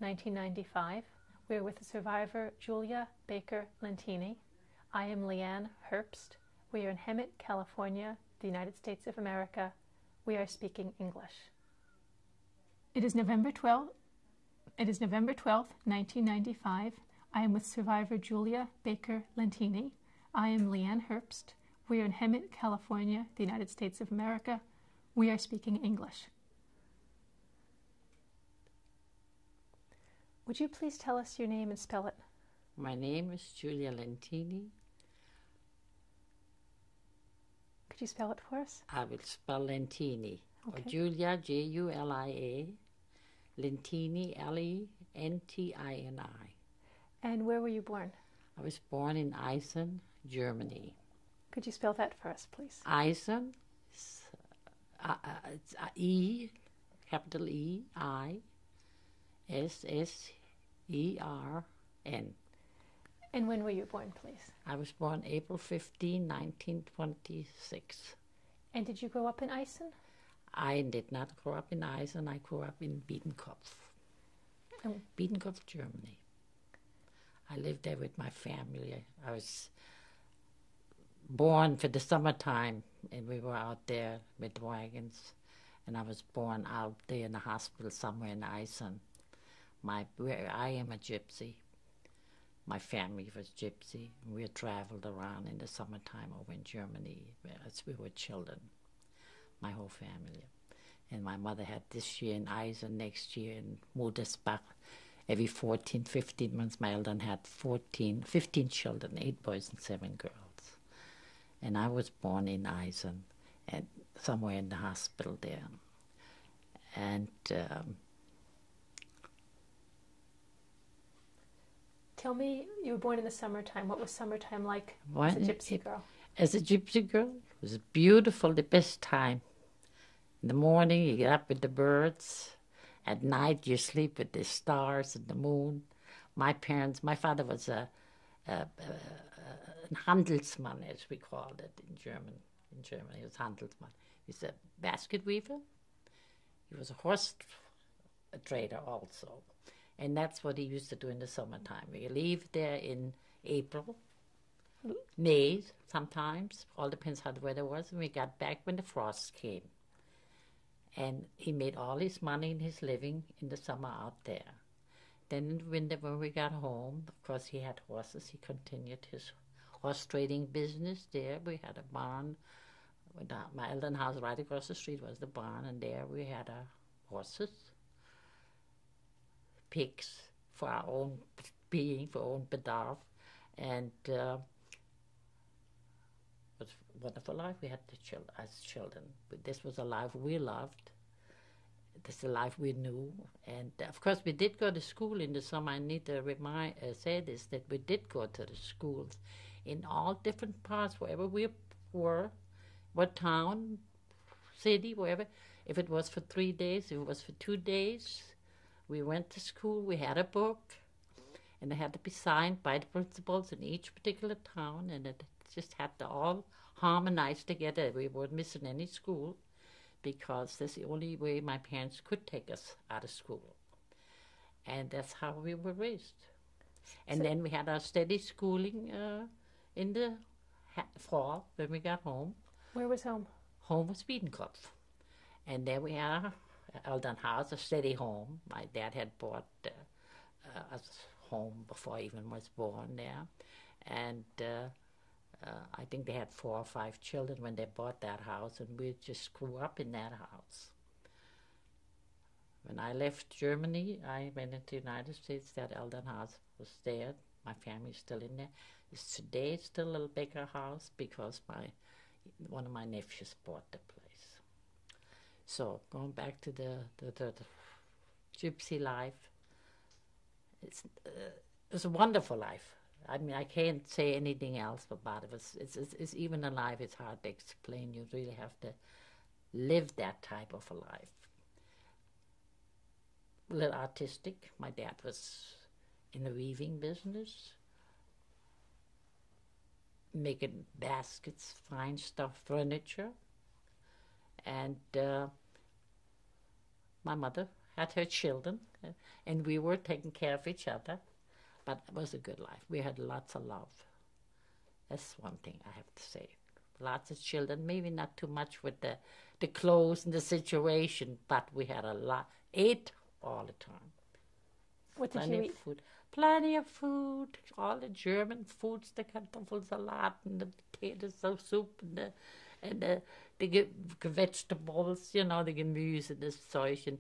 1995. We are with the survivor Julia Baker Lentini. I am Leanne Herbst. We are in Hemet, California, the United States of America. We are speaking English. It is November 12th, 1995. I am with survivor Julia Baker Lentini. I am Leanne Herbst. We are in Hemet, California, the United States of America. We are speaking English. Would you please tell us your name and spell it? My name is Julia Lentini. Could you spell it for us? I will spell Lentini. Okay. Or Julia, Julia, Lentini, Lentini. And where were you born? I was born in Eisen, Germany. Could you spell that for us, please? Eisen, it's E, capital E, I-S-S-E-R-N. And when were you born, please? I was born April 15, 1926. And did you grow up in Eisen? I did not grow up in Eisen. I grew up in Biedenkopf. Biedenkopf, Germany. I lived there with my family. I was born for the summertime, and we were out there with wagons. And I was born out there in the hospital somewhere in Eisen. I am a gypsy. My family was gypsy. We traveled around in the summertime over in Germany as we were children, my whole family. And my mother had this year in Eisen, next year in Modersbach. Every 14, 15 months, my elder had 15 children, 8 boys and 7 girls. And I was born in Eisen, and somewhere in the hospital there. And tell me, you were born in the summertime. What was summertime like as a gypsy girl? As a gypsy girl, it was beautiful, the best time. In the morning, you get up with the birds. At night, you sleep with the stars and the moon. My father was a Handelsmann, as we called it in German. In Germany, he was Handelsmann. He's a basket weaver. He was a horse trader also. And that's what he used to do in the summertime. We leave there in April, May sometimes, all depends how the weather was, and we got back when the frost came. And he made all his money and his living in the summer out there. Then in the winter when we got home, of course he had horses, he continued his horse trading business there. We had a barn. My elder house right across the street was the barn, and there we had horses, pigs for our own being, for our own bedarf. And it was a wonderful life we had as children. But this was a life we loved. This is a life we knew. And of course we did go to school in the summer. I need to say this, that we did go to the schools in all different parts, wherever we were, what town, city, wherever. If it was for 3 days, if it was for 2 days, we went to school, we had a book, and it had to be signed by the principals in each particular town, and it just had to all harmonize together. We weren't missing any school, because that's the only way my parents could take us out of school. And that's how we were raised. And then we had our steady schooling in the fall when we got home. Where was home? Home was Biedenkopf. And there we had our Elternhaus, a steady home. My dad had bought a home before I even was born there. And I think they had 4 or 5 children when they bought that house, and we just grew up in that house. When I left Germany, I went into the United States. That Elternhaus was there. My family's still in there. It's today still a little bigger house because one of my nephews bought the place. So going back to the gypsy life, it was a wonderful life. I mean, I can't say anything else about it. It's even alive. It's hard to explain. You really have to live that type of a life. A little artistic. My dad was in the weaving business, making baskets, fine stuff, furniture. And my mother had her children, and we were taking care of each other. But it was a good life. We had lots of love. That's one thing I have to say. Lots of children, maybe not too much with the clothes and the situation, but we had a lot. Ate all the time. What did you eat? Food. Plenty of food. All the German foods, the Kartoffelsalat and the potato soup and the vegetables, the Gemüse, the Zeug. And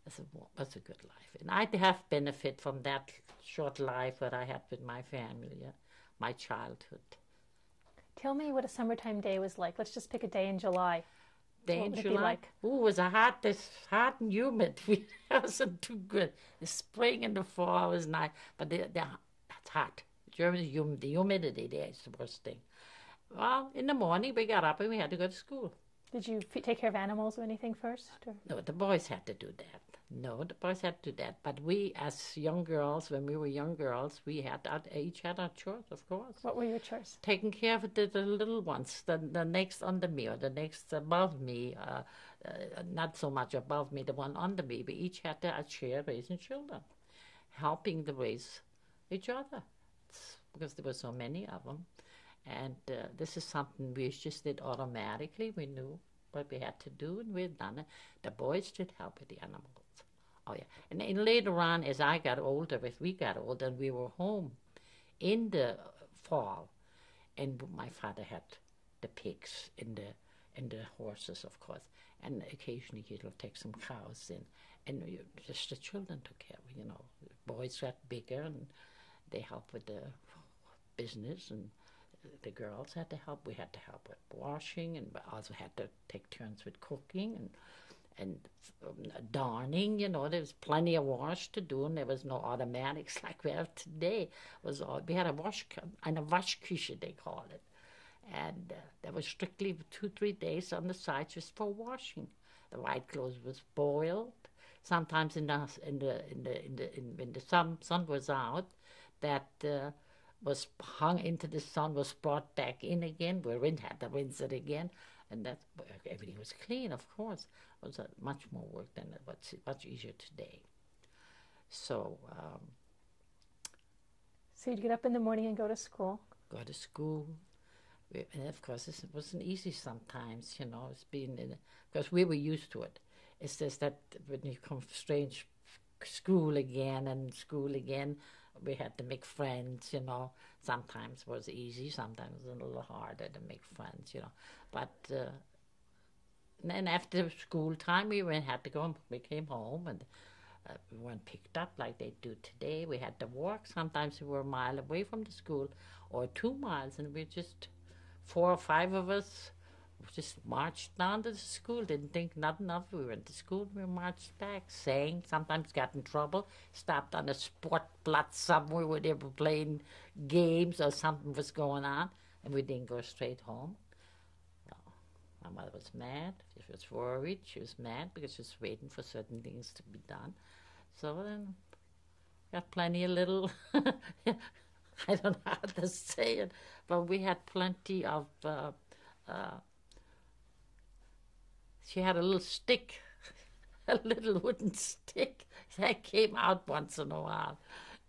it was a good life. And I have benefit from that short life that I had with my family, my childhood. Tell me what a summertime day was like. Let's just pick a day in July. Day What in would it be July? like? It was hot and humid. It wasn't too good. The spring and the fall was nice, but that's hot. Germany, the humidity there is the worst thing. Well, in the morning we got up and we had to go to school. Did you take care of animals or anything first? Or? No, the boys had to do that. No, the boys had to do that. But we, as young girls, when we were young girls, we had each had our chores, of course. What were your chores? Taking care of the little ones, the next under me or the next above me. Not so much above me, the one under me. We each had a share raising children, helping to raise each other, because there were so many of them. And this is something we just did automatically. We knew what we had to do, and we'd done it. The boys did help with the animals. Oh, yeah. And later on, as I got older, as we got older, and we were home in the fall, and my father had the pigs and the horses, of course, and occasionally he'll take some cows in, and just the children took care of, The boys got bigger, and they helped with the business, and the girls had to help. We had to help with washing, and we also had to take turns with cooking and darning. There was plenty of wash to do, and there was no automatics like we have today. We had a Waschküche, they call it, and there was strictly 2-3 days on the side just for washing. The white clothes was boiled. Sometimes when the sun was out, that was hung into the sun, was brought back in again. We had to rinse it again, and that everything was clean. Of course, it was much more work than what's much easier today. So you'd get up in the morning and go to school. Go to school, and of course it wasn't easy sometimes. It's because we were used to it. It's just that when you come strange school again, we had to make friends, Sometimes it was easy, sometimes it was a little harder to make friends, But then after school time, we came home, and we weren't picked up like they do today. We had to walk. Sometimes we were a mile away from the school, or 2 miles, and we just 4 or 5 of us just marched down to the school, didn't think nothing of it. We went to school, we marched back, sang, sometimes got in trouble, stopped on a sport plot somewhere where they were playing games or something was going on, and we didn't go straight home. No. My mother was mad, she was worried, she was mad because she was waiting for certain things to be done. So then, got plenty of little, I don't know how to say it, but we had plenty of she had a little stick, a little wooden stick that came out once in a while.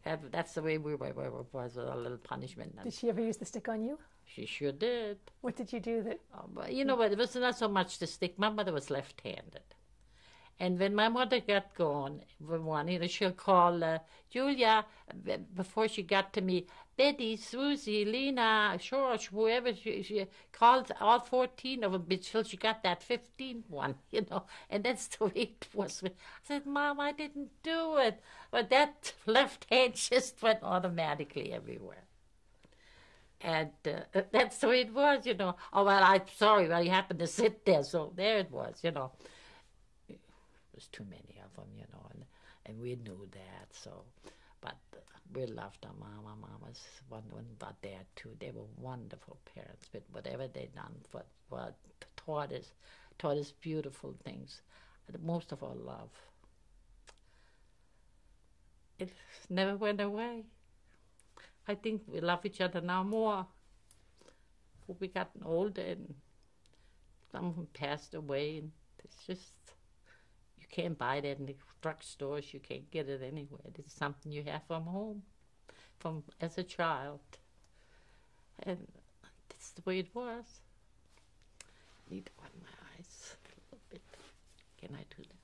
And that's the way we were, was a little punishment. Did she ever use the stick on you? She sure did. What did you do that? But what, it was not so much the stick. My mother was left-handed. And when my mother got going, she'll call Julia, before she got to me, Betty, Susie, Lena, George, whoever. She called all 14 of them until she got that 15th one, And that's the way it was. I said, Mom, I didn't do it. But that left hand just went automatically everywhere. And that's the way it was, Oh, well, I'm sorry. Well, you happened to sit there, so there it was, Too many of them, and we knew that. So, but we loved our mama. Mama's one but dad too. They were wonderful parents. But whatever they done, what taught us beautiful things. Most of our love, it never went away. I think we love each other now more. We gotten older, and some of them passed away, and it's just. can't buy that in the drugstores. You can't get it anywhere. It's something you have from home, from as a child. And that's the way it was. I need to wipe my eyes a little bit. Can I do that?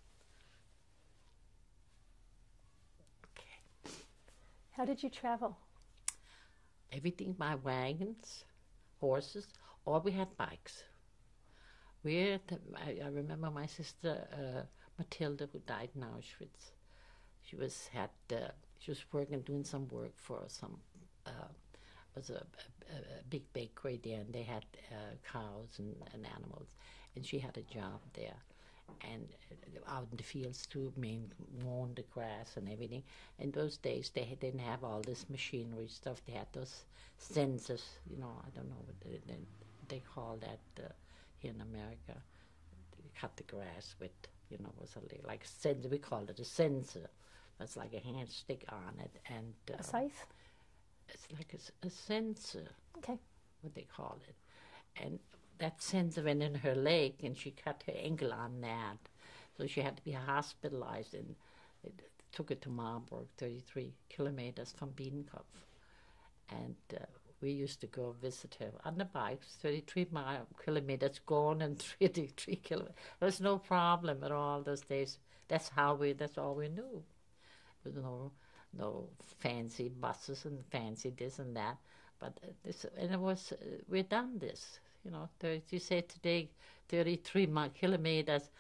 Okay. How did you travel? Everything by wagons, horses, or we had bikes. I remember my sister Matilda, who died in Auschwitz. She was working, doing some work for some was a big bakery there, and they had cows and animals, and she had a job there, and out in the fields too, mowing the grass and everything. In those days, they didn't have all this machinery stuff. They had those sensors, I don't know what they call that here in America. They cut the grass with, was like a sensor. We called it a sensor. It's like a hand stick on it, and a scythe. It's like a sensor. Okay. What they call it, and that sensor went in her leg, and she cut her ankle on that, so she had to be hospitalized, and it took her to Marburg, 33 kilometers from Biedenkopf, and we used to go visit her on the bikes, 33 kilometers gone and 33 kilometers. There was no problem at all those days. That's all we knew. There was no fancy buses and fancy this and that, but we done this. You say today 33 kilometers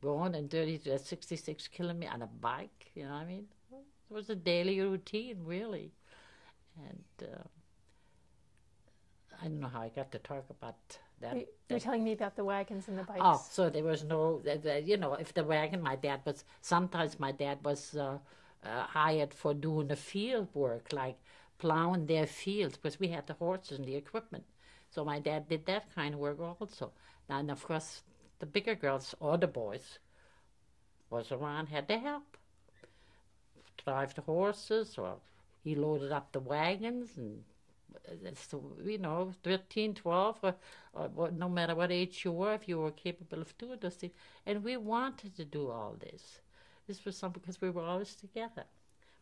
gone and 66 kilometers on a bike. You know what I mean? It was a daily routine, really, and. I don't know how I got to talk about that. You're telling me about the wagons and the bikes. Oh, so there was no, if the wagon, sometimes my dad was hired for doing the field work, like plowing their fields, because we had the horses and the equipment. So my dad did that kind of work also. And of course, the bigger girls or the boys was around, had to help. Drive the horses, or he loaded up the wagons, and 13, 12, or no matter what age you were, if you were capable of doing those things. And we wanted to do all this. This was something because we were always together.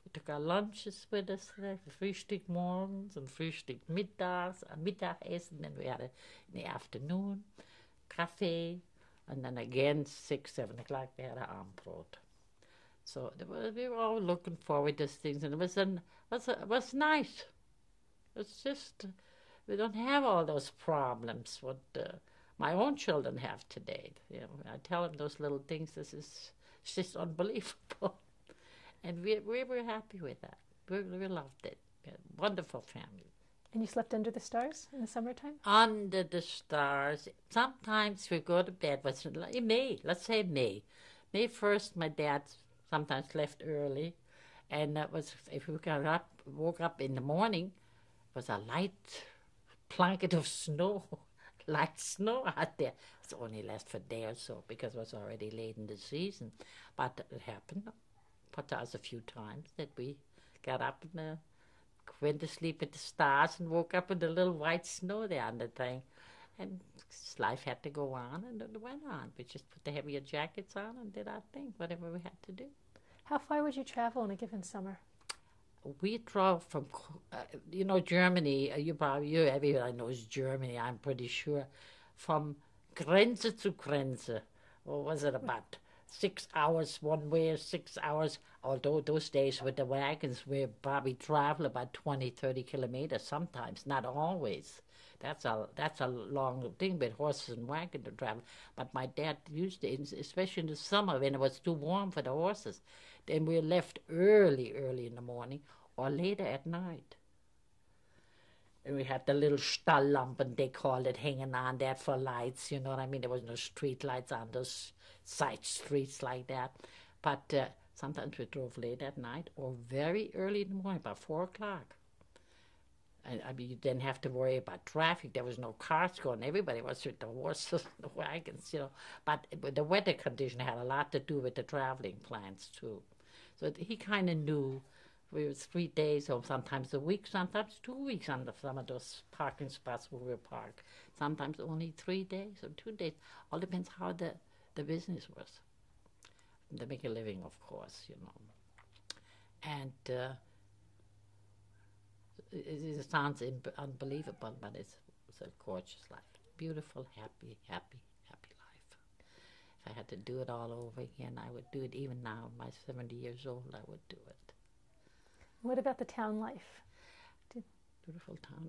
We took our lunches with us, Frühstück morgens and Frühstück mittags, Mittagessen, then we had it in the afternoon, Kaffee, and then again 6, 7 o'clock we had our Abendbrot. So we were all looking forward to these things, and it was nice. It's just, we don't have all those problems what my own children have today. I tell them those little things, it's just unbelievable. And we were happy with that. We loved it. We had a wonderful family. And you slept under the stars in the summertime? Under the stars. Sometimes we go to bed, in May, let's say May. May 1st, my dad sometimes left early. And that was, if we woke up in the morning, was a light blanket of snow, light snow out there. It only lasted for a day or so because it was already late in the season. But it happened to us a few times that we got up and went to sleep with the stars and woke up with the little white snow there on the thing. And life had to go on, and it went on. We just put the heavier jackets on and did our thing, whatever we had to do. How far would you travel in a given summer? We drove from, Germany. Everybody knows Germany, I'm pretty sure. From Grenze to Grenze. What was it, about 6 hours one way or 6 hours? Although those days with the wagons, we probably travel about 20, 30 kilometers sometimes, not always. That's a long thing with horses and wagons to travel. But my dad used to, especially in the summer when it was too warm for the horses. Then we left early in the morning or later at night. And we had the little Stalllampen, they called it, hanging on there for lights, you know what I mean? There was no street lights on those side streets like that. But sometimes we drove late at night or very early in the morning, about 4 o'clock. And you didn't have to worry about traffic. There was no cars going. Everybody was with the horses and the wagons, But the weather condition had a lot to do with the traveling plans, too. So he kind of knew we were 3 days or sometimes a week, sometimes 2 weeks on some of those parking spots where we parked. Sometimes only 3 days or 2 days. All depends how the business was. they make a living, of course, you know. And it sounds unbelievable, but it's a gorgeous life. Beautiful, happy, happy, happy life. If I had to do it all over again, I would do it. Even now, at my 70 years old, I would do it. What about the town life? Beautiful town.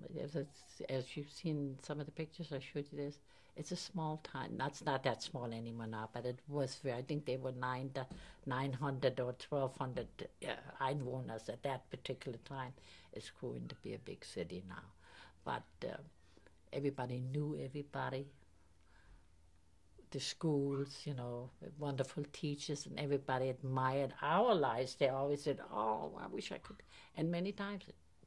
As you've seen some of the pictures I showed you this, it's a small town. That's not that small anymore now, but it was I think they were 900 or 1,200 Einwohners at that particular time. It's growing to be a big city now. But everybody knew everybody. The schools, you know, wonderful teachers, and everybody admired our lives. They always said, "Oh, I wish I could." And many times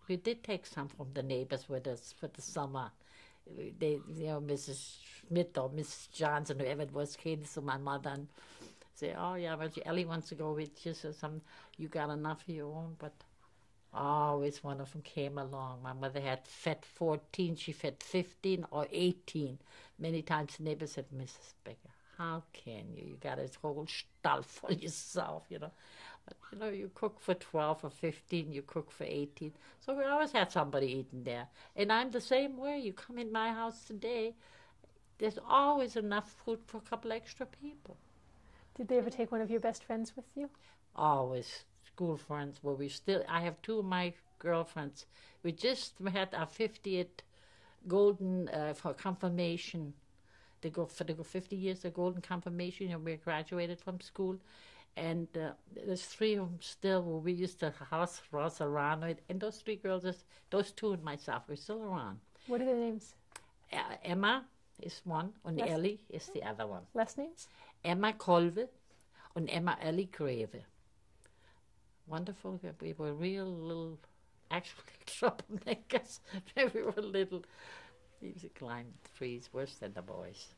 we did take some from the neighbors with us for the summer. They, you know, Mrs. Schmidt or Mrs. Johnson, whoever it was, came to my mother and say, "Oh yeah, but Ellie wants to go with you, so you got enough of your own." But always one of them came along. My mother had fed 14, she fed 15 or 18. Many times the neighbors said, "Mrs. Becker, how can you? You got a whole stall for yourself, you know." But, you know, you cook for 12 or 15, you cook for 18. So we always had somebody eating there. And I'm the same way. You come in my house today, there's always enough food for a couple extra people. Did they ever take one of your best friends with you? Always. School friends where I have two of my girlfriends. We just had our 50th golden for confirmation. They go 50 years of golden confirmation, and we graduated from school. And there's three of them still where we used to house around with. And those three girls, those two and myself, we're still around. What are their names? Emma is one, and Ellie is the other one. Last names? Emma Kolve and Emma Ellie Greve. Wonderful. We were real little, actually troublemakers when we were little. We used to climb trees worse than the boys.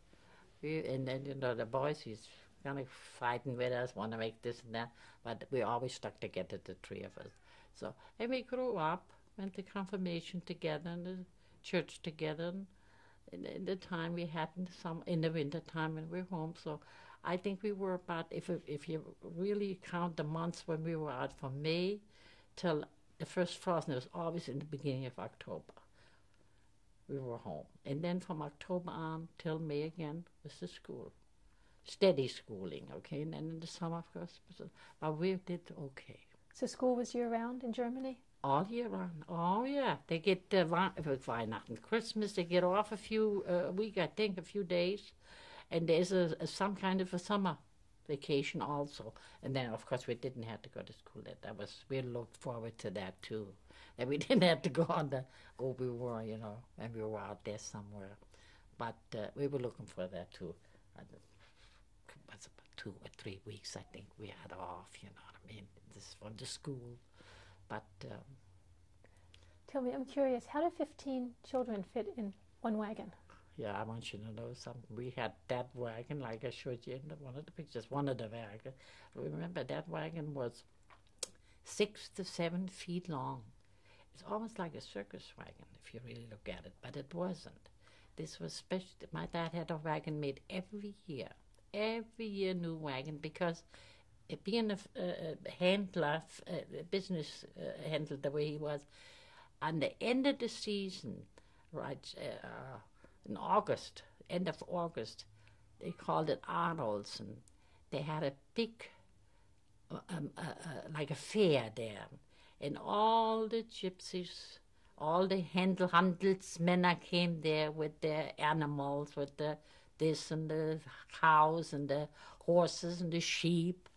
And then, you know, the boys, he's kind of fighting with us, want to make this and that, but we always stuck together, the three of us. So, and we grew up, went to confirmation together, and the church together, and in the time we had in the winter time when we were home. So I think we were about, if you really count the months when we were out, from May till the first frost, and it was always in the beginning of October, we were home. And then from October on till May again was the school. Steady schooling, okay? And then in the summer, of course, but we did okay. So school was year-round in Germany? All year round. Oh, yeah. They get Weihnachten, Christmas, they get off a few days. And there's some kind of a summer vacation also. And then, of course, we didn't have to go to school. We looked forward to that, too. And we didn't have to go we were, you know, and we were out there somewhere. But we were looking for that, too. It was about 2 or 3 weeks, I think, we had off, you know what I mean, this from the school. But tell me, I'm curious, how do 15 children fit in one wagon? Yeah, I want you to know something. We had that wagon, like I showed you in one of the pictures, one of the wagons. Remember, that wagon was 6 to 7 feet long. It's almost like a circus wagon, if you really look at it, but it wasn't. This was special. My dad had a wagon made every year new wagon, because being a handler, business handler the way he was, on the end of the season, right, in August, end of August, they called it Arnold's, and they had a big, like a fair there, and all the gypsies, all the handelsmänner came there with their animals, with this and the cows and the horses and the sheep,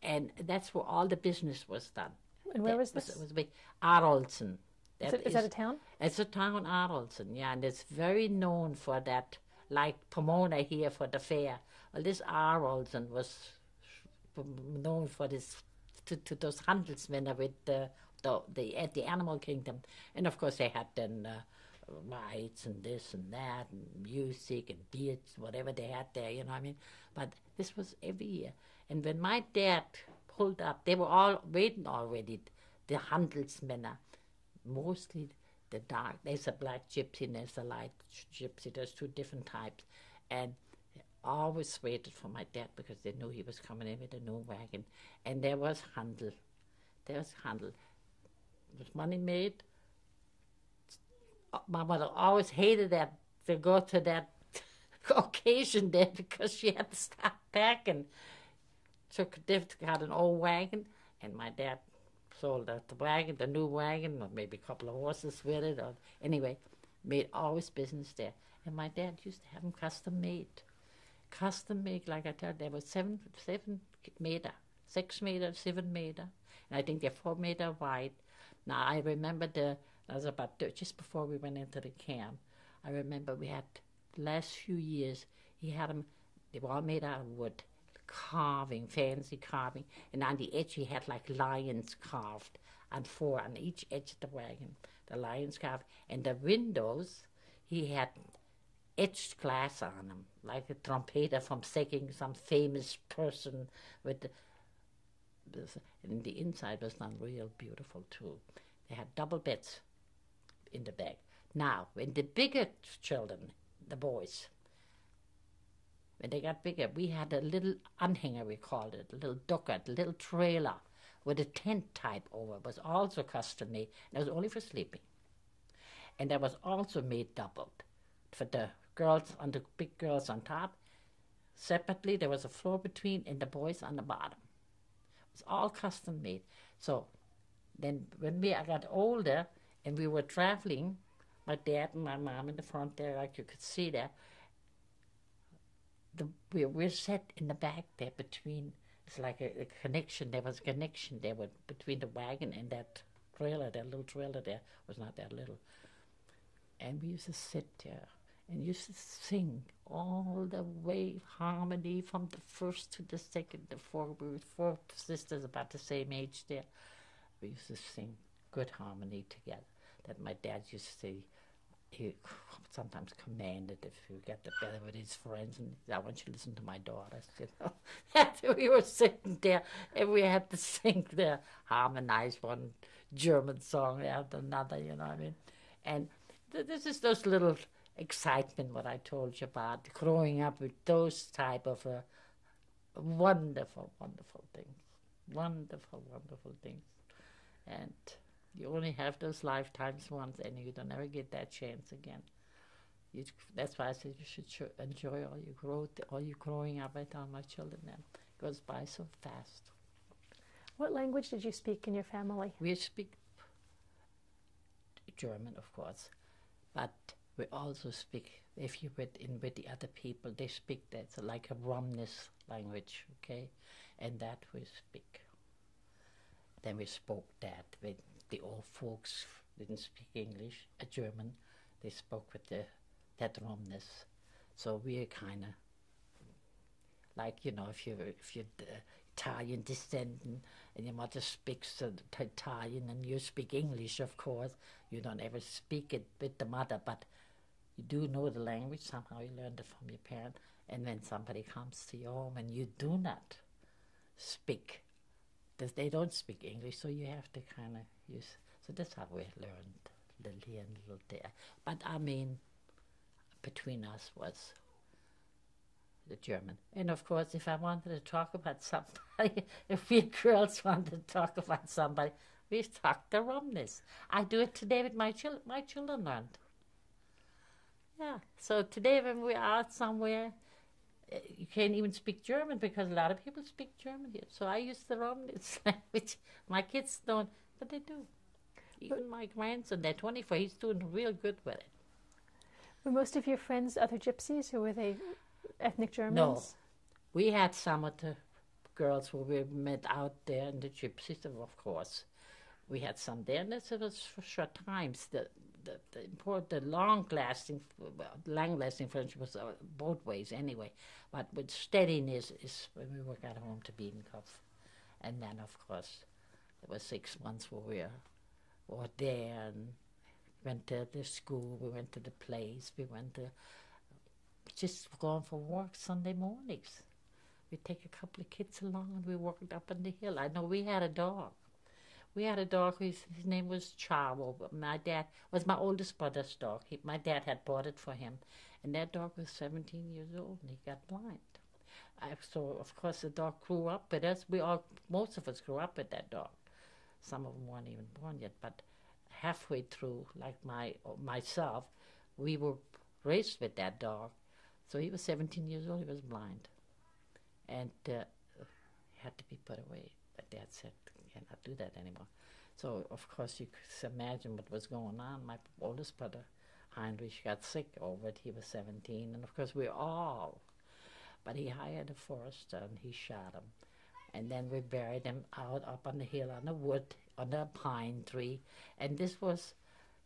and that's where all the business was done. And where was this? It was big. Arnoldson. Is that a town? It's a town, Arnoldson, yeah, and it's very known for that, like Pomona here for the fair. Well, this Arnoldson was known for this, to those handelsmen with the animal kingdom. And of course they had then rides and this and that, and music and beards, whatever they had there, you know what I mean? But this was every year. And when my dad pulled up, they were all waiting already, the handelsmen. Mostly the dark. There's a black gypsy and there's a light gypsy. There's two different types. And always waited for my dad because they knew he was coming in with a new wagon. And there was handel. There was handel. It was money made. My mother always hated that to go to that occasion there because she had to stop packing. Got an old wagon, and my dad sold the wagon, the new wagon, or maybe a couple of horses with it. Or anyway, made always business there. And my dad used to have them custom made. Custom made, like I told you, there was seven meter, 6 meter, 7 meter, and I think they're 4 meter wide. Now I remember that was about just before we went into the camp. I remember we had the last few years. He had them. They were all made out of wood, carving, fancy carving, and on the edge he had like lions carved, and 4 on each edge of the wagon, the lions carved, and the windows he had etched glass on them, like a trumpeter from singing some famous person with and the inside was done real beautiful too. They had double beds in the back. Now, when the bigger children, the boys, when they got bigger, we had a little anhänger, we called it, a little ducat, a little trailer with a tent type over. It was also custom made. It was only for sleeping. And that was also made doubled for the girls on the big girls on top. Separately, there was a floor between, and the boys on the bottom. It was all custom made. So then when I got older and we were traveling, my dad and my mom in the front there, like you could see there, we're set in the back there between, it's like a connection, there was a connection there between the wagon and that trailer, that little trailer there, was not that little. And we used to sit there and used to sing all the way, harmony from the first to the second, we were 4 sisters about the same age there. We used to sing good harmony together. That my dad used to say, he sometimes commanded if you get together with his friends, and I want you to listen to my daughters, you know. And we were sitting there, and we had to sing there, harmonize one German song after another, you know what I mean? And this is those little excitement, what I told you about, growing up with those type of wonderful, wonderful things. Wonderful, wonderful things. And you only have those lifetimes once, and you don't ever get that chance again. That's why I said you should enjoy all your growth, all your growing up. I tell my children that. It goes by so fast. What language did you speak in your family? We speak German, of course, but we also speak, if you're with the other people, they speak that, so like a Romness language, okay? And that we speak. Then we spoke that with the old folks, didn't speak English, German. They spoke with that Romness. So we're kind of like, you know, if you're Italian descendant and your mother speaks Italian and you speak English, of course, you don't ever speak it with the mother, but you do know the language. Somehow you learned it from your parent. And when somebody comes to your home and you do not speak, they don't speak English, so you have to kind of use. So that's how we learned little here and little there. But I mean, between us was the German. And of course, if I wanted to talk about somebody, if we girls wanted to talk about somebody, we talk the Romness. I do it today with my children. My children learned. Yeah. So today when we're out somewhere, you can't even speak German because a lot of people speak German here. So I use the Romness language. My kids don't, but they do. Even my grandson, they're 24, he's doing real good with it. Were most of your friends other gypsies, or were they ethnic Germans? No. We had some of the girls who we met out there in the gypsies, of course. We had some there, and this was for short times. The long-lasting friendship was both ways anyway. But with steadiness is when we got home to Biedenkopf. And then, of course, there was 6 months where we were there and went to the school, we went to the plays, we went to just going for walks Sunday mornings. We'd take a couple of kids along and we walked up on the hill. I know we had a dog. We had a dog, his name was Chavo. My dad was my oldest brother's dog. My dad had bought it for him. And that dog was 17 years old, and he got blind. So, of course, the dog grew up with us. Most of us grew up with that dog. Some of them weren't even born yet, but halfway through, like myself, we were raised with that dog. So he was 17 years old, he was blind. And had to be put away. But Dad said, "You cannot do that anymore." So, of course, you could imagine what was going on. My oldest brother, Heinrich, got sick over it. He was 17, and of course, we all. But he hired a forester, and he shot him. And then we buried him out up on the hill on the wood, under a pine tree. And this was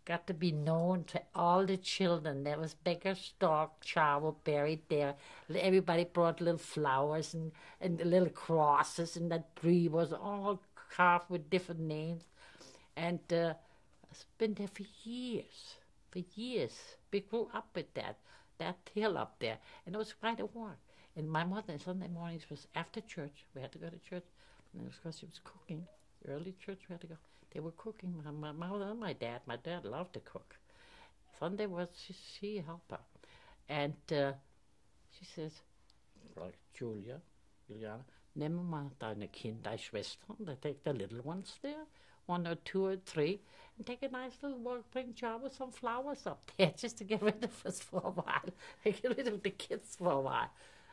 got to be known to all the children. There was Baker's dog, Charles, buried there. Everybody brought little flowers and little crosses, and that tree was all carved with different names. And it's been there for years, for years. We grew up with that hill up there, and it was quite a walk. And my mother, Sunday mornings was after church. We had to go to church, and it was because she was cooking. Early church, we had to go. They were cooking, my mother and my dad. My dad loved to cook. Sunday was she helped her. And she says, like Juliana, nimm mal deine Schwestern, they take the little ones there, 1 or 2 or 3, and take a nice little work-bring jar with some flowers up there just to get rid of us for a while. Get rid of the kids for a while.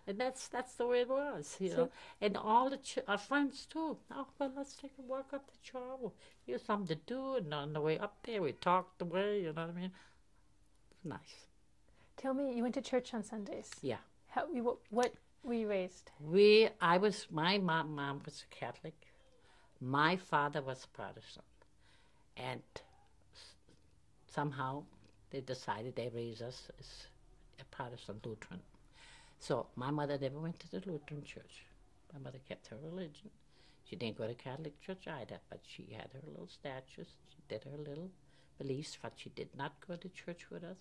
And that's the way it was, you know. And all our friends too. Oh, well, let's take a walk up the Charvel. Here's something to do. And on the way up there, we talked away, you know what I mean? It was nice. Tell me, you went to church on Sundays. Yeah. What were you raised? My mom was a Catholic. My father was Protestant. And somehow they decided they raised us as a Protestant Lutheran. So my mother never went to the Lutheran church. My mother kept her religion. She didn't go to Catholic church either, but she had her little statues. She did her little beliefs, but she did not go to church with us.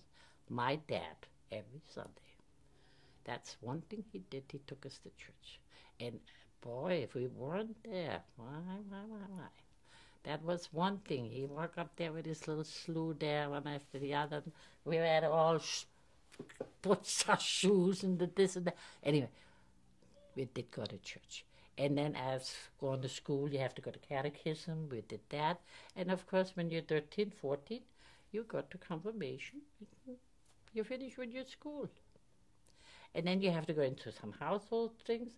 My dad, every Sunday. That's one thing he did. He took us to church. And boy, if we weren't there, why. That was one thing. He walked up there with his little sleigh there, one after the other. We had all put our shoes and this and that. Anyway, we did go to church. And then as going to school, you have to go to catechism. We did that. And of course, when you're 13, 14, you go to confirmation. You finish with your school. And then you have to go into some household things.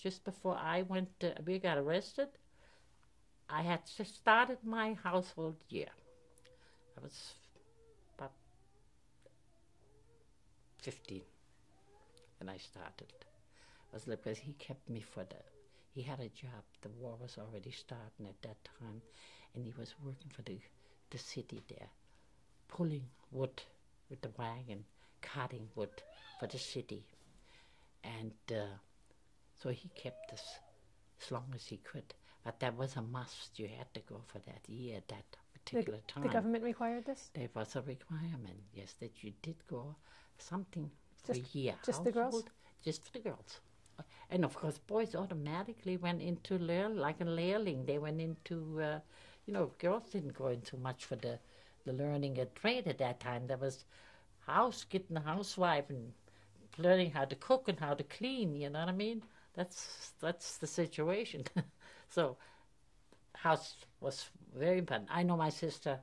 Just before we got arrested, I had just started my household year. I was about 15 when I started. It was because he kept me he had a job. The war was already starting at that time, and he was working for the city there, pulling wood with the wagon, cutting wood for the city. And so he kept us as long as he could. But that was a must. You had to go for that year, that particular time. The government required this? There was a requirement, yes, that you did go something for a year. Just the girls? Just for the girls. And of course, boys automatically went into like a learling. They went into, girls didn't go into much for the learning a trade at that time. There was getting a housewife and learning how to cook and how to clean, you know what I mean? That's the situation. So house was very important. I know my sister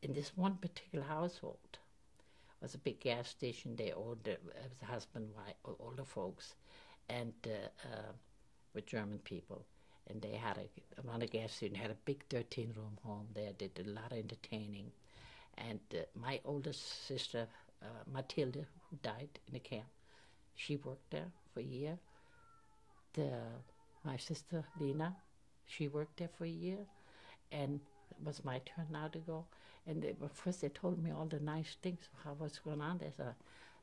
in this one particular household was a big gas station. They owned it was a husband, wife, older folks, and with German people. And they had around the gas station, had a big 13-room home there. They did a lot of entertaining. And my oldest sister, Matilda, who died in the camp, she worked there for a year. My sister, Lena, she worked there for a year. And it was my turn now to go. And first they told me all the nice things, what's going on there.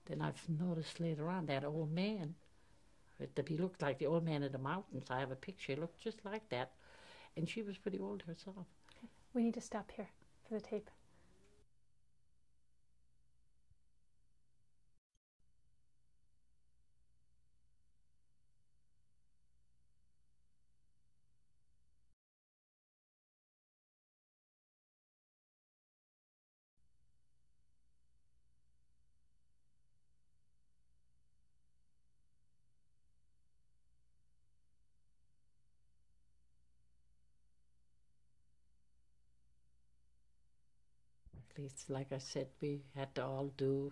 Then I've noticed later on that old man, he looked like the old man in the mountains. I have a picture. He looked just like that. And she was pretty old herself. Okay. We need to stop here for the tape. exactly. It's like I said, we had to all do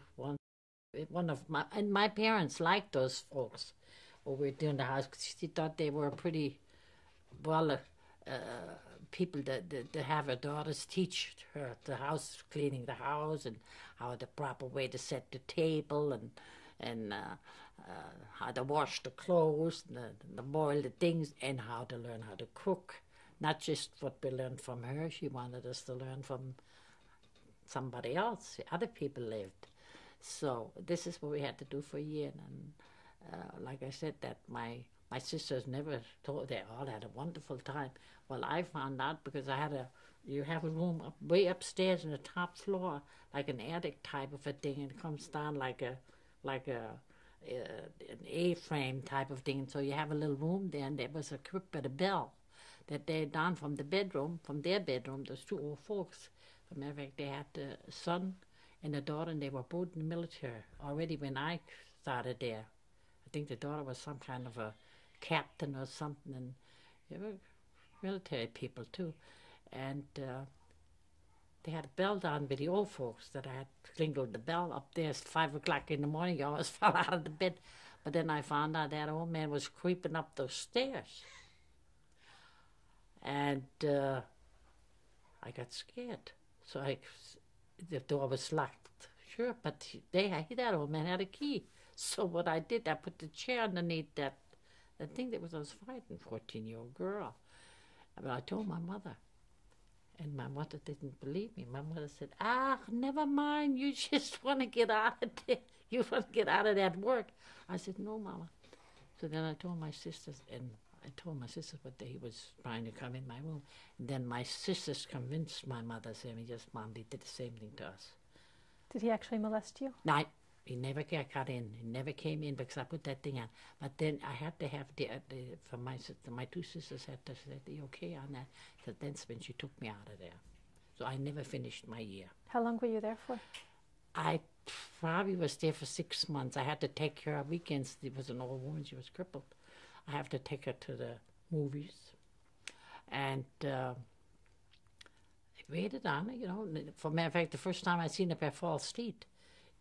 one of my, and my parents liked those folks who were doing the house 'cause she thought they were pretty well people that have her daughters teach her the house cleaning the house and how the proper way to set the table and how to wash the clothes, the boil the things, and how to learn how to cook. Not just what we learned from her. She wanted us to learn from somebody else. Other people lived. So this is what we had to do for a year. And like I said, that my sisters never told. They all had a wonderful time. Well, I found out because you have a room way upstairs in the top floor, like an attic type of a thing, and it comes down like an A-frame type of thing. So you have a little room there, and there was a crib with a bell that they had down from their bedroom, those two old folks. As a matter of fact, they had a son and a daughter, and they were both in the military already when I started there. I think the daughter was some kind of a captain or something, and they were military people too. And they had a bell down with the old folks that I had jingled the bell up there. It's 5 o'clock in the morning. You always fell out of the bed. But then I found out that old man was creeping up those stairs. And I got scared. So the door was locked, sure, but that old man had a key. So what I did, I put the chair underneath the thing that I was fighting, 14-year-old girl. But I told my mother, and my mother didn't believe me. My mother said, never mind, you just want to get out of there. You want to get out of that work. I said, no, Mama. So then I told my sisters, but he was trying to come in my room. And then my sisters convinced my mother, saying, yes, Mom, they did the same thing to us. Did he actually molest you? No, he never got in. He never came in because I put that thing on. But then I had to have from my sister, my two sisters had to say, the okay on that. So that's when she took me out of there. So I never finished my year. How long were you there for? I probably was there for 6 months. I had to take care of weekends. There was an old woman, she was crippled. I have to take her to the movies. And I waited on her, you know. For matter of fact, the first time I seen her by false teeth,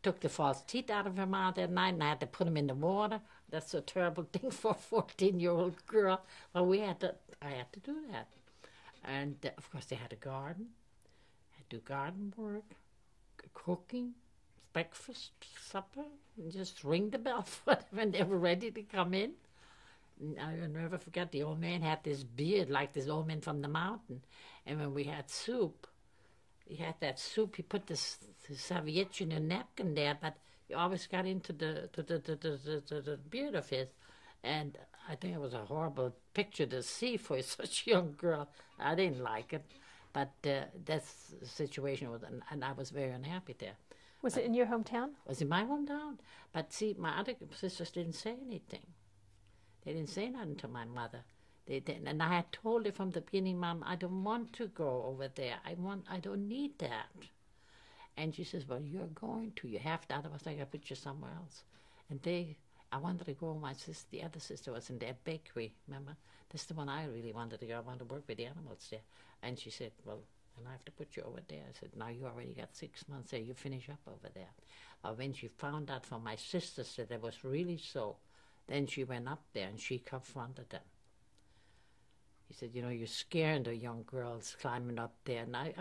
took the false teeth out of her mouth that night, and I had to put them in the water. That's a terrible thing for a 14-year-old girl. But I had to do that. And of course, they had a garden. I had to do garden work, cooking, breakfast, supper, and just ring the bell for them when they were ready to come in. I'll never forget, the old man had this beard like this old man from the mountain. And when we had soup, he had that soup, he put the serviette in a napkin there, but he always got into the beard of his. And I think it was a horrible picture to see for such a young girl. I didn't like it. But that's the situation, and I was very unhappy there. Was it in your hometown? It was in my hometown. But see, my other sisters didn't say anything. They didn't say nothing to my mother. They didn't. And I had told her from the beginning, Mom, I don't want to go over there. I don't need that. And she says, well, you're going to. You have to. Otherwise, I got to put you somewhere else. And I wanted to go. My sister, the other sister was in that bakery, remember? That's the one I really wanted to go. I wanted to work with the animals there. And she said, well, and I have to put you over there. I said, now you already got 6 months there. You finish up over there. But when she found out from my sisters that it was really so, then she went up there and she confronted them. He said, you know, you're scaring the young girls climbing up there. And I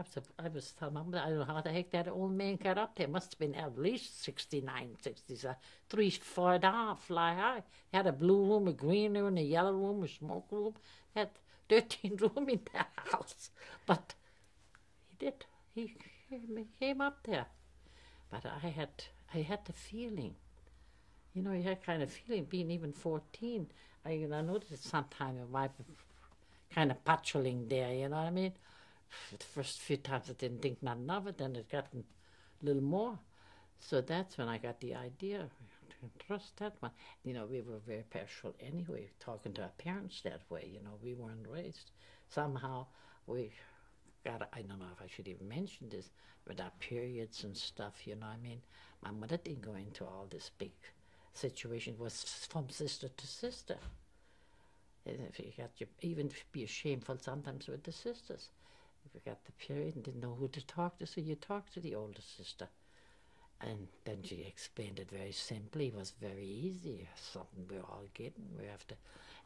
was telling Mom, I don't know how the heck that old man got up there. Must have been at least 69, 60, 3 4 down, fly high. He had a blue room, a green room, a yellow room, a smoke room. He had 13 rooms in that house. But he did. He came up there. But I had the feeling. You know, you had kind of feeling being even 14. I noticed sometimes my wife kind of patrolling there, you know what I mean? The first few times I didn't think nothing of it, then it got a little more. So that's when I got the idea to trust that one. You know, we were very partial anyway, talking to our parents that way, you know, we weren't raised. Somehow we got, I don't know if I should even mention this, with our periods and stuff, you know what I mean? My mother didn't go into all this big situation. It was from sister to sister. And if you got even be shameful sometimes with the sisters. if you got the period and didn't know who to talk to, so you talk to the older sister. And then she explained it very simply. It was very easy. Something we're all getting. We have to,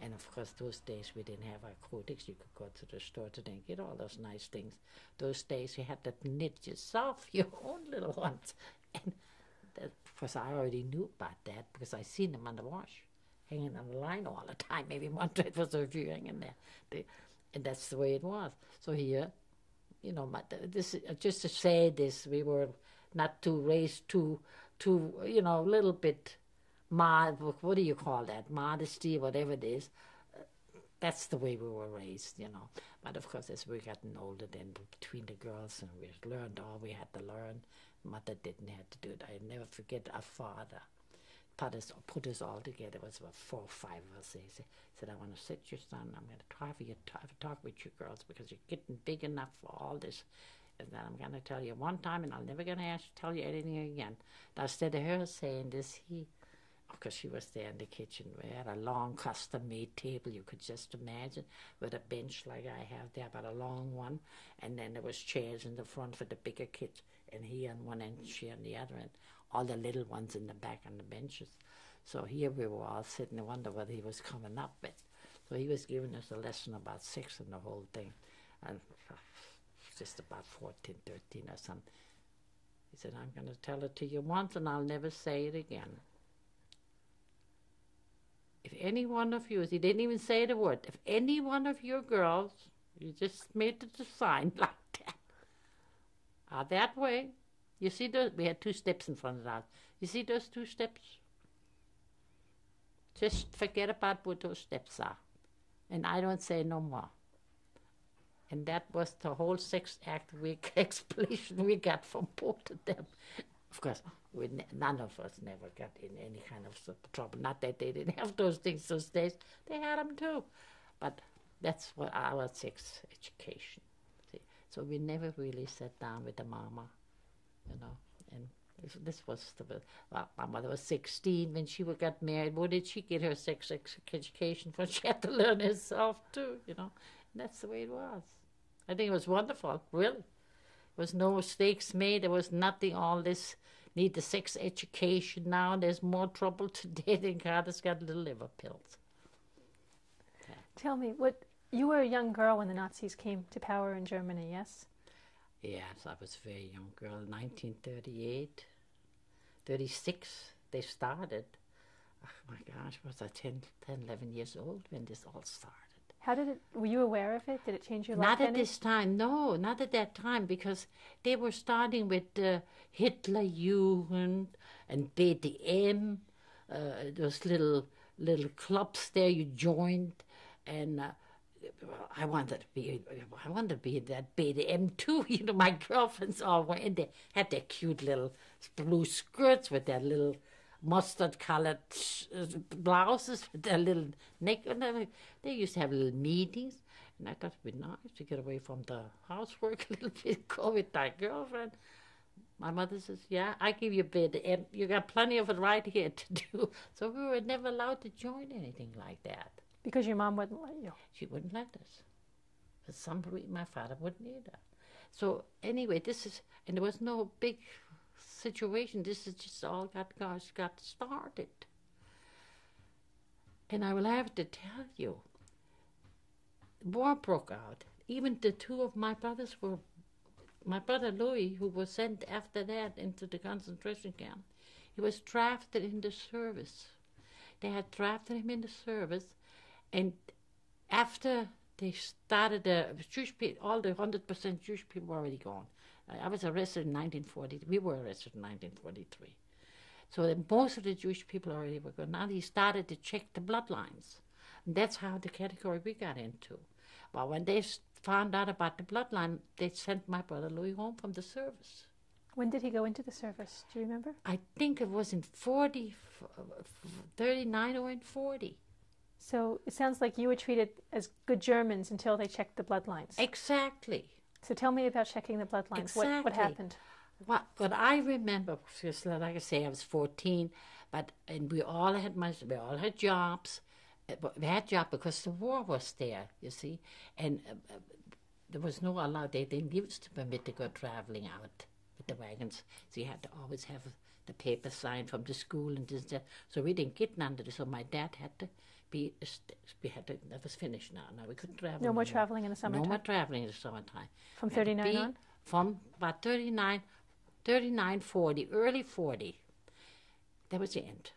and of course, those days we didn't have our codex. You could go to the store today and get all those nice things. Those days you had to knit yourself your own little ones. And that, of course, I already knew about that because I seen them on the wash, hanging on the line all the time. Maybe one it was a few hanging there, and that's the way it was. So here, you know, this just to say this, we were not to raise to you know, a little bit what do you call that, modesty, whatever it is. That's the way we were raised, you know. But of course, as we gotten older, then between the girls, and we learned all we had to learn. Mother didn't have to do it. I never forget our father put us all together. It was about 4 or 5 of us. He said, I want to sit your son. I'm going to try for you to talk with you girls because you're getting big enough for all this. And then I'm going to tell you one time, and I'm never going to tell you anything again. Now, instead of her saying this, because she was there in the kitchen, we had a long custom-made table, you could just imagine, with a bench like I have there, but a long one. And then there was chairs in the front for the bigger kids, and he on one end, she on the other end. All the little ones in the back on the benches. So here we were all sitting and wonder what he was coming up with. So he was giving us a lesson about sex and the whole thing. And just about 14, 13 or something. He said, I'm going to tell it to you once and I'll never say it again. If any one of you, he didn't even say the word, if any one of your girls, you just made it a sign like that, are that way. You see those? We had 2 steps in front of the house. You see those 2 steps? Just forget about what those steps are. And I don't say no more. And that was the whole sex act explanation we got from both of them. Of course, none of us never got in any kind of trouble. Not that they didn't have those things those days. They had them too. But that's what our sex education. See? So we never really sat down with the mama. You know, and this was my mother was 16 when she got married. Where did she get her sex education from? She had to learn herself too, you know. And that's the way it was. I think it was wonderful, really. There was no mistakes made. There was nothing, all this, need the sex education now. There's more trouble today than God has got little liver pills. Yeah. Tell me, you were a young girl when the Nazis came to power in Germany, yes? Yes, I was a very young girl, 1938, 36, they started. Oh my gosh, was I 10, 11 years old when this all started. Were you aware of it? Did it change your life? Not at this time, no, not at that time, because they were starting with Hitlerjugend and BDM, those little clubs there you joined, and I wanted to be in that BDM too. You know, my girlfriends all were in there, had their cute little blue skirts with their little mustard-colored blouses with their little neck. They used to have little meetings, and I thought it'd be nice to get away from the housework a little bit, go with my girlfriend. My mother says, yeah, I give you BDM. You got plenty of it right here to do. So we were never allowed to join anything like that. Because your mom wouldn't let you? She wouldn't let us. For some reason, my father wouldn't either. So anyway, and there was no big situation. This is just all got started. And I will have to tell you, the war broke out. Even the 2 of my brothers my brother Louis, who was sent after that into the concentration camp, he was drafted in the service. They had drafted him in the service. And after they started, Jewish people, all the 100% Jewish people were already gone. I was arrested in 1940. We were arrested in 1943. So most of the Jewish people already were gone. Now he started to check the bloodlines. And that's how the category we got into. But when they found out about the bloodline, they sent my brother Louis home from the service. When did he go into the service? Do you remember? I think it was in 39 or in 40. So it sounds like you were treated as good Germans until they checked the bloodlines. Exactly. So tell me about checking the bloodlines. Exactly. What happened? What I remember, because like I say, I was 14, and we all had jobs. We had jobs because the war was there, you see. And there was no allowed. They didn't give us the permit to go traveling out with the wagons. So you had to always have the paper signed from the school and this that. So we didn't get none of this. So my dad had to be. We had to. That was finished now. Now we couldn't travel. No more traveling in the summertime. No more traveling in the summertime. From 39 on. From about 39, 40, early 40. That was the end.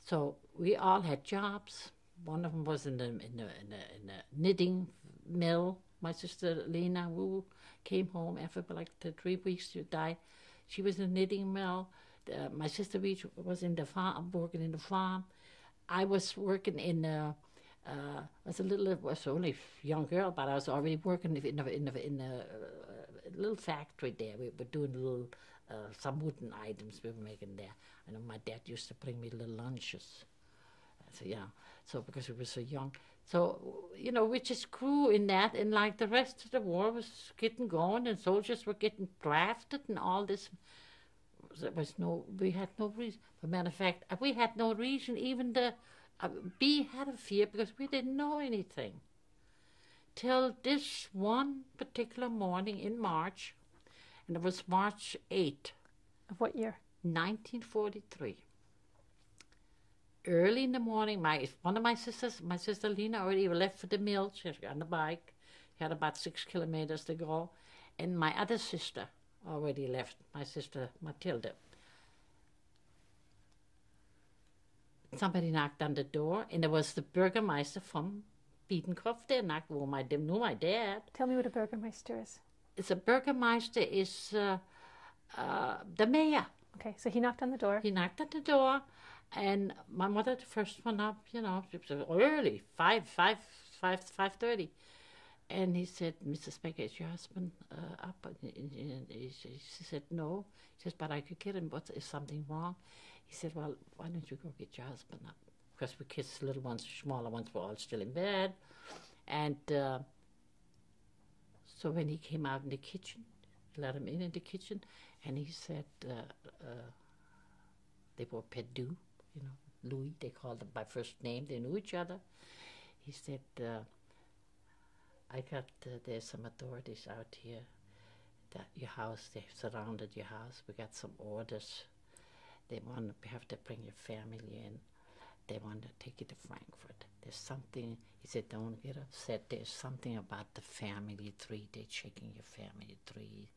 So we all had jobs. One of them was in the knitting mill. My sister Lena, who came home after like 3 weeks to die, she was in the knitting mill. My sister Beach was in the farm, working in the farm. I was working in was only a young girl, but I was already working in a little factory there. We were doing little some wooden items we were making there. I know my dad used to bring me little lunches. So yeah, so because we were so young, so we just grew in that, and like the rest of the war was getting going, and soldiers were getting drafted, and all this. We had no reason. As a matter of fact, we had no reason even to be had a fear because we didn't know anything. Till this one particular morning in March, and it was March 8th. Of what year? 1943. Early in the morning, one of my sisters, my sister Lena, already left for the mill. She was on the bike. She had about 6 kilometers to go. And my other sister already left, my sister Matilda. Somebody knocked on the door, and it was the Bürgermeister from Biedenkopf. They knocked. Well, knew my dad. Tell me what a Bürgermeister is. It's a Bürgermeister is the mayor. Okay, so he knocked on the door. He knocked on the door, and my mother, the first one up, it was early, 5:30. And he said, Mrs. Becker, is your husband up? And she said, no. He says, but I could get him. Is something wrong? He said, well, why don't you go get your husband up? Because the kids, little ones, smaller ones, were all still in bed. And so when he came out in the kitchen, let him in the kitchen, and he said, they were Perdu, Louis, they called him by first name, they knew each other. He said, I got, there's some authorities out here, that your house, they've surrounded your house, we got some orders. They have to bring your family in. They want to take you to Frankfurt. There's something, he said, don't get upset. There's something about the family tree. They're checking your family tree.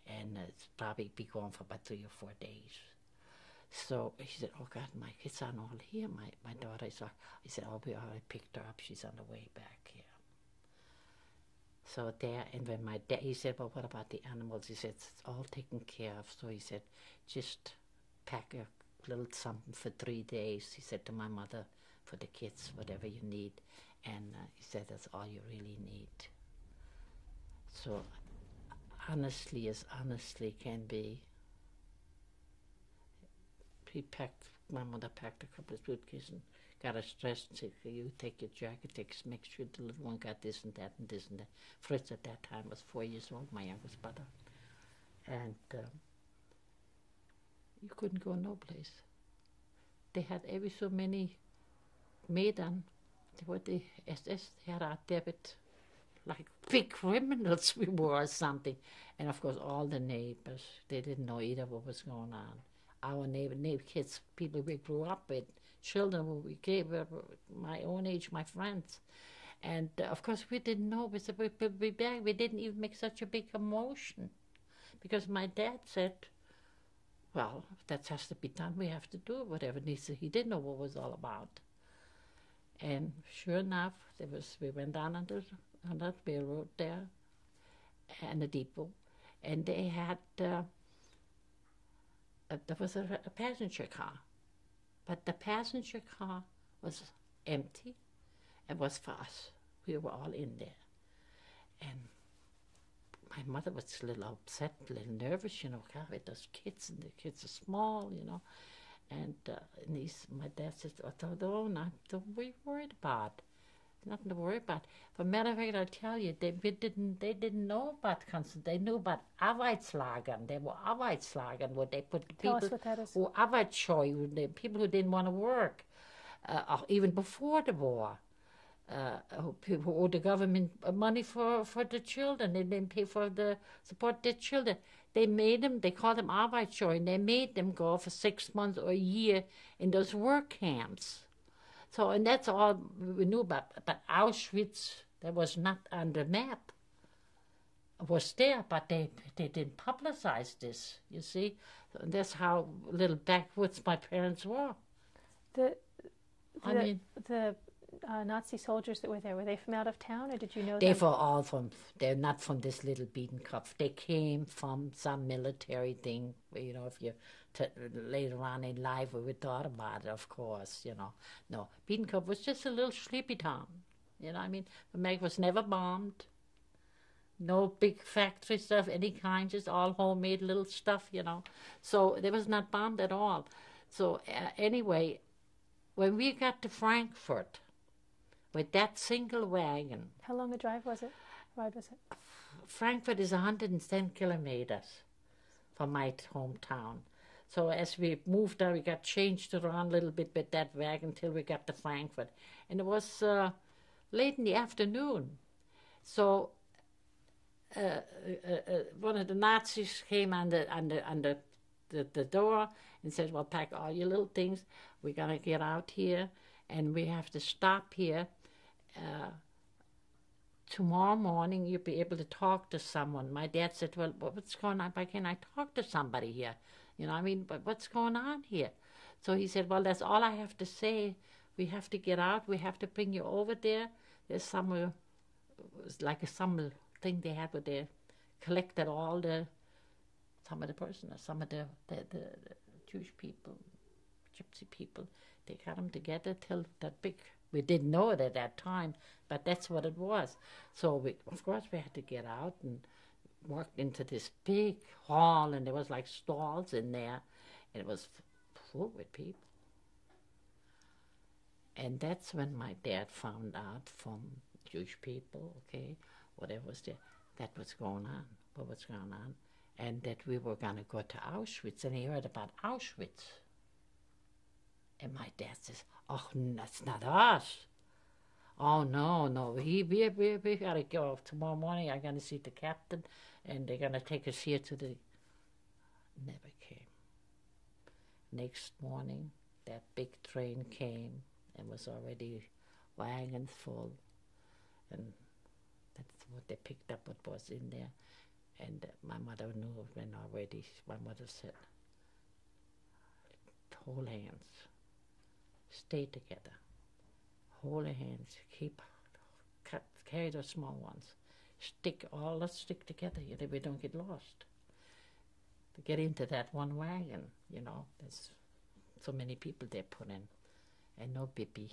And it's probably be gone for about 3 or 4 days. So he said, oh God, my kids aren't all here. My daughter is all, he said, oh, we already picked her up. She's on the way back here. So there, and when my dad, he said, well, what about the animals? He said, it's all taken care of. So he said, just pack a little something for 3 days. He said to my mother, for the kids, whatever you need. And he said, that's all you really need. So honestly, as honestly can be, my mother packed a couple of suitcases and got us dressed and said, you take your jacket, make sure the little one got this and that and this and that. Fritz at that time was 4 years old, my youngest brother. And you couldn't go no place. They had every so many Mädern, what the SS, they had out there with like big criminals we were or something. And of course all the neighbors, they didn't know either what was going on. Our neighbor kids, people we grew up with, children who we gave my own age, my friends. And of course we didn't know, we said we'll be back. We didn't even make such a big commotion. Because my dad said, well, that has to be done. We have to do whatever needs to. He didn't know what it was all about. And sure enough, we went down on that railroad there, and the depot, and they had, there was a passenger car, but the passenger car was empty. It was for us. We were all in there. And my mother was a little upset, a little nervous, God, with those kids, and the kids are small, And my dad said, don't be worried about. Nothing to worry about. For matter of fact, I'll tell you, they didn't know about concentration. They knew about Arbeitslagern. They were Arbeitslagern, where they put the people Tell us what that is. who Arbeitsscheu, the people who didn't want to work, even before the war. people owe the government money for the children. They didn't pay for the support their children. They called them Arbeitsscheu, and they made them go for 6 months or a year in those work camps. So, and that's all we knew about. But Auschwitz, that was not on the map. It was there, but they didn't publicize this, you see. So that's how little backwoods my parents were. The Nazi soldiers that were they from out of town, or did you know They them? were all they're not from this little Biedenkopf. They came from some military thing, you know, if you, later on in life we thought about it, of course, you know. No, Biedenkopf was just a little sleepy town, you know what I mean? America was never bombed. No big factories of any kind, just all homemade little stuff, you know. So it was not bombed at all. So anyway, when we got to Frankfurt, with that single wagon. How long a ride was it? Frankfurt is 110 kilometers from my hometown. So as we moved there, we got changed around a little bit with that wagon till we got to Frankfurt. And it was late in the afternoon. So one of the Nazis came on the door and said, well, pack all your little things. We're going to get out here, and we have to stop here. Tomorrow morning you'll be able to talk to someone. My dad said, well, what's going on? Why can't I talk to somebody here? You know, I mean, but what's going on here? So he said, well, that's all I have to say. We have to get out. We have to bring you over there. There's somewhere, it was like some thing they had where they collected all some of the prisoners, some of the Jewish people, Gypsy people. They got them together till that big. We didn't know it at that time, but that's what it was. So of course we had to get out and walked into this big hall, and there was like stalls in there, and it was full with people. And that's when my dad found out from Jewish people, okay, whatever was there, that was going on, what was going on, and that we were going to go to Auschwitz, and he heard about Auschwitz. And my dad says, oh, that's not us. Oh, no, we got to go. Tomorrow morning I'm going to see the captain, and they're going to take us here to the... Never came. Next morning, that big train came and was already wagons full. And that's what they picked up, what was in there. And my mother knew when already. My mother said, hold hands. Stay together. Hold hands. Carry those small ones. Let's stick together here that we don't get lost. To get into that one wagon, you know, there's so many people they put in. And no bippy.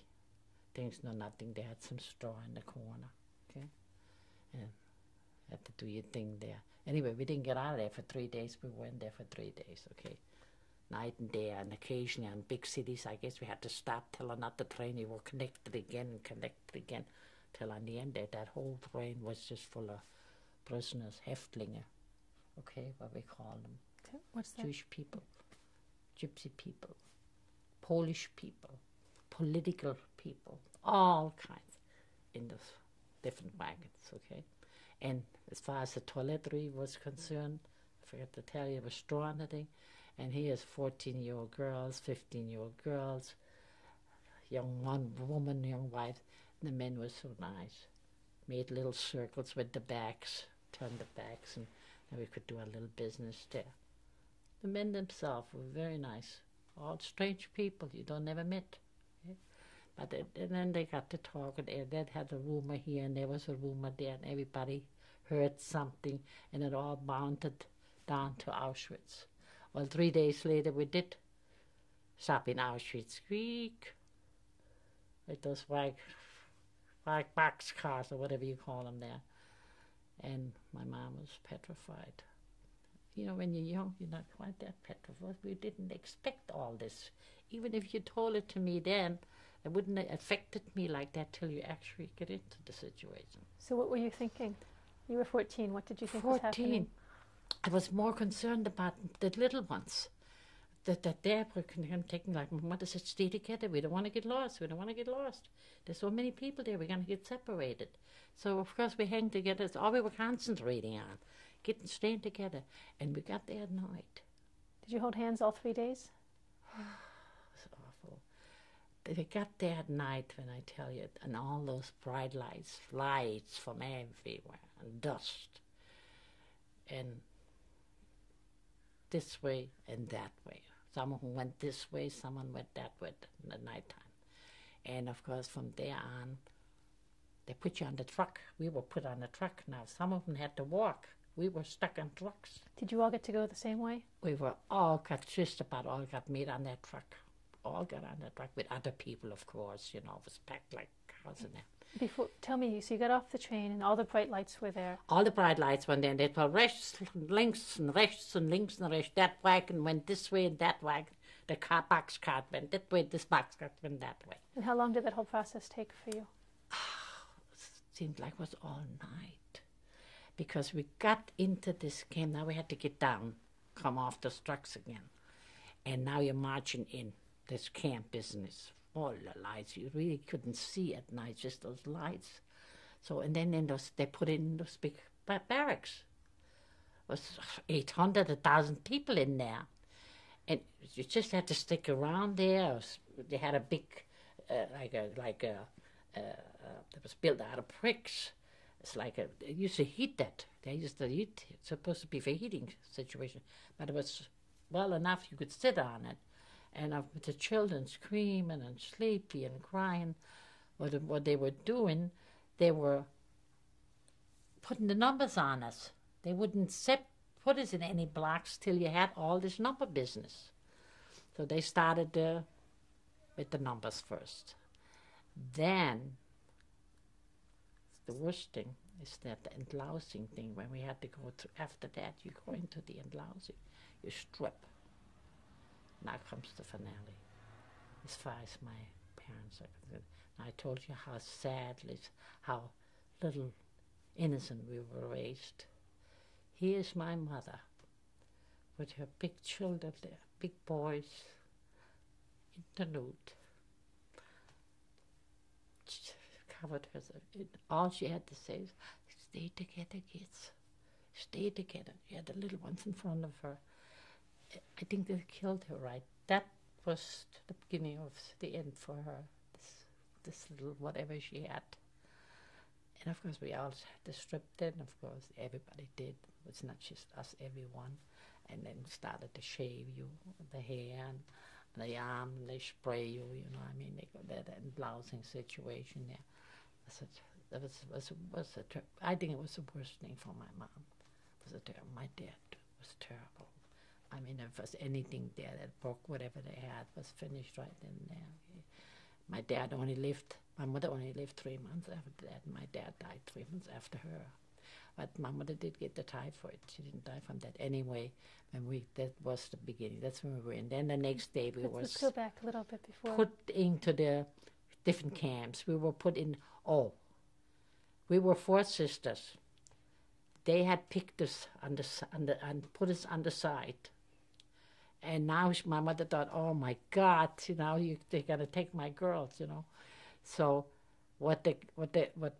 Things, no nothing. They had some straw in the corner. Okay? And had to do your thing there. Anyway, we didn't get out of there for 3 days. We were in there for 3 days, okay? Night and day, and occasionally in big cities, I guess we had to stop till another train. You were connected again, till on the end that whole train was just full of prisoners, Häftlinge, okay, what we call them. Okay. What's that? Jewish people, Gypsy people, Polish people, political people, all kinds in those different wagons, okay? And as far as the toiletry was concerned, I forgot to tell you, it was straw on the thing. And here's 14-year-old girls, 15-year-old girls, young woman, young wife. And the men were so nice. Made little circles with the backs, turned the backs, and we could do a little business there. The men themselves were very nice. All strange people you don't never met. Okay? But and then they got to talk, and they had a rumor here, and there was a rumor there, and everybody heard something, and it all mounted down to Auschwitz. Well, 3 days later, we did stop in Auschwitz, with those white box cars or whatever you call them there. And my mom was petrified. You know, when you're young, you're not quite that petrified. We didn't expect all this. Even if you told it to me then, it wouldn't have affected me like that till you actually get into the situation. So what were you thinking? You were 14. What did you think was happening? I was more concerned about the little ones. that they were taking, like, my mother said, stay together. We don't want to get lost. We don't want to get lost. There's so many people there. We're going to get separated. So, of course, we hang together. It's all we were concentrating on, staying together. And we got there at night. Did you hold hands all 3 days? It was awful. They got there at night, when I tell you, and all those bright lights from everywhere, and dust. And this way and that way. Someone who went this way, someone went that way at nighttime. And of course, from there on, they put you on the truck. We were put on the truck now. Some of them had to walk. We were stuck on trucks. Did you all get to go the same way? We were just about all got made on that truck. All got on that truck with other people, of course. You know, it was packed like cars in there. Tell me, so you got off the train and all the bright lights were there. All the bright lights went there. And they told rechts, links, and rechts, and links, and rechts. That wagon went this way and that wagon. The box cart went that way, this box cart went that way. And how long did that whole process take for you? It seemed like it was all night. Because we got into this camp. Now we had to get down, come off the trucks again. And now you're marching in this camp business. All the lights, you really couldn't see at night, just those lights. So, and then they put in those big barracks. It was 800, 1,000 people in there. And you just had to stick around there. They had a big, that was built out of bricks. It's like they used to heat that. They used to heat, it's supposed to be for heating situation. But it was well enough you could sit on it. And with the children screaming and sleepy and crying, what they were doing, they were putting the numbers on us. They wouldn't put us in any blocks till you had all this number business. So they started with the numbers first. Then, the worst thing is that the entlousing thing, when we had to go through, after that, you go into the entlousing, you strip. Now comes the finale, as far as my parents are concerned. I told you how sadly, how little innocent we were raised. Here's my mother with her big children there, big boys, in the nude. She covered herself. All she had to say is, stay together, kids. Stay together. She had the little ones in front of her. I think they killed her, right? That was the beginning of the end for her, this little whatever she had. And of course we all had to strip then, of course, everybody did. It was not just us, everyone. And then started to shave you, the hair and the arm, and they spray you, you know, I mean, they got that blousing situation there. I think it was the worst thing for my mom. My dad was terrible. I mean, if there was anything there that broke, whatever they had was finished right then and there. My mother only lived 3 months after that, and my dad died 3 months after her. But my mother did get the typhoid. She didn't die from that anyway. That was the beginning. That's when we were in. Then the next day Let's go back a little bit before. Put into the different camps. We were put in, we were 4 sisters. They had picked us and put us on the side. And now my mother thought, oh my God, they're gonna take my girls, So what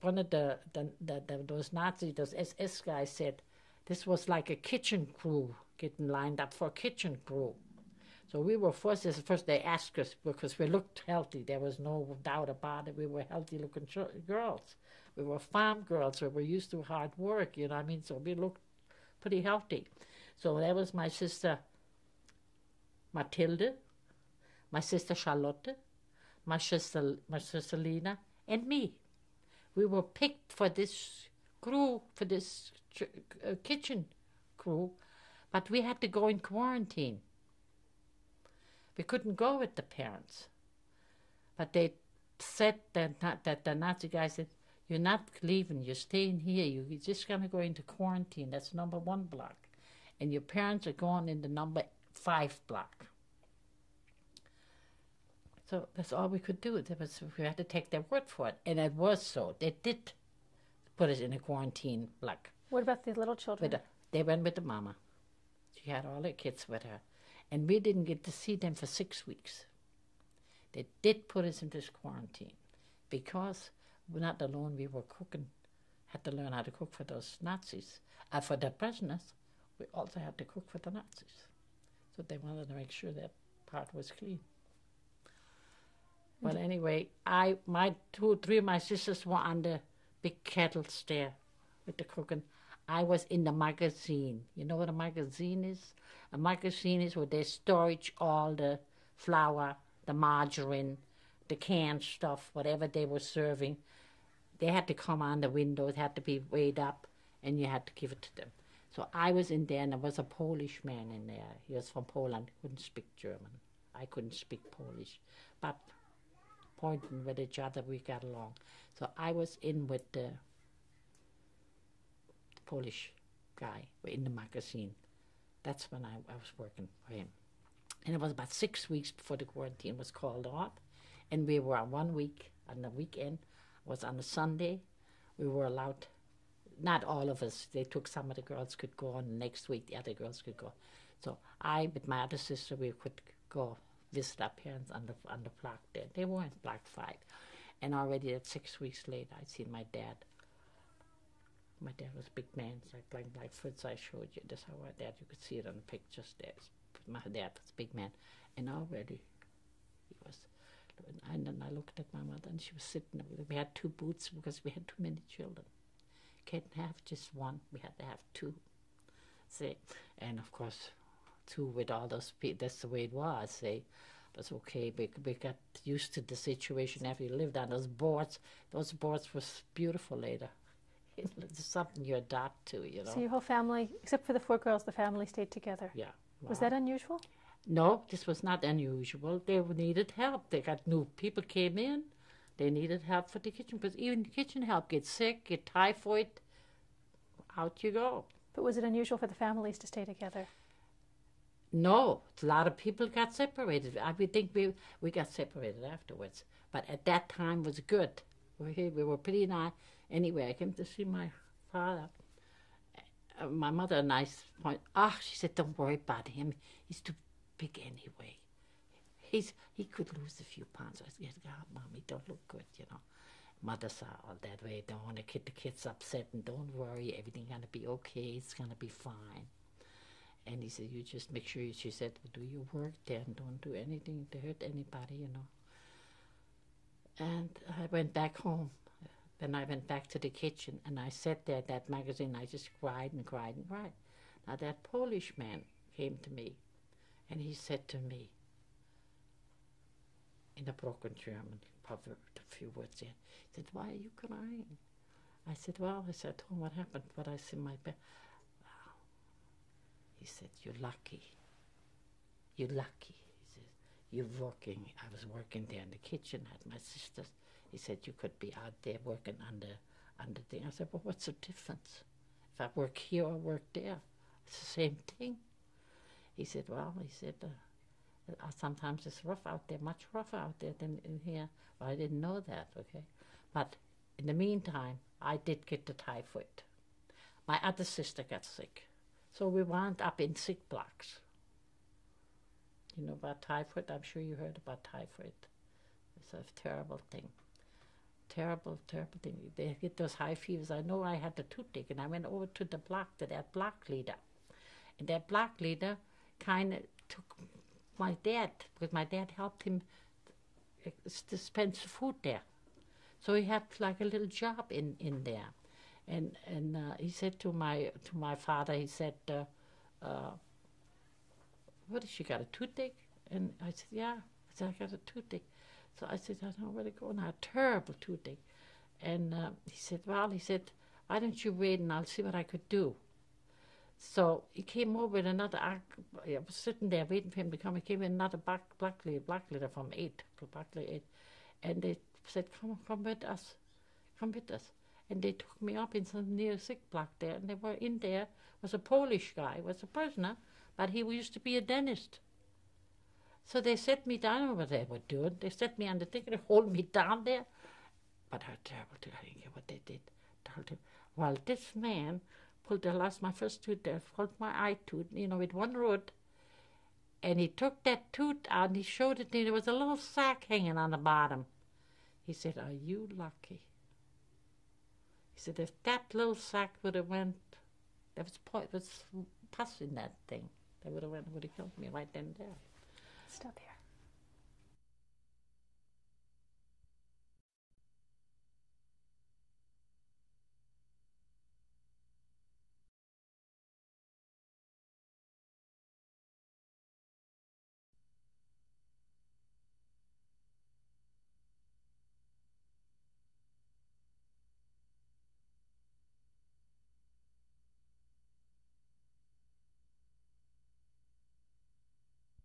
one of those Nazis, those SS guys said, this was like a kitchen crew getting lined up for a kitchen crew. So we were forced. First they asked us because we looked healthy. There was no doubt about it. We were healthy-looking girls. We were farm girls. We were used to hard work. You know what I mean? So we looked pretty healthy. So that was my sister Mathilde, my sister Charlotte, my sister Lena, and me. We were picked for this crew, for this kitchen crew, but we had to go in quarantine. We couldn't go with the parents. But they said that the Nazi guy said, you're not leaving, you're staying here, you're just going to go into quarantine. That's number 1 block. And your parents are going in the number 5 block. So that's all we could do. We had to take their word for it. And it was so. They did put us in a quarantine block. What about the little children? They went with the mama. She had all her kids with her. And we didn't get to see them for 6 weeks. They did put us in this quarantine because we're not alone. We were cooking, had to learn how to cook for those Nazis. For the prisoners, we also had to cook for the Nazis. So they wanted to make sure that part was clean. Well, anyway, three of my sisters were on the big kettles there with the cooking. I was in the magazine. You know what a magazine is? A magazine is where they storage all the flour, the margarine, the canned stuff, whatever they were serving. They had to come on the window. It had to be weighed up, and you had to give it to them. So I was in there, and there was a Polish man in there. He was from Poland. He couldn't speak German. I couldn't speak Polish. But pointing with each other, we got along. So I was in with the Polish guy in the magazine. That's when I was working for him. And it was about 6 weeks before the quarantine was called off. And we were on 1 week, on the weekend, was on a Sunday. We were allowed, not all of us, they took some of the girls could go, and the next week the other girls could go. So I, with my other sister, we could go visit our parents on the block there. They were in Block 5. And already at 6 weeks later, I seen my dad. My dad was a big man, like Fritz I showed you. That's how my dad, you could see it on the pictures there. My dad was a big man. And already he was, and then I looked at my mother, and she was sitting there. We had 2 booths because we had too many children. Can't have just one, we had to have 2. See, and of course, 2 with all those people, that's the way it was, see. But okay, we got used to the situation after you lived on those boards. Those boards was beautiful later. It's something you adapt to, you know. So your whole family, except for the 4 girls, the family stayed together? Yeah. Wow. Was that unusual? No, this was not unusual. They needed help. They got new people came in. They needed help for the kitchen, because even kitchen help, get sick, get typhoid, out you go. But was it unusual for the families to stay together? No, a lot of people got separated. I would think we got separated afterwards. But at that time was good. We were pretty nice. Anyway, I came to see my father. My mother and I point. She said, "Don't worry about him. He's too big anyway. He could lose a few pounds." I said, "God, Mommy, don't look good, you know." Mother saw all that way. Don't want to get the kids upset, and don't worry, everything's gonna be okay. It's gonna be fine. And he said, "You just make sure." She said, "Do your work there and don't do anything to hurt anybody, you know." And I went back home. Then I went back to the kitchen, and I sat there at that magazine. I just cried and cried and cried. Now that Polish man came to me, and he said to me, in a broken German, probably a few words there, he said, "Why are you crying?" I said, "Well," I told him what happened, but I said, "My bed." Wow. He said, "You're lucky. You're lucky." He said, "You're working." I was working there in the kitchen, had my sisters. He said, "You could be out there working on the thing." I said, "Well, what's the difference? If I work here or work there, it's the same thing." He said, "Well," he said, "sometimes it's rough out there, much rougher out there than in here." Well, I didn't know that, okay? But in the meantime, I did get the typhoid. My other sister got sick. So we wound up in sick blocks. You know about typhoid? I'm sure you heard about typhoid. It's a terrible thing. Terrible, terrible thing. They get those high fevers. I know I had the toothache, and I went over to the block, to that block leader. And that block leader kind of took my dad, because my dad helped him dispense food there. So he had like a little job in there. And he said to my father, he said, "What, has she got a toothache?" And I said, "Yeah." I said, "I got a toothache." So I said, "I don't know where to go now, a terrible toothache." And he said, "Well," he said, "why don't you wait and I'll see what I could do." So he came over with another, I was sitting there waiting for him to come. He came in another black leader from 8, Black Leader 8. And they said, come with us, come with us. And they took me up in some near sick block there, and they were in there, was a Polish guy, was a prisoner, but he used to be a dentist. So they set me down, I don't know what they were doing. They set me on the thing and hold me down there. But how terrible, I didn't get what they did. Well, this man pulled, I lost my first tooth there, pulled my eye tooth, with one root, And he took that tooth out and he showed it to me. There was a little sack hanging on the bottom. He said, "Are you lucky?" He said, "If that little sack would have went, there was pus in that thing. That would have killed me right then and there." Stop here.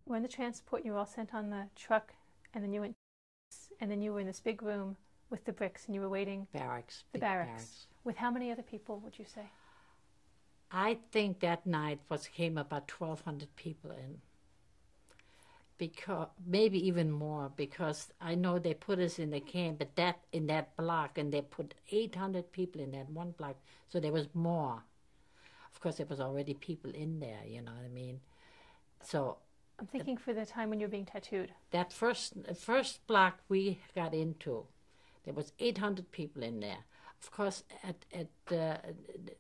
When the transport, you were all sent on the truck, and then you went, and then you were in this big room with the bricks, and you were waiting. Barracks. The barracks. With how many other people would you say? I think that night came about 1,200 people in. Because maybe even more, because I know they put us in the camp, but in that block, and they put 800 people in that one block, so there was more. Of course, there was already people in there, you know what I mean? So I'm thinking for the time when you were being tattooed. that first block we got into, there was 800 people in there. Of course, at the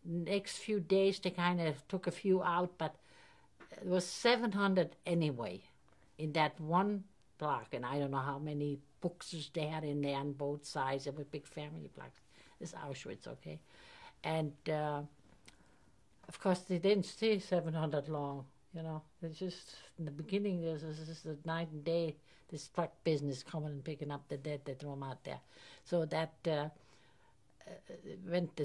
next few days, they kind of took a few out, but it was 700 anyway in that one block. And I don't know how many boxes they had in there on both sides. They were big family blocks. This is Auschwitz, okay? And, of course, they didn't stay 700 long. You know, it's just in the beginning. There's just a night and day. This truck business coming and picking up the dead, they throw them out there. So that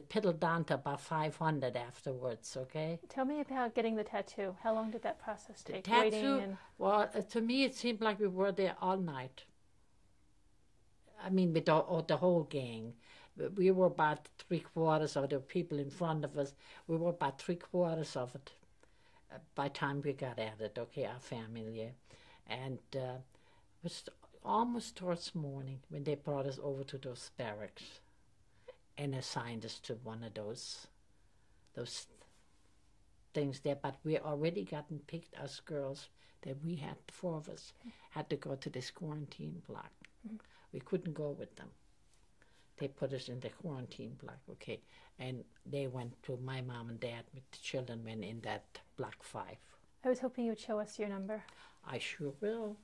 piddled down to about 500 afterwards. Okay. Tell me about getting the tattoo. How long did that process take? The tattoo. Well, to me, it seemed like we were there all night. I mean, with the whole gang. We were about 3/4 of the people in front of us. We were about 3/4 of it. By the time we got at it, okay, our family, and it was almost towards morning when they brought us over to those barracks and assigned us to one of those things there. But we already gotten picked, us girls, that we had, 4 of us, had to go to this quarantine block. Mm-hmm. We couldn't go with them. They put us in the quarantine block, okay, and they went to my mom and dad with the children went in that block 5. I was hoping you would show us your number. I sure will.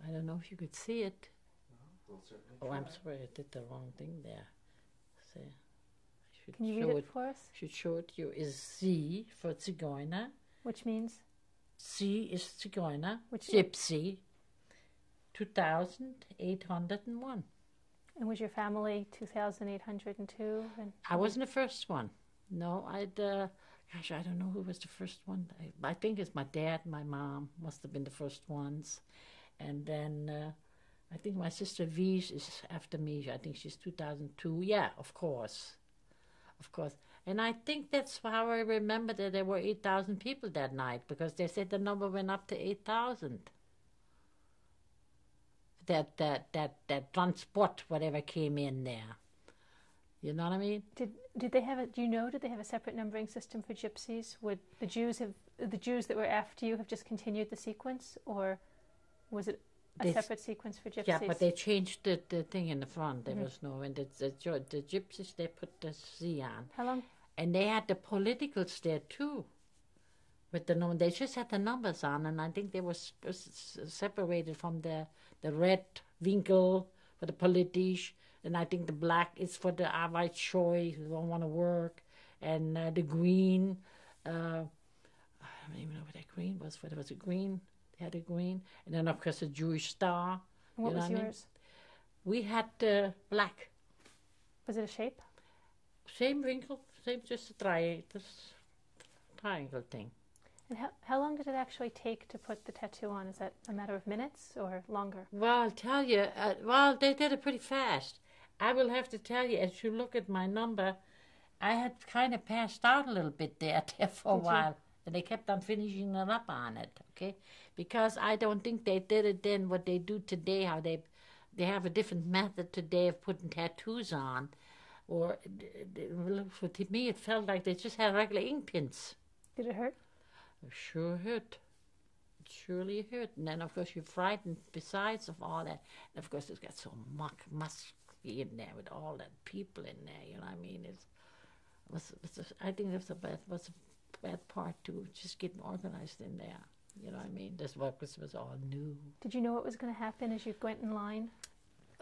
I don't know if you could see it. No, we'll certainly try. I'm sorry, I did the wrong thing there. Can you read it for us? Should show it to you. Is Z for Zigeuner. Which means? Z is Zigeuner. Which Gypsy. 2,801. And was your family 2,802? I wasn't the first one. No, I don't know who was the first one. I think it's my dad and my mom must have been the first ones. And then I think my sister Vies is after me. I think she's 2002. Yeah, of course. Of course. And I think that's how I remember that there were 8,000 people that night, because they said the number went up to 8,000. That transport, whatever came in there. You know what I mean? Did they have did they have a separate numbering system for gypsies? Would the Jews that were after you have just continued the sequence, or was it a separate sequence for gypsies? Yeah, but they changed the thing in the front. There was no, and the gypsies, they put the Z on. How long? And they had the politicals there too. With the number, they just had the numbers on, and I think they were separated from the red Winkel for the politisch, and I think the black is for the Arbeitsscheu, who don't want to work, and the green. I don't even know what that green was. But it was a green. They had a green, and then of course a Jewish star. And what was yours? We had black. Was it a shape? Same Winkel, same, just a triangle thing. And how long did it actually take to put the tattoo on? Is that a matter of minutes or longer? Well, I'll tell you, they did it pretty fast. I will have to tell you, as you look at my number, I had kind of passed out a little bit there for a while. And they kept on finishing it up on it, okay? Because I don't think they did it then what they do today, how they have a different method today of putting tattoos on. Or, to me, it felt like they just had regular ink pins. Did it hurt? It sure hurt. surely hurt. And then, of course, you're frightened besides of all that. And, of course, it's got so musky in there with all that people in there, you know what I mean? I think that's was a bad part, too, just getting organized in there. You know what I mean? This workers was all new. Did you know what was going to happen as you went in line?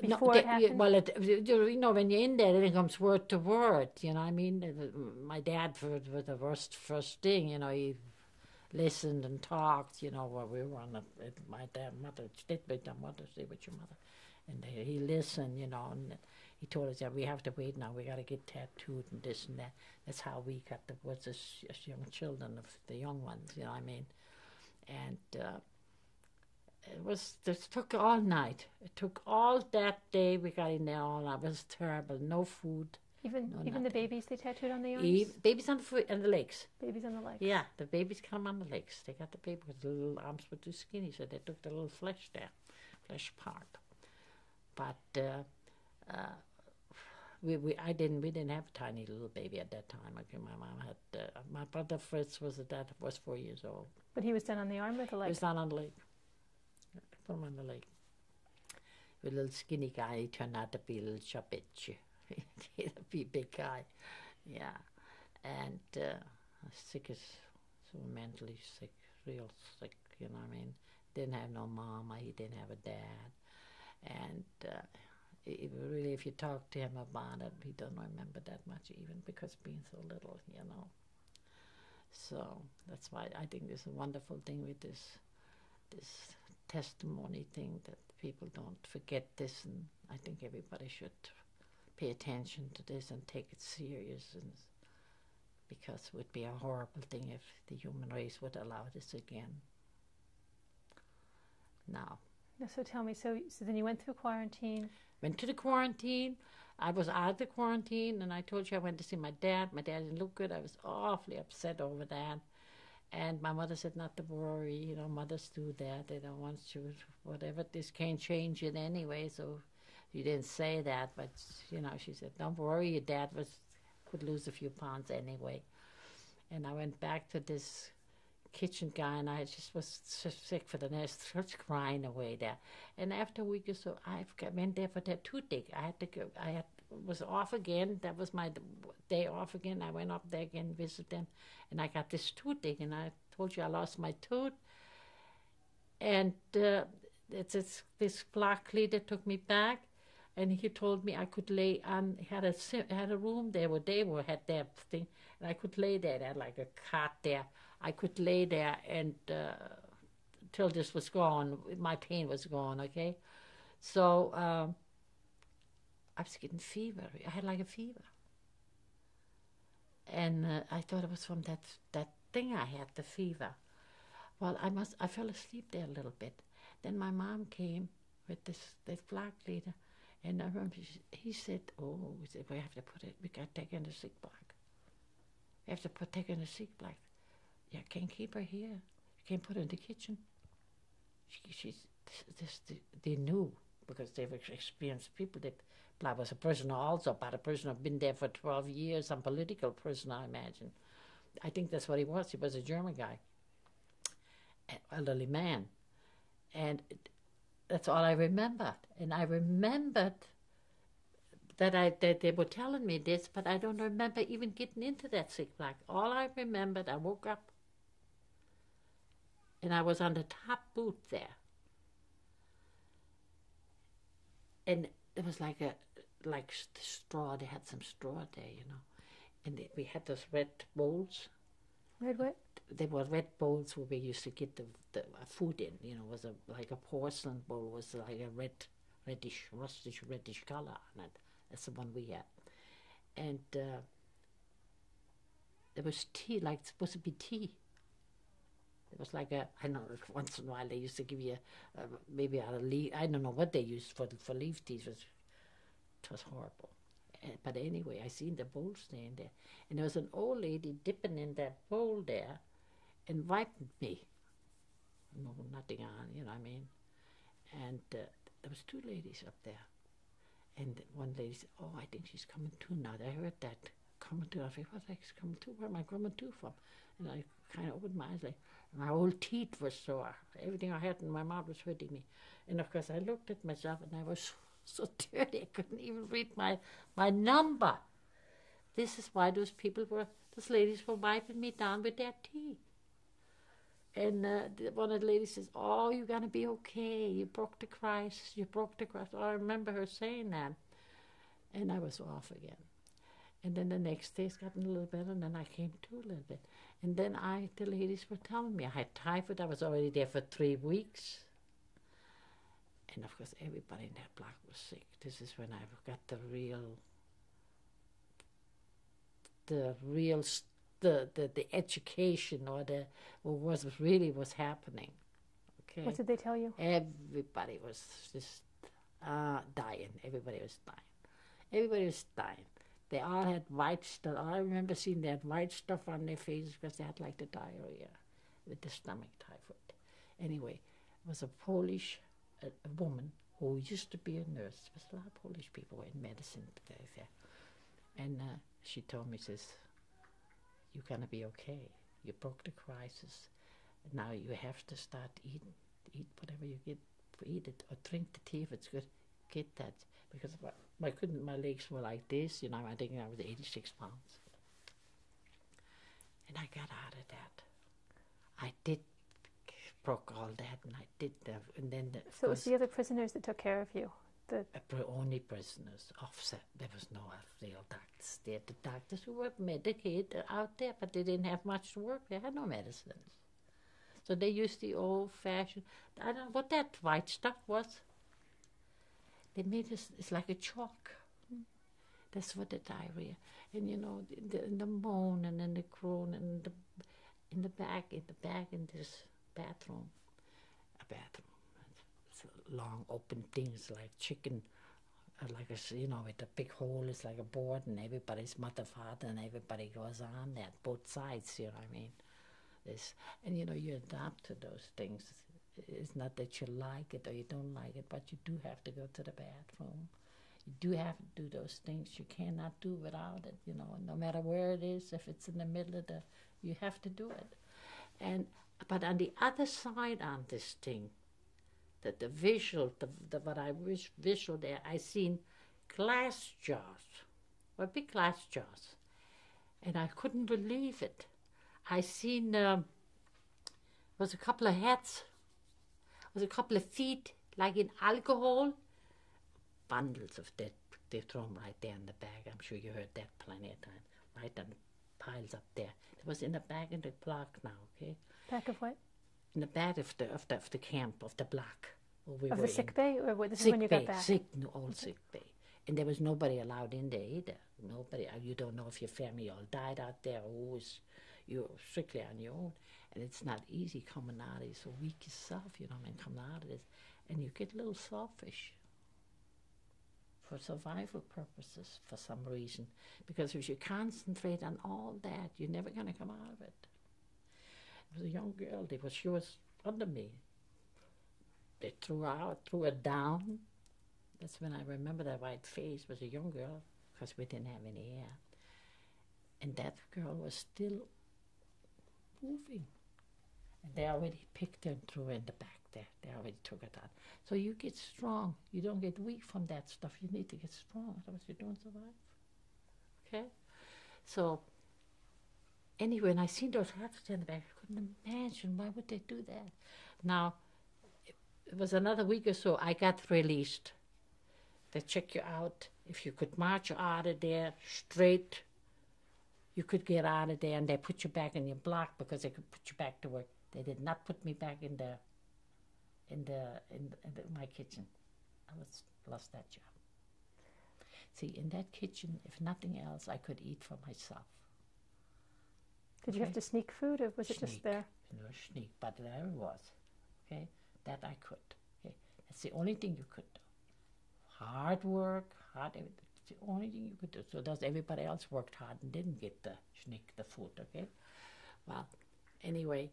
No, Before it happened? well, you know, when you're in there, it comes word to word. You know what I mean? My dad, for the first thing, you know, he listened and talked, you know, while we were on my mother, stay with your mother, stay with your mother. And he listened, you know, and he told us that we have to wait now, we got to get tattooed and this and that. That's how we got as young children, of the young ones, you know what I mean? And it took all night. It took all that day. We got in there all night. It was terrible. No food. Even the babies they tattooed on the arms? Babies on the foot and the legs. Babies on the legs. Yeah, the babies come on the legs. They got the baby because the little arms were too skinny, so they took the little flesh flesh part. But we didn't have a tiny little baby at that time. Okay, my mom had my brother Fritz was 4 years old. But he was done on the arm or the leg? He was done on the leg. Put him on the leg. A little skinny guy. He turned out to be a little chubitch. He'd be a big guy, yeah. And sick as so mentally sick, real sick. You know what I mean? Didn't have no mama. He didn't have a dad. And really, if you talk to him about it, he don't remember that much, even because being so little, you know. So that's why I think there's a wonderful thing with this testimony thing, that people don't forget this, and I think everybody should pay attention to this and take it serious, and because it would be a horrible thing if the human race would allow this again. Now. So tell me, so then you went through quarantine. Went to the quarantine. I was out of the quarantine, and I told you I went to see my dad. My dad didn't look good. I was awfully upset over that. And my mother said not to worry, you know, mothers do that. They don't want you, whatever, this can't change it anyway. So she didn't say that, but, you know, she said, don't worry, your dad could lose a few pounds anyway. And I went back to this kitchen guy, and I just was so sick for the nest, just crying away there. And after a week or so, I went there for that toothache. I had to go, was off again. That was my day off again. I went up there again, visit them, and I got this toothache, and I told you I lost my tooth. And it's this black leader took me back, and he told me I could lay on, had a room there where they had their thing, and I could lay there. They had like a cot there. I could lay there and till this was gone, my pain was gone, okay? So I was getting fever. I had like a fever. And I thought it was from that thing I had, the fever. Well, I fell asleep there a little bit. Then my mom came with this black leader, and I remember he said, we have to we got to take her in the sick bag. We have to take her in the sick bag. Yeah, can't keep her here. You can't put her in the kitchen. They knew, because they've experienced people. Blah was a prisoner also, but a prisoner been there for 12 years, some political prisoner, I imagine. I think that's what he was. He was a German guy, an elderly man. And that's all I remembered. And I remembered that they were telling me this, but I don't remember even getting into that sick bag. All I remembered, I woke up, and I was on the top booth there. And it was like straw. They had some straw there, you know. And we had those red bowls. Red what? They were red bowls where we used to get the food in. You know, it was like a porcelain bowl. It was like a rustish reddish color on it. That's the one we had. And there was tea, like it's supposed to be tea. It was like I know, once in a while they used to give you maybe out of leaf. I don't know what they used for leaf tea. It was horrible. But anyway, I seen the bowl staying there. And there was an old lady dipping in that bowl there and wiping me. No, nothing on, you know what I mean? And there was two ladies up there. And one lady said, I think she's coming too now. I heard that coming to? I think, what the heck's coming to? Where am I coming to from? And I kind of opened my eyes like, my whole teeth were sore. Everything I had in my mouth was hurting me. And of course I looked at myself and I was so dirty I couldn't even read my number. This is why those ladies were wiping me down with their teeth. And one of the ladies says, oh, you're going to be okay. You broke the crisis. You broke the crisis. Oh, I remember her saying that. And I was off again. And then the next day it's gotten a little better, and then I came to a little bit. And then the ladies were telling me I had typhoid. I was already there for 3 weeks. And of course, everybody in that block was sick. This is when I got the education, or what was happening. Okay. What did they tell you? Everybody was just dying. Everybody was dying. They all had white stuff. I remember seeing they had white stuff on their faces because they had like the diarrhea with the stomach typhoid. Anyway, it was a Polish a woman who used to be a nurse. There was a lot of Polish people who were in medicine there. And she told me, says, you're going to be okay. You broke the crisis. Now you have to start eating. Eat whatever you get, eat it, or drink the tea if it's good. Get that. Because my legs were like this, I think I was 86 pounds. And I got out of that. I broke all that, and I did that. And then so it was the other prisoners that took care of you? Only prisoners. Offset. There was no real doctors. They had the doctors who were medicated out there, but they didn't have much to work. They had no medicines. So they used the old-fashioned, I don't know what that white stuff was. They made it's like a chalk. That's what the diarrhea. And the moan and then the groan and in the back in this bathroom. It's long open things like chicken, like with a big hole. It's like a board, and everybody's mother, father, and everybody goes on that, both sides, you know what I mean? And you adapt to those things. It's not that you like it or you don't like it, but you do have to go to the bathroom. You do have to do those things. You cannot do without it, no matter where it is. If it's in the middle of you have to do it. But on the other side on this thing, the visual, what I wish visual there, I seen glass jars, big glass jars, and I couldn't believe it. I seen was a couple of hats, was a couple of feet, like in alcohol, bundles of that. They throw them right there in the bag. I'm sure you heard that plenty of times. Right on the piles up there. It was in the bag in the block now. Okay. Back of what? In the back of the camp of the block. Of the sick bay, or what? This is when you got back. Sick bay. And there was nobody allowed in there either. Nobody. You don't know if your family all died out there, or you're strictly on your own. And it's not easy coming out of it. So weak yourself, and coming out of this. And you get a little selfish for survival purposes for some reason. Because if you concentrate on all that, you're never going to come out of it. There was a young girl, she was under me. They threw her down. That's when I remember that white face. Was a young girl, because we didn't have any hair. And that girl was still moving. And they already picked her and threw her in the back there. They already took her down. So you get strong. You don't get weak from that stuff. You need to get strong. Otherwise you don't survive. Okay? So, anyway, when I seen those hats in the back, I couldn't imagine. Why would they do that? Now, it was another week or so, I got released. They check you out. If you could march out of there straight, you could get out of there, and they put you back in your block because they could put you back to work. They did not put me back in my kitchen. I lost that job. See, in that kitchen, if nothing else, I could eat for myself. Did you have to sneak food, or was it just there? No, sneak, but there it was. Okay, that I could. Okay, that's the only thing you could do. Hard work, everything. It's the only thing you could do. So does everybody else worked hard and didn't get the sneak the food. Okay, well, anyway,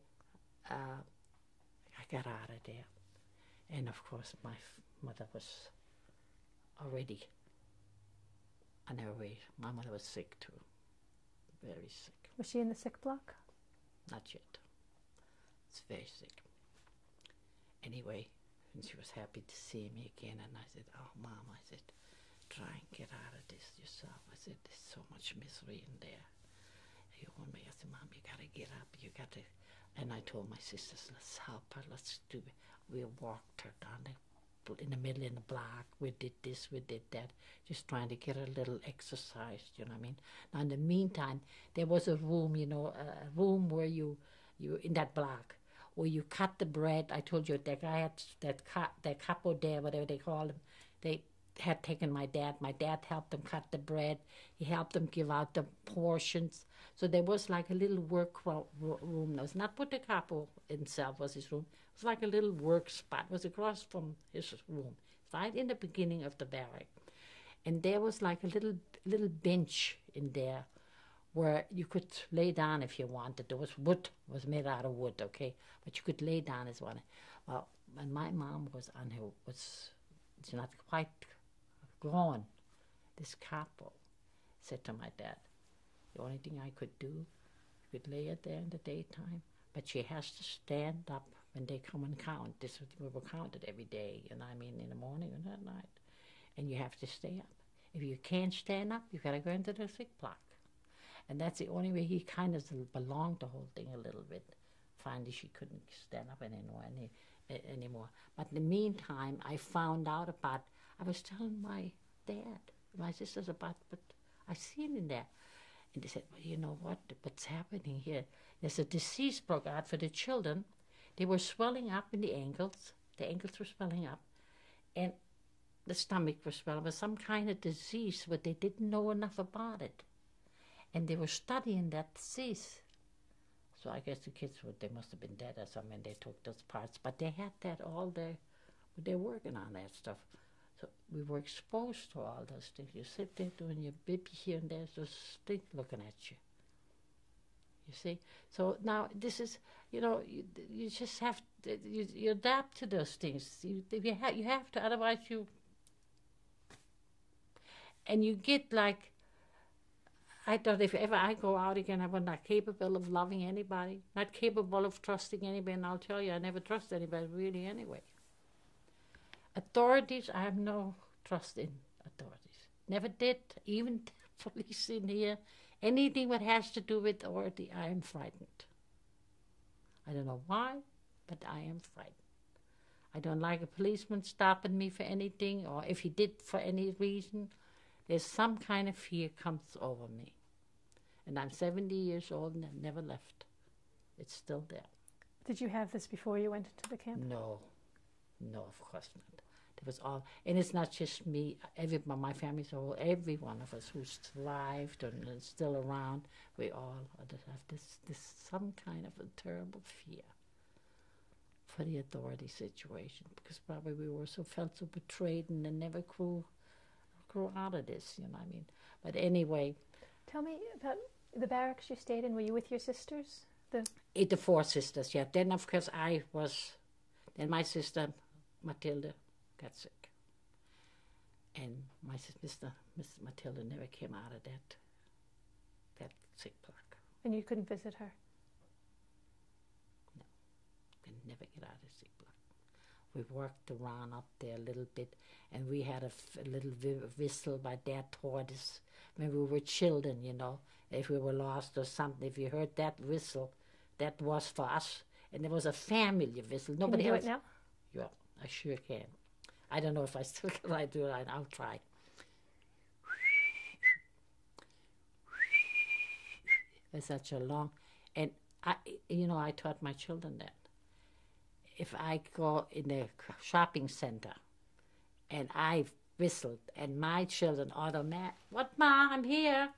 I got out of there, and of course my mother was already on her way. My mother was sick too. very sick. Was she in the sick block? Not yet. It's very sick. Anyway, and she was happy to see me again, and I said, oh, Mom, I said, try and get out of this yourself. I said, there's so much misery in there. You want me? I said, Mom, you got to get up. You got to. And I told my sisters, let's help her. Let's do it. We walked her down in the middle of the block. We did this, we did that, just trying to get her a little exercise, you know what I mean? Now, in the meantime, there was a room, a room where you in that block, where you cut the bread. I told you that guy had that capo there, whatever they call him. They had taken my dad. My dad helped them cut the bread. He helped them give out the portions. So there was like a little work room. It was not what the capo himself was his room. It was like a little work spot. It was across from his room, right in the beginning of the barrack. And there was like a little bench in there where you could lay down if you wanted. There was wood, it was made out of wood, okay? But you could lay down as one. Well, when my mom was she's not quite gone, this capo said to my dad, the only thing I could do, you could lay it there in the daytime, but she has to stand up when they come and count. We were counted every day, in the morning and at night. And you have to stay up. If you can't stand up, you got to go into the sick block. And that's the only way. He kind of belonged the whole thing a little bit. Finally, she couldn't stand up anymore. But in the meantime, I found out about, I was telling my dad, my sisters about what I seen in there. And they said, well, you know what's happening here? There's a disease broke out for the children. They were swelling up in the ankles. The ankles were swelling up. And the stomach was swelling with some kind of disease, but they didn't know enough about it. And they were studying that disease. So I guess the kids, they must have been dead or something, and they took those parts. But they had that all day. They're working on that stuff. So we were exposed to all those things. You sit there doing your bib here and there's those things looking at you. You see? So now this is, you just have to, you adapt to those things. You have to, otherwise and you get like, I thought if ever I go out again, I'm not capable of loving anybody, not capable of trusting anybody, and I'll tell you, I never trust anybody really anyway. Authorities, I have no trust in authorities. Never did, even police in here. Anything that has to do with authority, I am frightened. I don't know why, but I am frightened. I don't like a policeman stopping me for anything, or if he did for any reason, there's some kind of fear comes over me. And I'm 70 years old and I've never left. It's still there. Did you have this before you went into the camp? No, of course not. It was all, and it's not just me, my family's whole, every one of us who's thrived and is still around, we all have this some kind of a terrible fear for the authority situation, because probably we felt so betrayed and then never grew out of this, you know what I mean? But anyway. Tell me about the barracks you stayed in. Were you with your sisters? The four sisters, yeah. Then, of course, then my sister, Matilda, got sick. And my sister, Miss Matilda, never came out of that sick block. And you couldn't visit her? No, could never get out of the sick block. We worked around up there a little bit, and we had a little whistle my dad taught us when we were children, if we were lost or something. If you heard that whistle, that was for us. And there was a family whistle. Nobody can you else. do it now? Yeah, I sure can. I don't know if I still can do it. I'll try. It's such a long, and I taught my children that. If I go in a shopping center and I whistled and my children what, Ma, I'm here,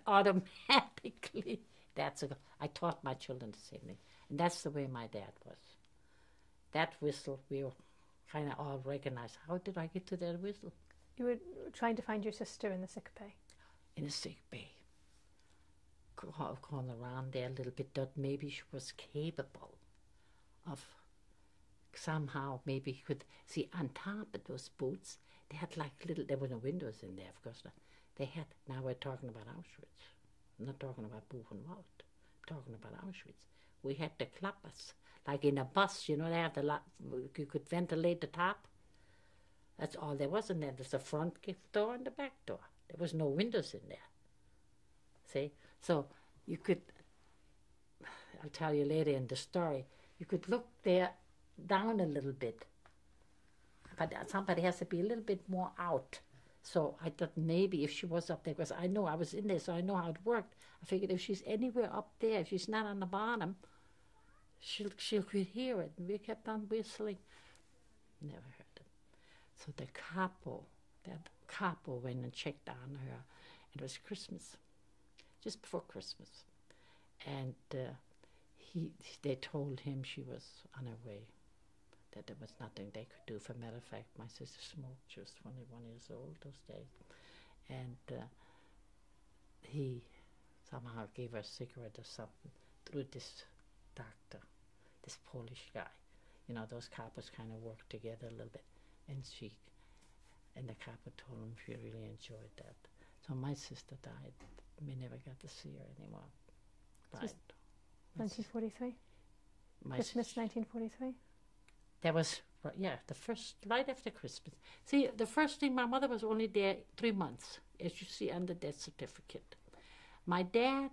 automatically, I taught my children the same thing. And that's the way my dad was. That whistle, we were kind of all recognized. How did I get to that whistle? You were trying to find your sister in the sick bay. In the sick bay. Gone around there a little bit, that maybe she was capable of somehow, maybe he could see on top of those boots, they had like there were no windows in there, of course. They had, now we're talking about Auschwitz, not talking about Buchenwald, I'm talking about Auschwitz. We had the clappers. Like in a bus, you know, they have you could ventilate the top. That's all there was in there. There's the front door and the back door. There was no windows in there. See? So you could, I'll tell you later in the story, you could look there down a little bit. But somebody has to be a little bit more out. So I thought maybe if she was up there, because I know I was in there, so I know how it worked. I figured if she's anywhere up there, if she's not on the bottom, she'll could hear it. And we kept on whistling. Never heard it. So that capo went and checked on her. It was Christmas, just before Christmas. And they told him she was on her way, that there was nothing they could do. For a matter of fact, my sister smoked. She was 21 years old those days. And he somehow gave her a cigarette or something through this doctor, this Polish guy. You know, those couples kind of worked together a little bit. And the couple told him she really enjoyed that. So my sister died. We never got to see her anymore. Died. 1943? Christmas 1943? That was, yeah, the first, right after Christmas. See, the first thing, my mother was only there 3 months, as you see on the death certificate. My dad,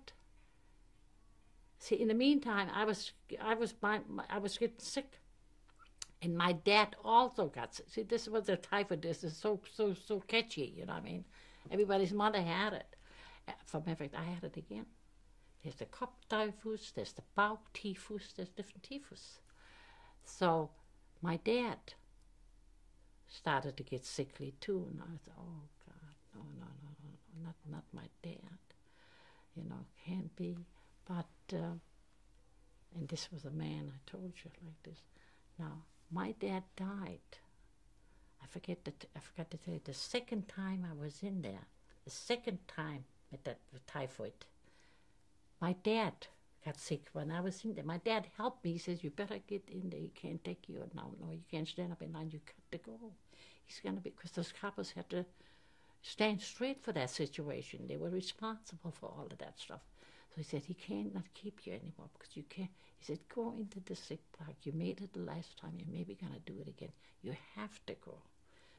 see, in the meantime, I was getting sick. And my dad also got sick. See, this was the typhoid. This is so catchy, you know what I mean? Everybody's mother had it. For matter of fact, I had it again. There's the Kopftyphus, there's the Bauchtyphus, there's different typhus. So my dad started to get sickly too, and I thought, oh God, no, not my dad. You know, can't be. But, and this was a man, I told you, like this. Now, my dad died. I forgot to tell you, the second time I was in there, the second time with typhoid, my dad got sick when I was in there. My dad helped me. He says, you better get in there. He can't take you. No, you can't stand up in line. You got to go. He's going to be, because those coppers had to stand straight for that situation. They were responsible for all of that stuff. So he said, he can't not keep you anymore because you can't. He said, go into the sick block. You made it the last time. You're maybe going to do it again. You have to go.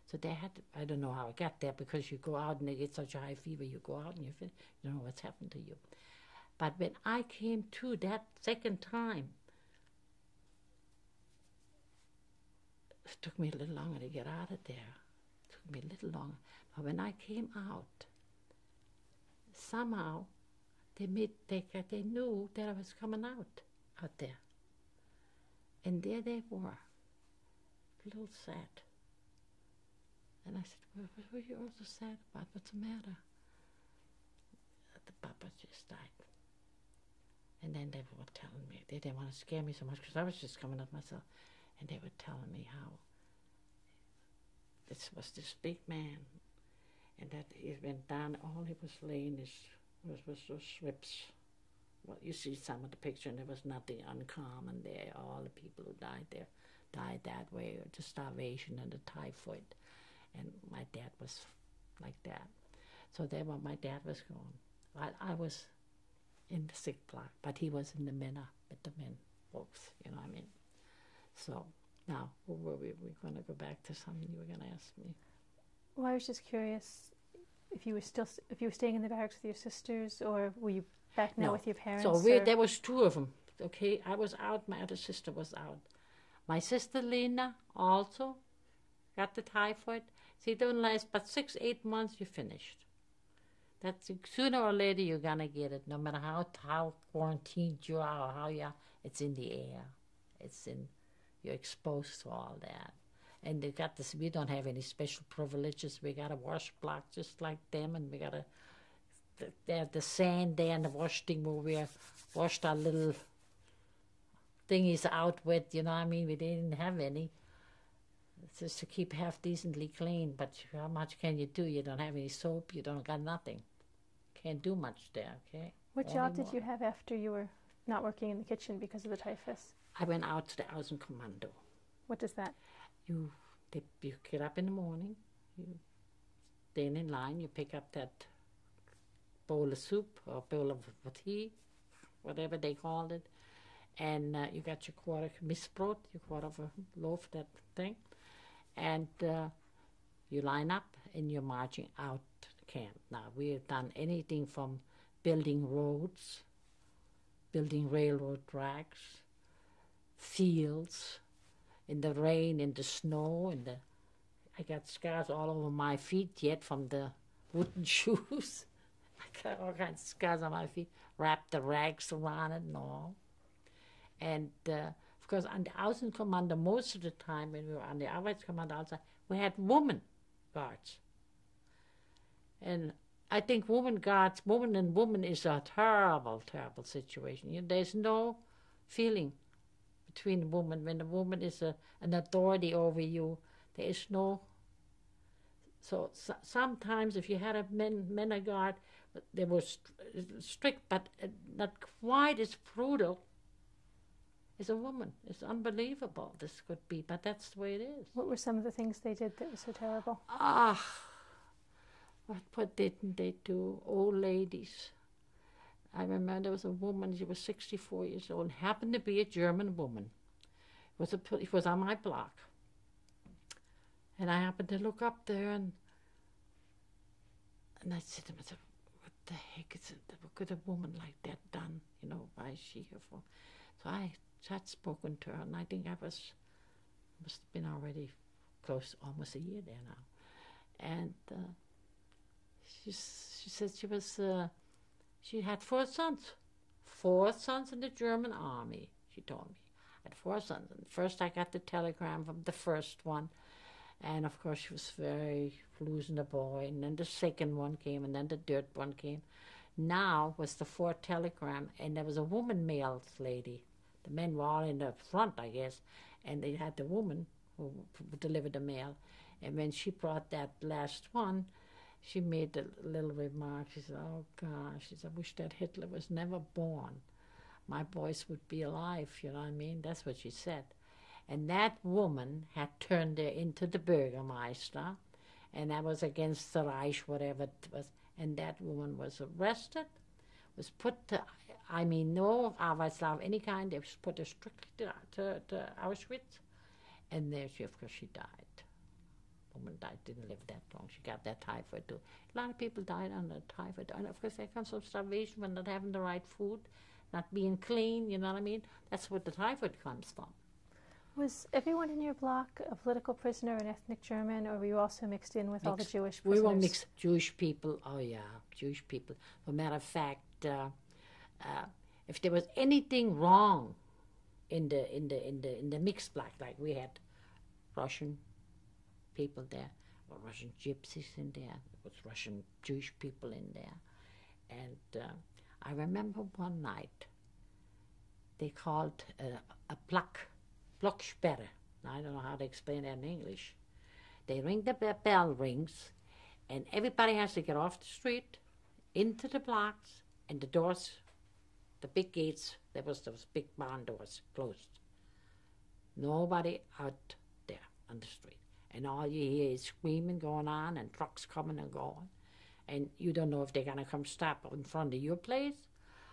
So they had to, I don't know how I got there, because you go out and they get such a high fever. You go out and you don't know what's happened to you. But when I came to that second time, it took me a little longer to get out of there. It took me a little longer. But when I came out, somehow they knew that I was coming out there. And there they were, a little sad. And I said, what were you all so sad about? What's the matter? The papa just died. And then they were telling me, they didn't want to scare me so much because I was just coming up myself. And they were telling me how this was this big man, and that he went down, all he was laying was those strips. Well, you see some of the picture, and there was nothing uncommon there. All the people who died there died that way, or the starvation and the typhoid. And my dad was like that. So there, when my dad was gone, I was in the sick block, but he was in the MENA with the men, both, you know what I mean? So now, where were we? We're going to go back to something you were going to ask me. Well, I was just curious if you were staying in the barracks with your sisters, or were you back now with your parents? So there was two of them, okay? I was out, my other sister was out. My sister Lena also got the typhoid. See, it don't last but 6-8 months, you're finished. That's sooner or later you're gonna get it, no matter how quarantined you are or how you are. It's in the air. You're exposed to all that. And they got this. We don't have any special privileges. We got a wash block just like them, and we got the sand there and the wash thing where we washed our little thingies out with. You know what I mean? We didn't have any. It's just to keep half decently clean. But how much can you do? You don't have any soap. You don't got nothing. Can't do much there. Okay. What job did you have after you were not working in the kitchen because of the typhus? I went out to the Außenkommando. What does that? You get up in the morning, you stand in line, you pick up that bowl of soup or bowl of tea, whatever they called it. And you got your quarter missbrot, your quarter of a loaf, that thing. And you line up and you're marching out the camp. Now, we have done anything from building roads, building railroad tracks, fields, in the rain, in the snow, I got scars all over my feet yet from the wooden shoes. I got all kinds of scars on my feet, wrapped the rags around it and all. And of course, on the Außenkommando, most of the time when we were on the Arbeitskommando outside, we had women guards. And I think woman and woman is a terrible, terrible situation. There's no feeling between the woman. When the woman is an authority over you, there is no. So sometimes if you had a men guard, they were strict, but not quite as brutal as a woman. It's unbelievable this could be, but that's the way it is. What were some of the things they did that was so terrible? What didn't they do? Old ladies. I remember there was a woman, she was 64 years old, happened to be a German woman. It was on my block. And I happened to look up there and I said to myself, what the heck is it? What could a woman like that done? Why is she here for? So I had spoken to her, and I think must have been already close, almost a year there now. And she said she had 4 sons. 4 sons in the German army, she told me. I had 4 sons. And first I got the telegram from the first one. And of course she was very losing the boy. And then the second one came, and then the third one came. Now was the 4th telegram, and there was a woman mail lady. The men were all in the front, I guess, and they had the woman who delivered the mail. And when she brought that last one, she made a little remark. She said, oh, gosh, she said, I wish that Hitler was never born. My boys would be alive, you know what I mean? That's what she said. And that woman had turned her into the Bürgermeister, and that was against the Reich, whatever it was. And that woman was arrested, was put to, no Arbeitslauf, any kind. They was put her strictly to Auschwitz. And there of course, she died. Woman died, didn't live that long. She got that typhoid too. A lot of people died on the typhoid. And of course, that comes from starvation, from not having the right food, not being clean, you know what I mean? That's where the typhoid comes from. Was everyone in your block a political prisoner, an ethnic German, or were you also mixed in with all the Jewish prisoners? We were mixed. Jewish people, oh yeah, Jewish people. As a matter of fact, if there was anything wrong in the mixed block, like we had Russian people there, or Russian gypsies in there, there was Russian Jewish people in there. And I remember one night they called a Blocksperre. I don't know how to explain that in English. They ring, the bell rings, and everybody has to get off the street, into the blocks, and the doors, the big gates, there was those big barn doors closed. Nobody out there on the street. And all you hear is screaming going on and trucks coming and going. And you don't know if they're going to come stop in front of your place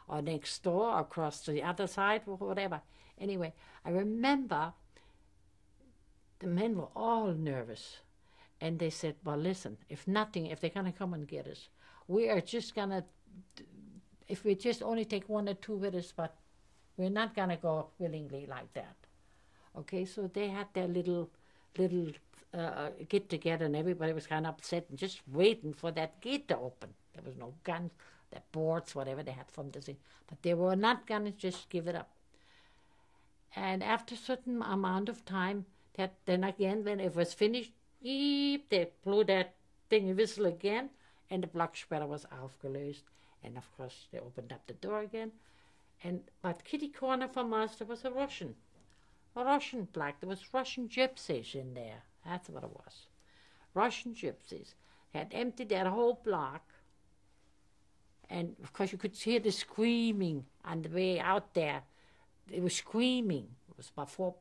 or next door or across to the other side or whatever. Anyway, I remember the men were all nervous. And they said, well, listen, if they're going to come and get us, we are just going to, if we just only take 1 or 2 with us, but we're not going to go willingly like that. Okay, so they had their little get together, and everybody was kind of upset and just waiting for that gate to open. There was no guns, the boards, whatever they had from the thing. But they were not going to just give it up. And after a certain amount of time, then again, when it was finished, beep, they blew that thing whistle again, and the Blocksperre was aufgelöst. And of course, they opened up the door again. But kitty corner from us, there was a Russian black. There was Russian gypsies in there. That's what it was. Russian gypsies had emptied that whole block. And of course, you could hear the screaming on the way out there. They were screaming. It was about four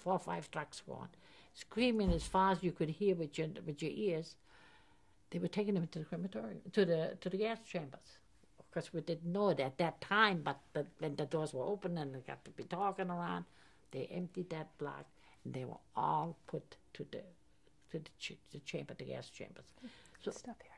or five trucks going, screaming as far as you could hear with your ears. They were taking them to the crematorium, to the gas chambers. because we didn't know it at that time, but when the doors were open and they got to be talking around, they emptied that block, and they were all put to the chamber, the gas chambers. So stop here.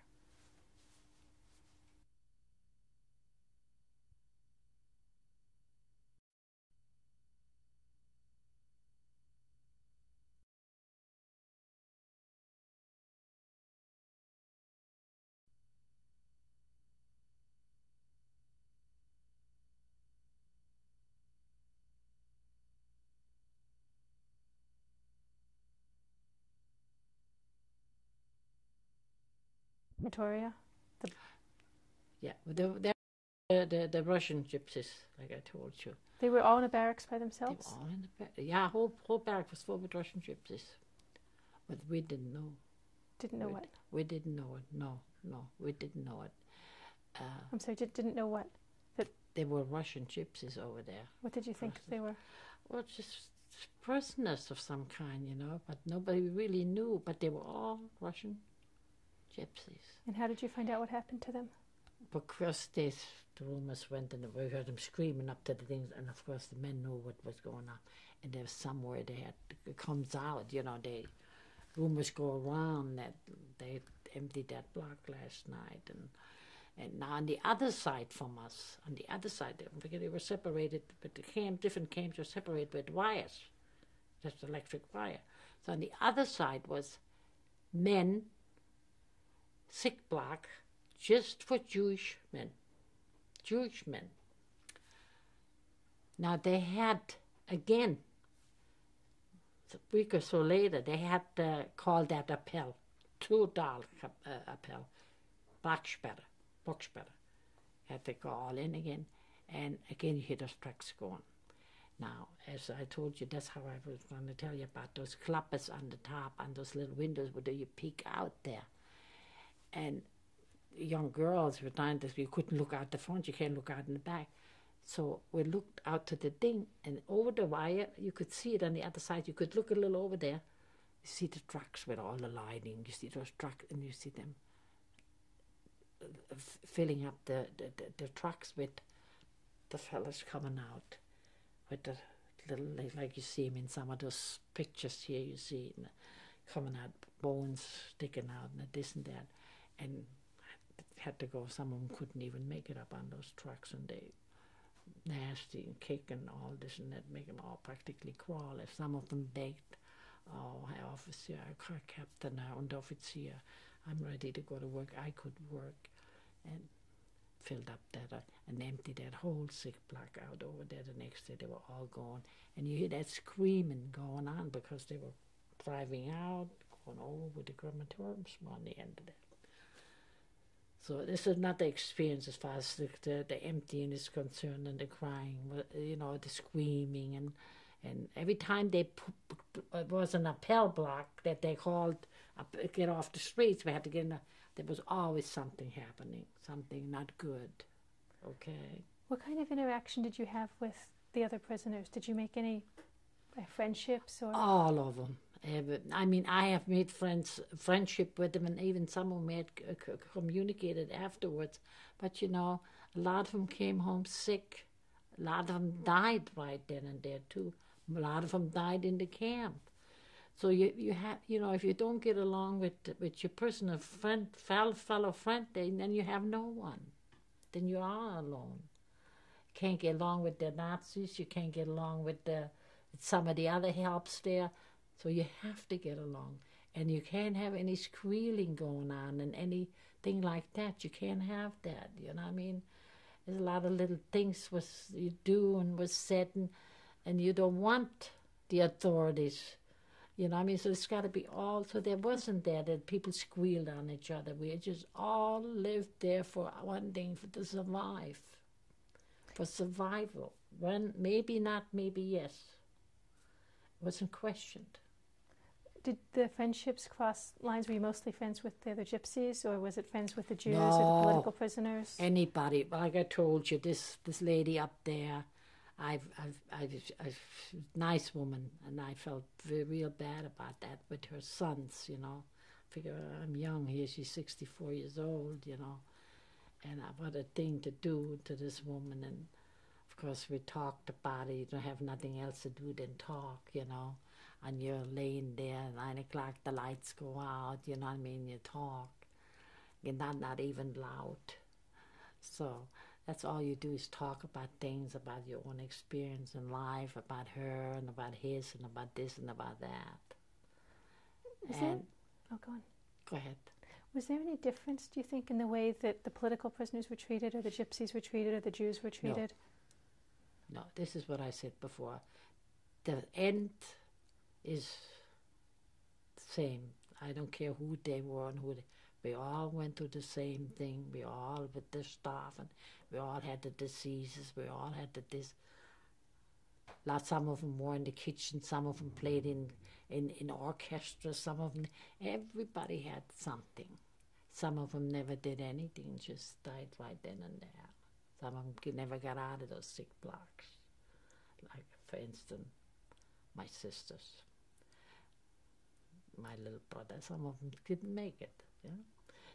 Victoria? Yeah, the Russian gypsies, like I told you. They were all in a barracks by themselves? They were all in the barracks. Yeah, whole barrack was full with Russian gypsies. But we didn't know. Didn't know what? We didn't know it. No, we didn't know it. I'm sorry, didn't know what? That they were Russian gypsies over there. What did you think they were? Well, just prisoners of some kind, but nobody really knew. But they were all Russian gypsies. And how did you find out what happened to them? Because the rumors went, and we heard them screaming up to the things, and of course the men knew what was going on. And there was somewhere it comes out, the rumors go around that they emptied that block last night, and now on the other side from us, they were separated, but different camps were separated with wires, just electric wire. So on the other side was men, sick block, just for Jewish men. Now they had, again, a week or so later, they had called that appel, $2 appel, Boxsperre. Had to go all in again, and again you hear those trucks going. Now, as I told you, that's how I was going to tell you about those clappers on the top, and those little windows where you peek out there. And young girls were trying to, you couldn't look out the front, you can't look out in the back. So we looked out to the thing, and over the wire, you could see it on the other side. You could look a little over there. You see the trucks with all the lighting. You see those trucks, and you see them filling up the trucks with the fellas coming out with the little, like you see them in some of those pictures here, you see coming out, bones sticking out, and this and that. And had to go, some of them couldn't even make it up on those trucks, and they nasty and kick and all this and that, make them all practically crawl. If some of them begged, oh, Herr Officer, Herr Captain, Herr Unteroffizier, I'm ready to go to work, I could work, and filled up that and emptied that whole sick block out over there. The next day they were all gone, and you hear that screaming going on because they were driving out, going over with the crematoriums on the end of that. So this is not the experience as far as the emptying is concerned, and the crying, the screaming, and every time it was an appel block that they called get off the streets, we had to get in. There was always something happening, something not good. Okay. What kind of interaction did you have with the other prisoners? Did you make any friendships or? All of them. I mean, I have made friendship with them, and even some of them had communicated afterwards. But, a lot of them came home sick. A lot of them died right then and there, too. A lot of them died in the camp. So you have, if you don't get along with your personal friend, fellow friend, then you have no one. Then you are alone. You can't get along with the Nazis. You can't get along with some of the other helps there. So you have to get along. And you can't have any squealing going on and anything like that. You can't have that, you know what I mean? There's a lot of little things you do and was said, and you don't want the authorities, you know what I mean? So it's got to be all, so there wasn't that people squealed on each other. We just all lived there for one thing, to survive, for survival. Maybe not, maybe yes. It wasn't questioned. Did the friendships cross lines? Were you mostly friends with the other gypsies, or was it friends with the Jews or the political prisoners? Anybody. Like I told you, this lady up there, I've nice woman, and I felt real bad about that with her sons, Figure I'm young here, she's 64 years old, And what a thing to do to this woman. And of course, we talked about it. You don't have nothing else to do than talk, you know. And you're laying there, 9 o'clock, the lights go out, you know what I mean? You talk. You're not even loud. So that's all you do is talk about things, about your own experience in life, about her and about his and about this and about that. Oh, go on. Go ahead. Was there any difference, do you think, in the way that the political prisoners were treated, or the gypsies were treated, or the Jews were treated? No, this is what I said before. The end is the same. I don't care who they were and we all went through the same thing. We all with the stuff, and we all had the diseases. We all had this. Some of them were in the kitchen. Some of them played in orchestra. Some of them, everybody had something. Some of them never did anything, just died right then and there. Some of them never got out of those sick blocks. Like, for instance, my sisters, my little brother, some of them didn't make it. Yeah?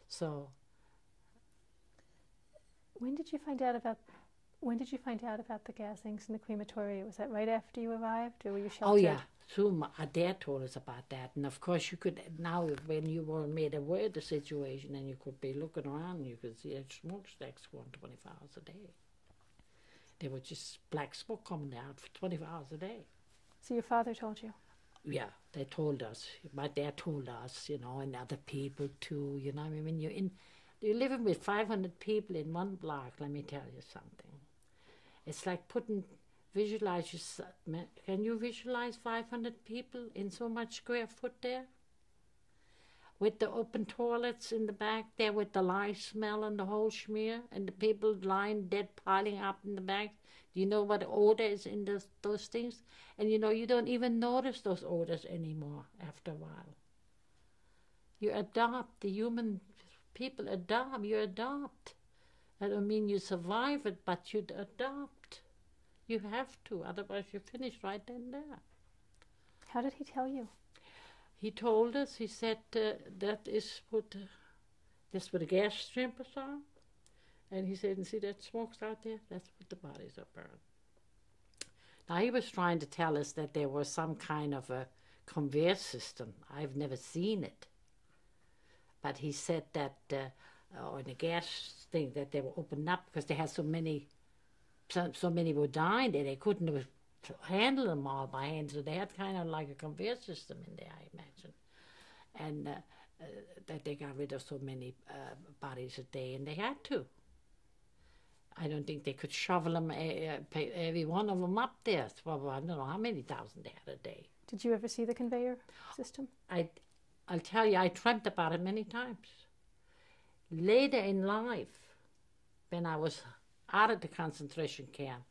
So, when did you find out about the gassings in the crematoria? Was that right after you arrived, or were you sheltered? oh yeah, soon my dad told us about that, and of course you could now, when you were made aware of the situation, and you could be looking around, and you could see smokestacks going 24 hours a day. There was just black smoke coming out for 24 hours a day. So your father told you? Yeah, they told us. My dad told us, you know, and other people too. You know, I mean, when you're living with 500 people in one block. Let me tell you something. It's like visualize yourself. Can you visualize 500 people in so much square foot there? With the open toilets in the back there, with the lye smell and the whole schmear, and the people lying dead, piling up in the back. Do you know what odor is in those things? And you know, you don't even notice those odors anymore after a while. You adopt, the human people adopt, you adopt. I don't mean you survive it, but you adopt. You have to, otherwise you're finished right then and there. How did he tell you? He told us, he said, that is what, that's where the gas chambers are. And he said, and see that smoke's out there? That's what the bodies are burned. Now, he was trying to tell us that there was some kind of a conveyor system. I've never seen it. But he said that, or the gas thing, that they were opened up because they had so many were dying there, they couldn't handle them all by hand. So they had kind of like a conveyor system in there, I imagine. And that they got rid of so many bodies a day, and they had to. I don't think they could shovel them, every one of them up there. Well, I don't know how many thousand they had a day. Did you ever see the conveyor system? I'll tell you, I dreamt about it many times. Later in life, when I was out of the concentration camp,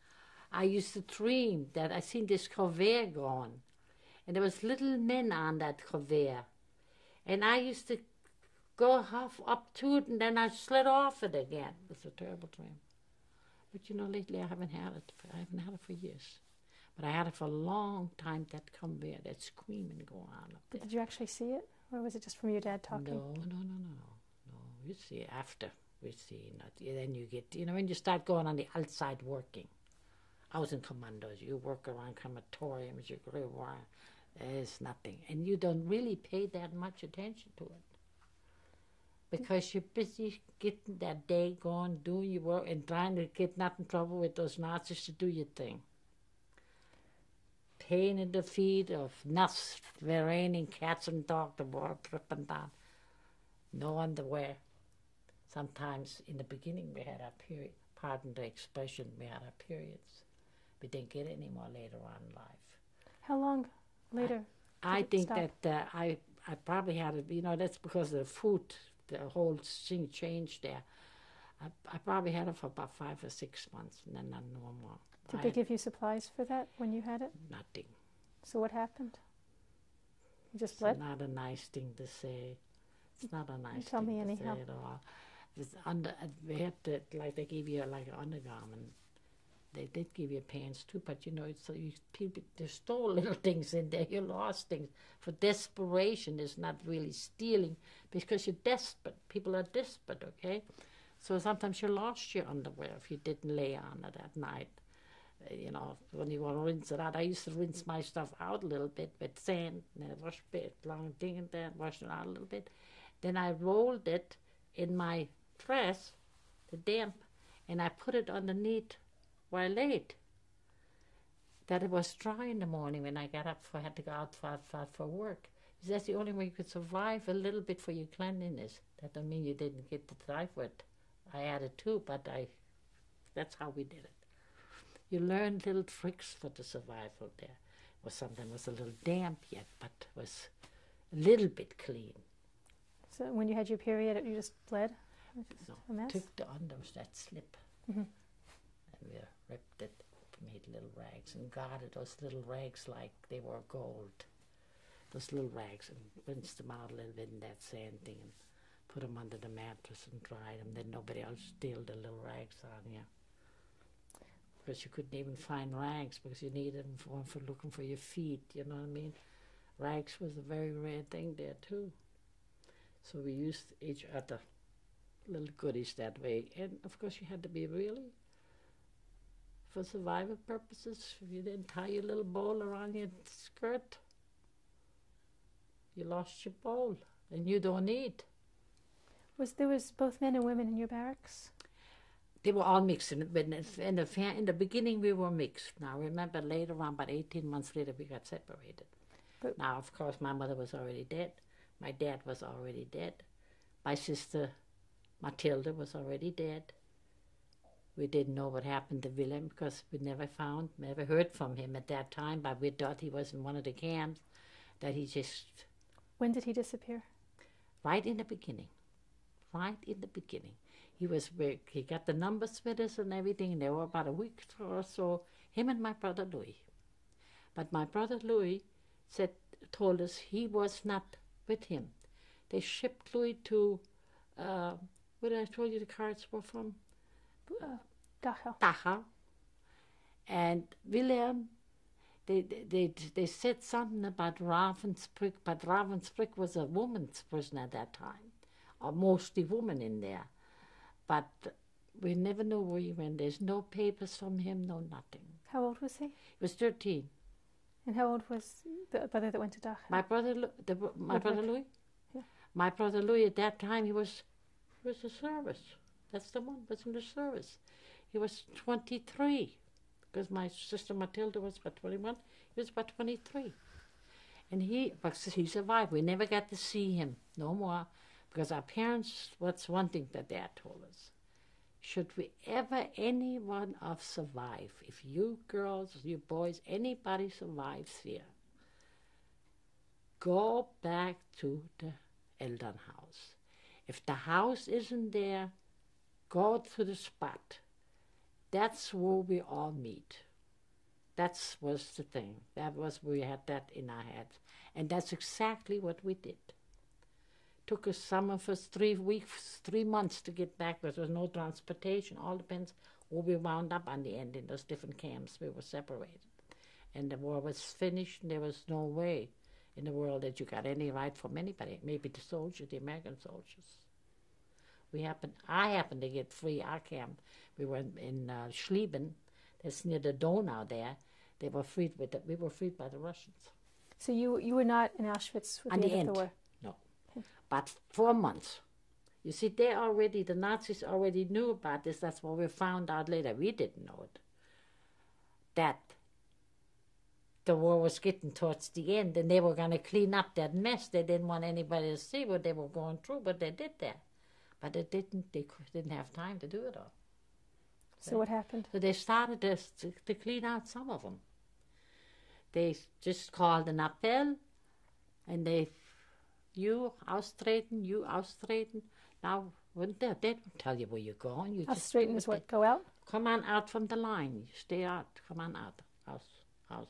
I used to dream that I seen this conveyor going, and there was little men on that conveyor, and I used to go half up to it, and then I slid off it again. It was a terrible dream. But you know, lately I haven't had it. I haven't had it for years. But I had it for a long time, that conveyor, that screaming going on up there. But did you actually see it? Or was it just from your dad talking? No. You see after. We see. Then you get, you know, when you start going on the outside working. I was in commandos. You work around crematoriums, you go around. There's nothing. And you don't really pay that much attention to it. Because you're busy getting that day going, doing your work, and trying to get not in trouble with those Nazis to do your thing. Pain in the feet of nuts, raining, cats and dogs, the world tripping down. No underwear. Sometimes in the beginning we had our period, pardon the expression, we had our periods. We didn't get any more later on in life. How long later? I think that I probably had it, you know, that's because of the food, the whole thing changed there. I probably had it for about 5 or 6 months, and then no more. Did they give you supplies for that when you had it? Nothing. So what happened? You just bled? It's not a nice thing to say. It's not a nice Tell me thing to anyhow. say at all. It's we had to, like, they gave you like an undergarment. They did give you pants too, but you know, it's so people, they stole little things in there. You lost things. For desperation is not really stealing, because you're desperate. People are desperate, okay? So sometimes you lost your underwear if you didn't lay on it at night. When you want to rinse it out, I used to rinse my stuff out a little bit with sand and a wash bit, long thing and then wash it out a little bit. Then I rolled it in my dress, the damp, and I put it underneath where I laid. That it was dry in the morning when I got up. I had to go out for work. That's the only way you could survive a little bit for your cleanliness. That don't mean you didn't get the typhoid. I added too, but that's how we did it. You learn little tricks for the survival there. Sometimes it was a little damp yet, but it was a little bit clean. So when you had your period, you just bled? No, a mess? Took the unders, that slip, and we ripped it, made little rags, and guarded those little rags like they were gold. Those little rags, and rinsed them out a little bit in that sand thing, and put them under the mattress and dried them. Then nobody else steal the little rags on you. Because you couldn't even find rags because you needed them for looking for your feet, you know what I mean? Rags was a very rare thing there too. So we used each other little goodies that way. And of course you had to be really, for survival purposes, if you didn't tie your little bowl around your skirt, you lost your bowl and you don't eat. There was both men and women in your barracks? They were all mixed. In the beginning, we were mixed. Now, remember, later on, about 18 months later, we got separated. But now, of course, my mother was already dead. My dad was already dead. My sister, Matilda, was already dead. We didn't know what happened to Willem because we never heard from him at that time, but we thought he was in one of the camps, that he just... When did he disappear? Right in the beginning. Right in the beginning. He got the numbers with us and everything, and they were about a week or so, him and my brother Louis. But my brother Louis told us he was not with him. They shipped Louis to, where did I told you the cards were from? Dachau. And William, they said something about Ravensbrück, but Ravensbrück was a woman's prison at that time, or mostly women in there. But we never know where he went. There's no papers from him, no nothing. How old was he? He was 13. And how old was the brother that went to Dachau? My brother Louis? Yeah. My brother Louis, at that time, he was in the service. That's the one, was in the service. He was 23, because my sister Matilda was about 21. He was about 23. And he survived. We never got to see him no more. Because our parents, what's one thing that Dad told us, should we ever, any one of survive, if you girls, you boys, anybody survives here, go back to the Elternhaus. If the house isn't there, go to the spot. That's where we all meet. That was the thing. We had that in our heads. And that's exactly what we did. Took us some of us 3 months to get back because there was no transportation. All depends where we wound up on the end in those different camps. We were separated. And the war was finished and there was no way in the world that you got any right from anybody. Maybe the soldiers, the American soldiers. I happened to get free, our camp. We were in Schlieben. That's near the Donau there. We were freed by the Russians. So you were not in Auschwitz with the end of the war? No. But 4 months. You see, the Nazis already knew about this. That's what we found out later. We didn't know it. That the war was getting towards the end and they were going to clean up that mess. They didn't want anybody to see what they were going through, but they did that. But they didn't have time to do it all. So what happened? So they started to clean out some of them. They just called an appell and you austreten. Now, they don't tell you where you're going. You austreten is what? Go out? Come on out from the line. You stay out. Come on out. House.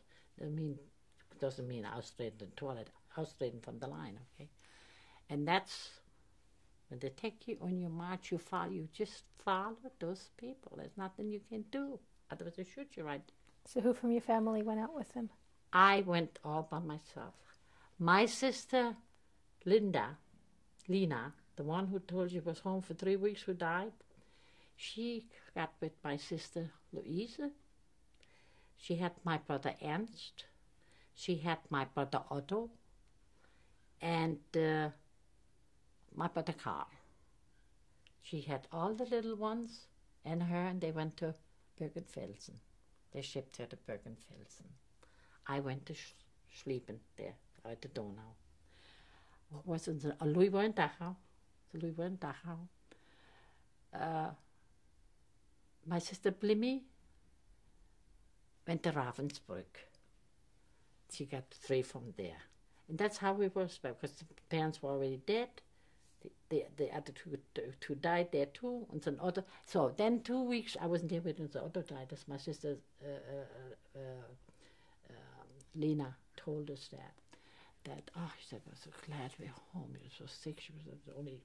Doesn't mean austreten the toilet. Austreten from the line, okay? And that's, when they take you on your march, you just follow those people. There's nothing you can do. Otherwise they shoot you right. So who from your family went out with them? I went all by myself. My sister, Lena, the one who told you was home for 3 weeks, who died, She got with my sister Louise. She had my brother Ernst. She had my brother Otto. And my brother Karl. She had all the little ones and her, and they went to Bergen-Belsen. They shipped her to Bergen-Belsen. I went to Schlieffen there, at the Donau. Was in the Louis war in Dachau. Louis war in Dachau. My sister Blimmy went to Ravensbrück. She got 3 from there. And that's how we were, because the parents were already dead. The other two died there too, and then Otto. So then 2 weeks I wasn't there when the Otto died. As my sister Lena told us that she said, "I'm so glad we're home. You're so sick." She was the only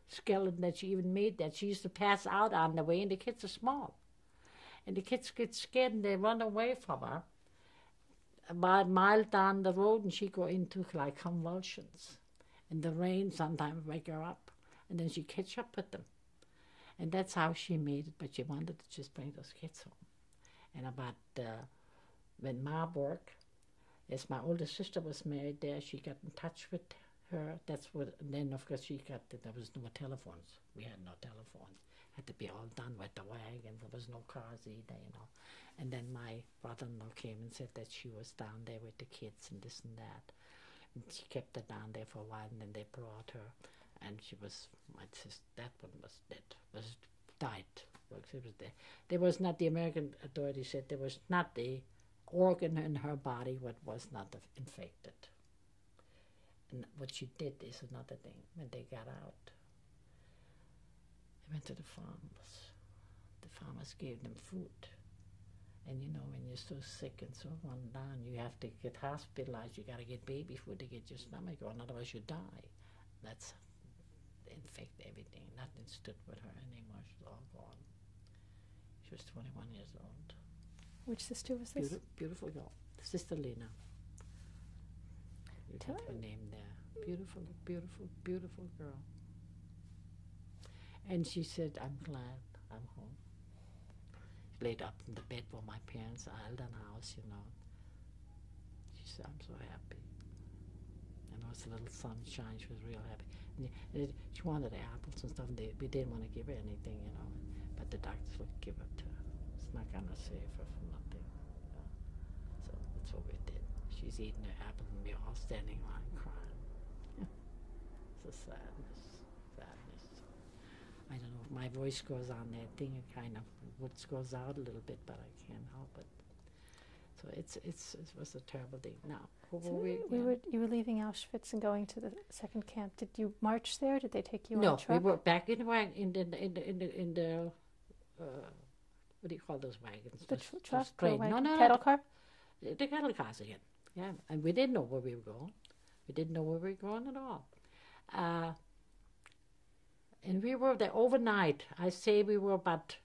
skeleton that she even made that. She used to pass out on the way, and the kids are small. And the kids get scared, and they run away from her. About a mile down the road, and she go into like convulsions. And the rain sometimes wake her up, and then she catch up with them. And that's how she made it, but she wanted to just bring those kids home. And about when Marburg, as my older sister was married there, she got in touch with her. That's what, and then of course there was no telephones. We had no telephones. Had to be all done with the wagon. There was no cars either, you know. And then my brother-in-law came and said that she was down there with the kids and this and that. And she kept her down there for a while, and then they brought her, and she was, my sister, that one was dead, died. It was there. There was not, the American authorities said there was not the organ in her body what was not infected. And what she did is another thing. When they got out, they went to the farmers. The farmers gave them food. And you know, when you're so sick and so run down, you have to get hospitalized. You got to get baby food to get your stomach going, otherwise you die. That's infect everything. Nothing stood with her anymore. She's all gone. She was 21 years old. Which sister was this? Beautiful girl. Sister Lena. You got her name there. Beautiful, beautiful, beautiful girl. And she said, "I'm glad I'm home." She laid up in the bed with my parents' Alden house, you know. She said, "I'm so happy." And it was a little sunshine. She was real happy. And she wanted apples and stuff, and we didn't want to give her anything, you know. But the doctors would give it to her. It's not going to save her from nothing. You know? So that's what we did. She's eating her apple, and we're all standing around crying. It's a sadness. I don't know if my voice goes on that thing, it kind of goes out a little bit, but I can't help it. So it was a terrible thing. Now, you were leaving Auschwitz and going to the second camp. Did you march there? Did they take you on a truck? No, we were back in the what do you call those wagons? The truck, train. No, cattle car. The cattle cars again. Yeah, and we didn't know where we were going. We didn't know where we were going at all. And we were there overnight. I say we were about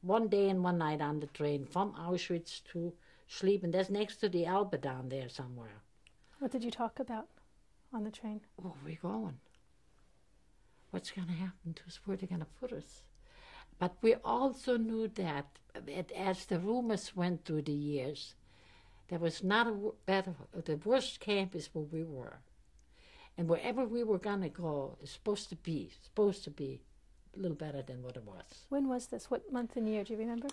1 day and 1 night on the train from Auschwitz to Schlieffen. That's next to the Elbe down there somewhere. What did you talk about on the train? Where are we going? What's going to happen to us? Where are they going to put us? But we also knew that as the rumors went through the years, there was not a better, the worst camp is where we were. And wherever we were going to go is supposed to be a little better than what it was. When was this? What month and year? Do you remember?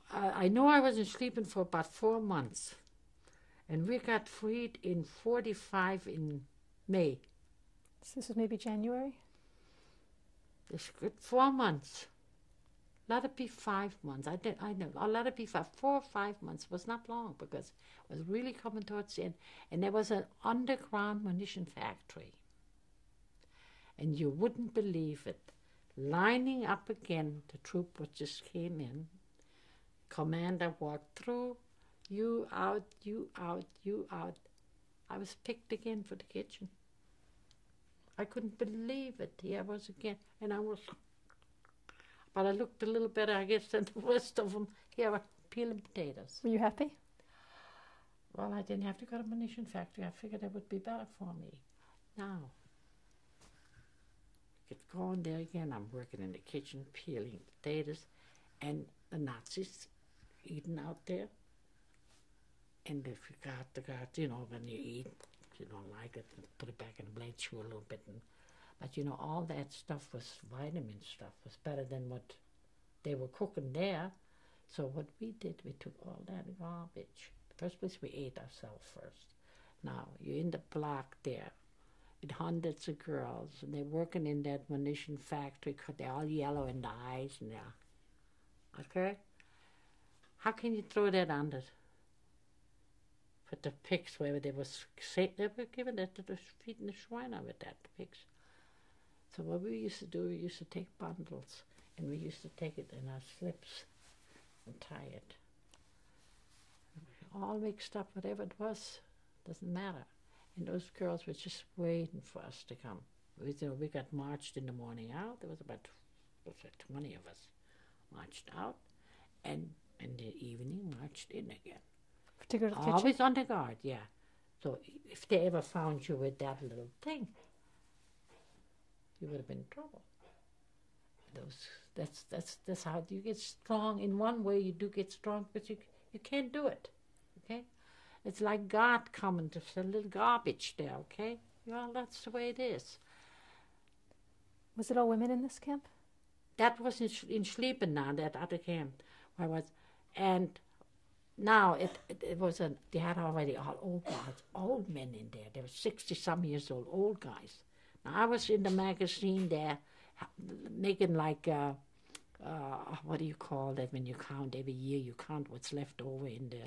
I know I was in Schlieffen for about 4 months. And we got freed in 1945 in May. So this was maybe January? It's good 4 months. Let it be 5 months. I know. Let it be 4 or 5 months. It was not long because it was really coming towards the end. And there was an underground munition factory. And you wouldn't believe it. Lining up again, the troop just came in. Commander walked through. You out, you out, you out. I was picked again for the kitchen. I couldn't believe it. Here I was again. And I was... But I looked a little better, I guess, than the rest of them. Here were peeling potatoes. Were you happy? Well, I didn't have to go to a munition factory. I figured it would be better for me. Now, get going there again. I'm working in the kitchen, peeling potatoes, and the Nazis eating out there. And if you got, you know, when you eat, if you don't like it, put it back in the blade, chew a little bit. But, you know, all that stuff was vitamin stuff, was better than what they were cooking there. So what we did, we took all that garbage. The first place we ate ourselves first. Now, you're in the block there with hundreds of girls, and they're working in that munition factory because they're all yellow in the eyes and they're, okay? How can you throw that on the, put the pigs where they were giving it to the feeding the swine with that pigs. So what we used to do, we used to take bundles, and we used to take it in our slips and tie it. All mixed up, whatever it was, doesn't matter. And those girls were just waiting for us to come. We got marched in the morning out. There was about 20 of us marched out, and in the evening marched in again. To go to the Always kitchen? on the guard, yeah. So if they ever found you with that little thing, you would have been in trouble. That's how you get strong. In one way, you do get strong, but you can't do it. Okay, it's like God coming to a little garbage there. Okay, well, that's the way it is. Was it all women in this camp? That was in Schliepen now, that other camp where I was, and now it was they had already all old guys, old men in there. There were 60-some years old guys. Now I was in the magazine there, making like what do you call that when you count every year? You count what's left over in the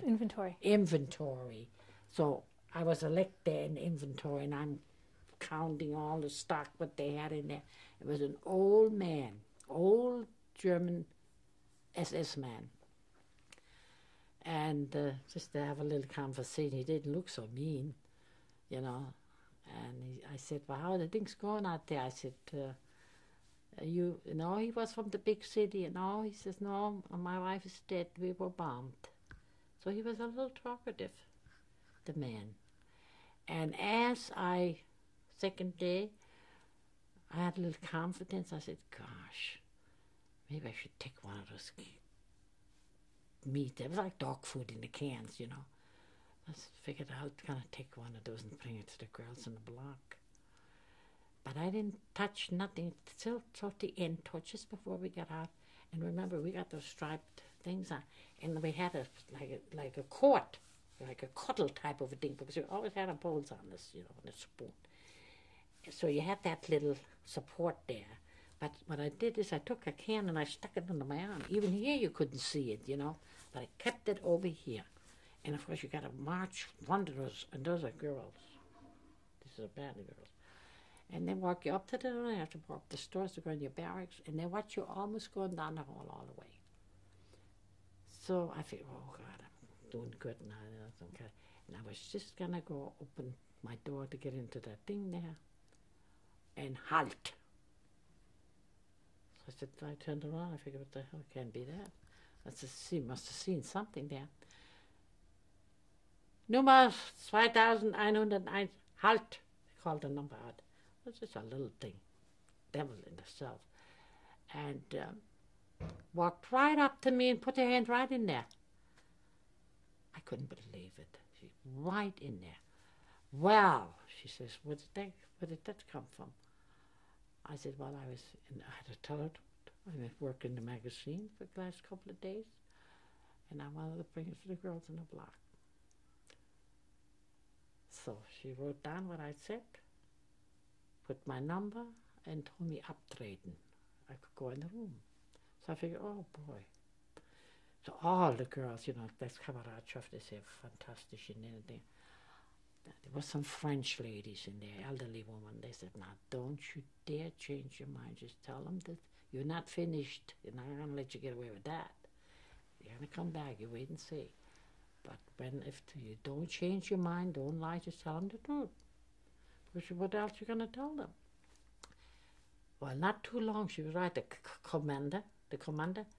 inventory. So I was elected in inventory, and I'm counting all the stock what they had in there. It was an old man, old German SS man. And just to have a little conversation, he didn't look so mean, you know. And I said, well, how are the things going out there? I said, you know, he was from the big city, and all. He says, no, my wife is dead. We were bombed. So he was a little talkative, the man. And second day, I had a little confidence. I said, gosh, maybe I should take one of those meat. It was like dog food in the cans, you know. I figured I was going to take one of those and bring it to the girls in the block. But I didn't touch nothing till the end, just before we got out. And remember, we got those striped things on, and we had like a quart, like a cuttle type of a thing, because we always had our bowls on this, you know, and a spoon. So you had that little support there. But what I did is I took a can and I stuck it under my arm. Even here you couldn't see it, you know, but I kept it over here. And of course you got to march one of those, and those are girls. These are bad girls. And they walk you up to you have to walk the stairs to go in your barracks, and they watch you almost going down the hall all the way. So I figured, oh God, I'm doing good now. Okay. And I was just going to go open my door to get into that thing there, and halt. So I said, I turned around, I figured, what the hell, can't be that. Must have seen something there. Nummer 2101, halt. They called the number out. It was just a little thing, devil in itself. And walked right up to me and put her hand right in there. I couldn't believe it. She's right in there. Well, she says, where did that come from? I said, well, I had to tell her I worked in the magazine for the last couple of days, and I wanted to bring it to the girls in the block. So she wrote down what I said, put my number, and told me uptreden. I could go in the room. So I figured, oh boy. So all the girls, you know, that's Kameradschaft, they say, fantastic and anything. There were some French ladies in there, elderly women. They said, now don't you dare change your mind. Just tell them that you're not finished. You're not going to let you get away with that. You're going to come back. You wait and see. But if you don't change your mind, don't lie, just tell them the truth. Because what else are you going to tell them? Well, not too long, she was right. The commander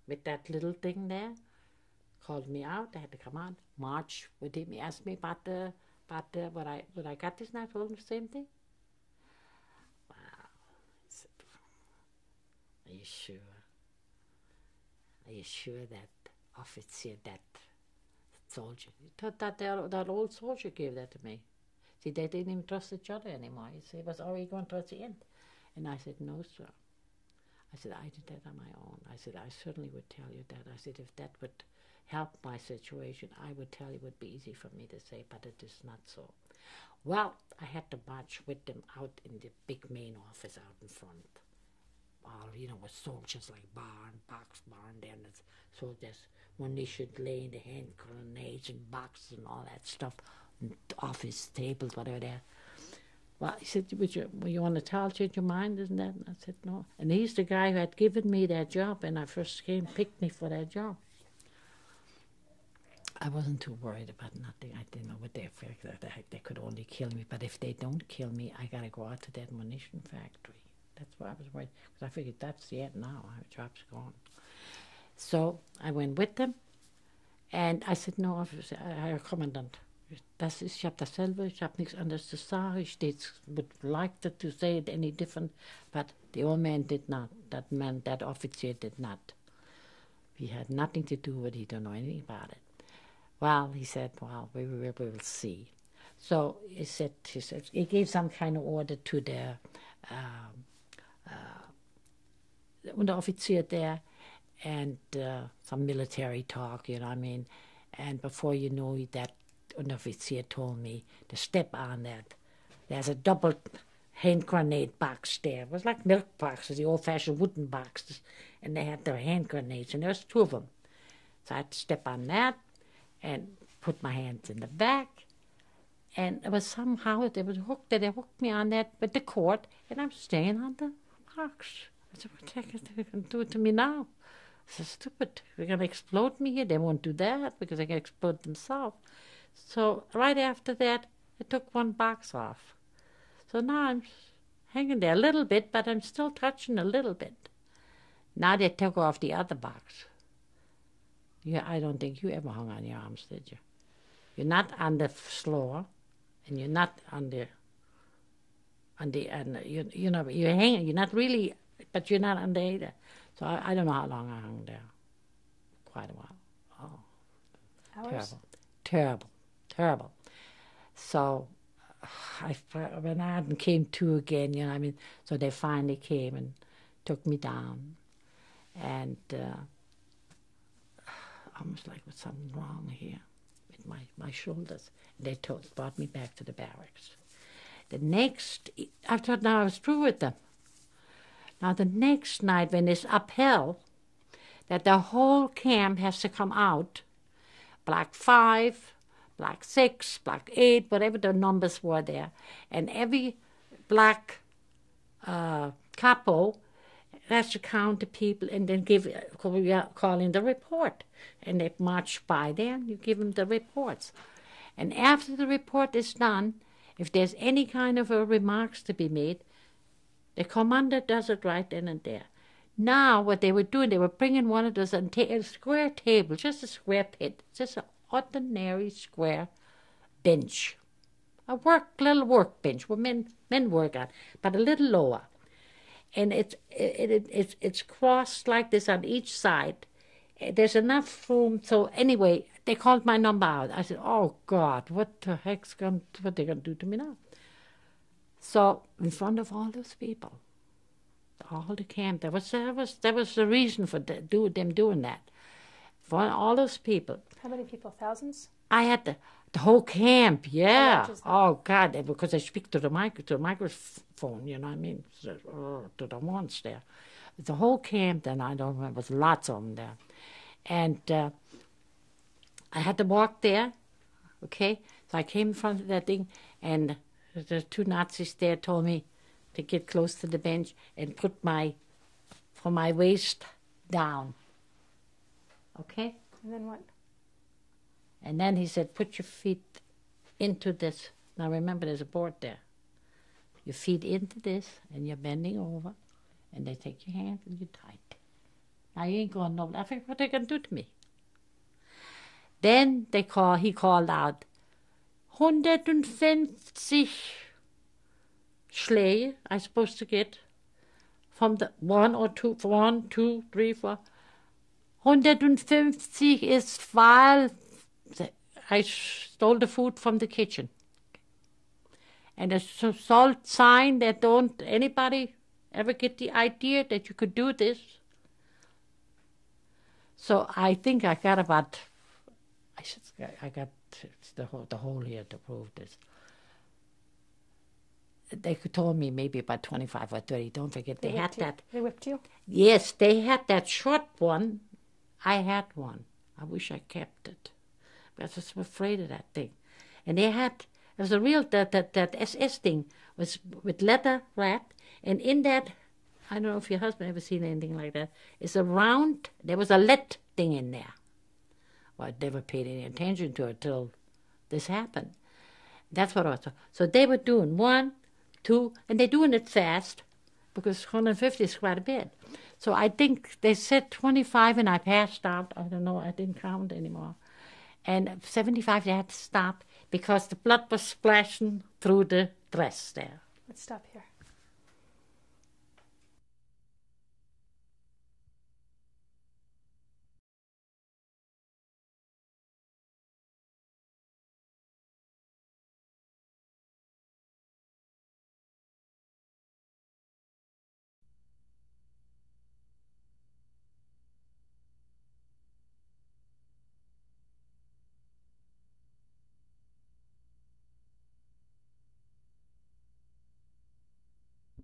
with that little thing there called me out. I had to come out, march with him. He asked me about what I got this night. I told him the same thing. Wow. Are you sure? Are you sure that officer, that soldier? He thought that old soldier gave that to me. See, they didn't even trust each other anymore. You see, it was already going towards the end. And I said, no, sir. I said, I did that on my own. I said, I certainly would tell you that. I said, if that would help my situation, I would tell you it would be easy for me to say, but it is not so. Well, I had to march with them out in the big main office out in front. All, with soldiers like box barn, then it's soldiers, when they should lay in the hand grenades and boxes and all that stuff, and office tables, whatever there. Well, he said, you want to tell it, change your mind, isn't that? And I said, no. And he's the guy who had given me that job when I first came, picked me for that job. I wasn't too worried about nothing. I didn't know what they figured. They could only kill me. But if they don't kill me, I got to go out to that munition factory. That's why I was worried. Because I figured that's the end now. Our job's gone. So I went with them. And I said, no, officer, Herr Kommandant, ich habe dasselbe, ich habe nichts anderes zu sagen. Ich would like to say it any different. But the old man did not. That man, that officer did not. He had nothing to do with it. He don't know anything about it. Well, he said, well, we will see. So he gave some kind of order to the Unteroffizier there, and some military talk, you know what I mean. And before you know it, that Unteroffizier told me to step on that. There's a double hand grenade box there. It was like milk boxes, the old-fashioned wooden boxes, and they had their hand grenades, and there's two of them. So I had to step on that and put my hands in the back. And it was somehow, they hooked me on that with the cord, and I'm staying on the box. I said, what the heck is they going to do it to me now? So stupid. They're going to explode me here. They won't do that because they can explode themselves. So right after that, I took one box off. So now I'm hanging there a little bit, but I'm still touching a little bit. Now they took off the other box. Yeah, I don't think you ever hung on your arms, did you? You're not on the floor, and you're not you're hanging. You're not really, but you're not under either. So I don't know how long I hung there. Quite a while. Oh, Hours? Terrible. So when I came to again, you know, I mean, so they finally came and took me down, and almost like with something wrong here with my shoulders. They brought me back to the barracks. I thought now I was through with them. Now the next night when it's upheld that the whole camp has to come out, Black 5, Black 6, Black 8, whatever the numbers were there, and every black capo has to count the people and then call in the report. And they march by there and you give them the reports. And after the report is done, if there's any kind of remarks to be made, the commander does it right then and there. Now what they were doing, they were bringing one of those a square table, just a square pit, just an ordinary square bench, a little workbench where men work on, but a little lower. And it's crossed like this on each side. There's enough room. So anyway, they called my number out. I said, "Oh God, what the heck's what they gonna do to me now?" So in front of all those people, all the camp, there was the reason for them doing that. For all those people. How many people? Thousands? I had the whole camp, yeah. Oh God, because I speak to the microphone, you know what I mean, to the ones there. The whole camp, then I don't remember, there was lots of them there. And I had to walk there, okay? So I came in front of that thing, and the two Nazis there told me to get close to the bench and put from my waist down, okay? And then what? And then he said, put your feet into this. Now remember, there's a board there. Your feet into this, and you're bending over, and they take your hand and you tight. Now you ain't going nowhere. I think what they gonna do to me. Then he called out, 150 Schläge I'm supposed to get from the 150 is while I stole the food from the kitchen. And a salt sign that don't anybody ever get the idea that you could do this. So I think I got about, I got the whole year to prove this. They told me maybe about 25 or 30. Don't forget, they had that. They whipped you? Yes, they had that short one. I had one. I wish I kept it. But I was afraid of that thing. And they had, it was a real, that SS thing was with leather wrapped. And in that, I don't know if your husband ever seen anything like that, it's a round, there was a lead thing in there. Well, I never paid any attention to it till this happened. That's what I was. So they were doing 1, 2, and they're doing it fast because 150 is quite a bit. So I think they said 25 and I passed out. I don't know, I didn't count anymore. And 75 they had to stop because the blood was splashing through the dress there. Let's stop here.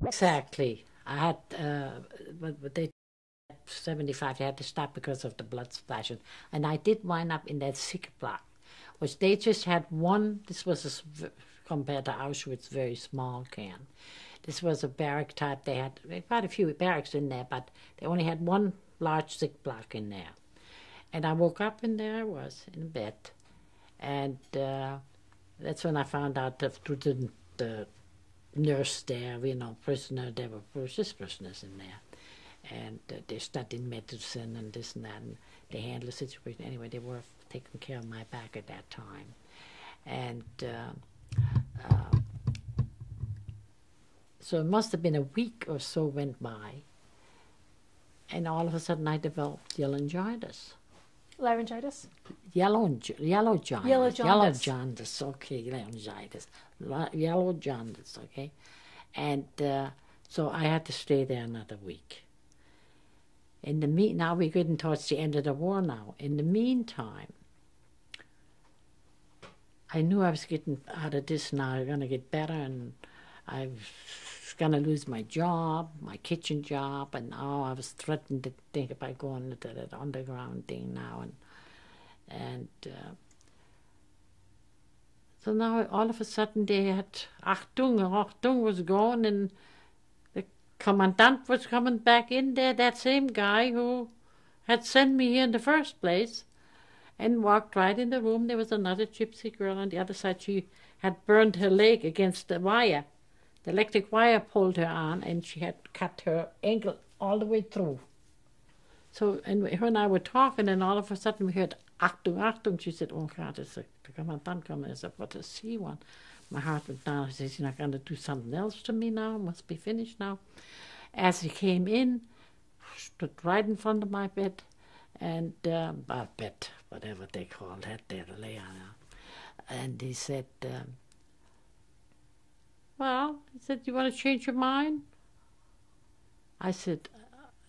Exactly. I had, but they 75, they had to stop because of the blood splashing. And I did wind up in that sick block, which they just had one, this was compared to Auschwitz, very small can. This was a barrack type. They had quite a few barracks in there, but they only had one large sick block in there. And I woke up and there I was in bed. And that's when I found out through the nurse there, prisoner, there were just prisoners in there. And they studied medicine and this and that, and they handled the situation. Anyway, they were taking care of my back at that time. And so it must have been a week or so went by, and all of a sudden I developed laryngitis. Laryngitis? Yellow jaundice. Yellow jaundice. Yellow jaundice, okay, laryngitis. Yellow jaundice, okay. And so I had to stay there another week. Now we're getting towards the end of the war now. In the meantime, I knew I was getting out of this now. I'm going to get better, and I was going to lose my job, my kitchen job, and now I was threatened to think about going to that underground thing now. And so now all of a sudden they had Achtung was gone, and the commandant was coming back in there, that same guy who had sent me here in the first place, and walked right in the room. There was another gypsy girl on the other side. She had burned her leg against the wire. The electric wire pulled her on, and she had cut her ankle all the way through. So, and her and I were talking, and all of a sudden we heard Achtung, Achtung. She said, oh God, it's the commandant coming. I said, what does he want? My heart went down. I said, he's not going to do something else to me now. Must be finished now. As he came in, stood right in front of my bed, and bed, whatever they call that, there to lay on. And he said, well, he said, you want to change your mind? I said,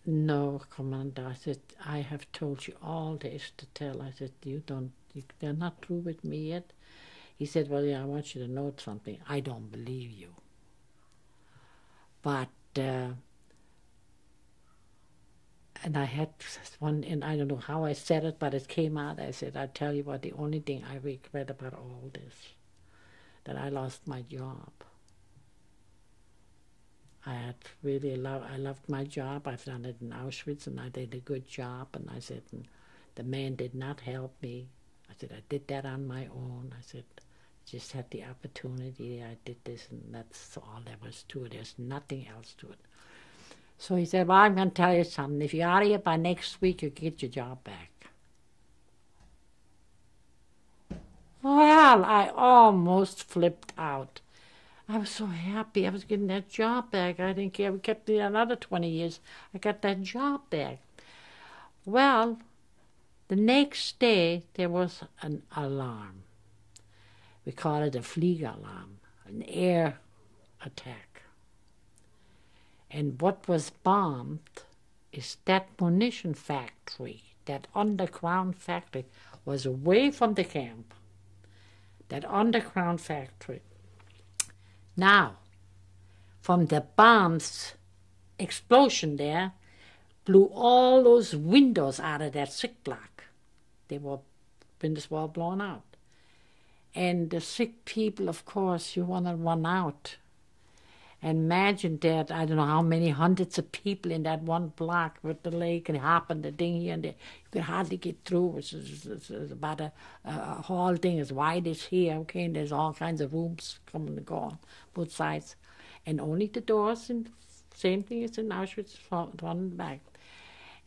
no, Commander. I said, I have told you all there is to tell. I said, they're not through with me yet. He said, well, yeah, I want you to know something. I don't believe you. But, and I had one, and I don't know how I said it, but it came out. I said, I tell you what, the only thing I regret about all this, that I lost my job. I loved my job. I've done it in Auschwitz, and I did a good job. And I said, and the man did not help me. I said, I did that on my own. I said, just had the opportunity. I did this, and that's all there was to it. There's nothing else to it. So he said, well, I'm going to tell you something. If you're out of here by next week, you get your job back. Well, I almost flipped out. I was so happy. I was getting that job back. I didn't care. We kept it another 20 years. I got that job back. Well, the next day, there was an alarm. We call it a Flieg alarm, an air attack. And what was bombed is that munition factory, that underground factory, was away from the camp. That underground factory. Now, from the bombs explosion there, blew all those windows out of that sick block. They were, windows were all blown out. And the sick people, of course, you want to run out. And imagine that, I don't know how many hundreds of people in that one block with the lake and hopping the thing here and there. You could hardly get through. It's about a hall thing as wide as here, okay, and there's all kinds of rooms coming and going, both sides. And only the doors, and same thing as in Auschwitz, front and back.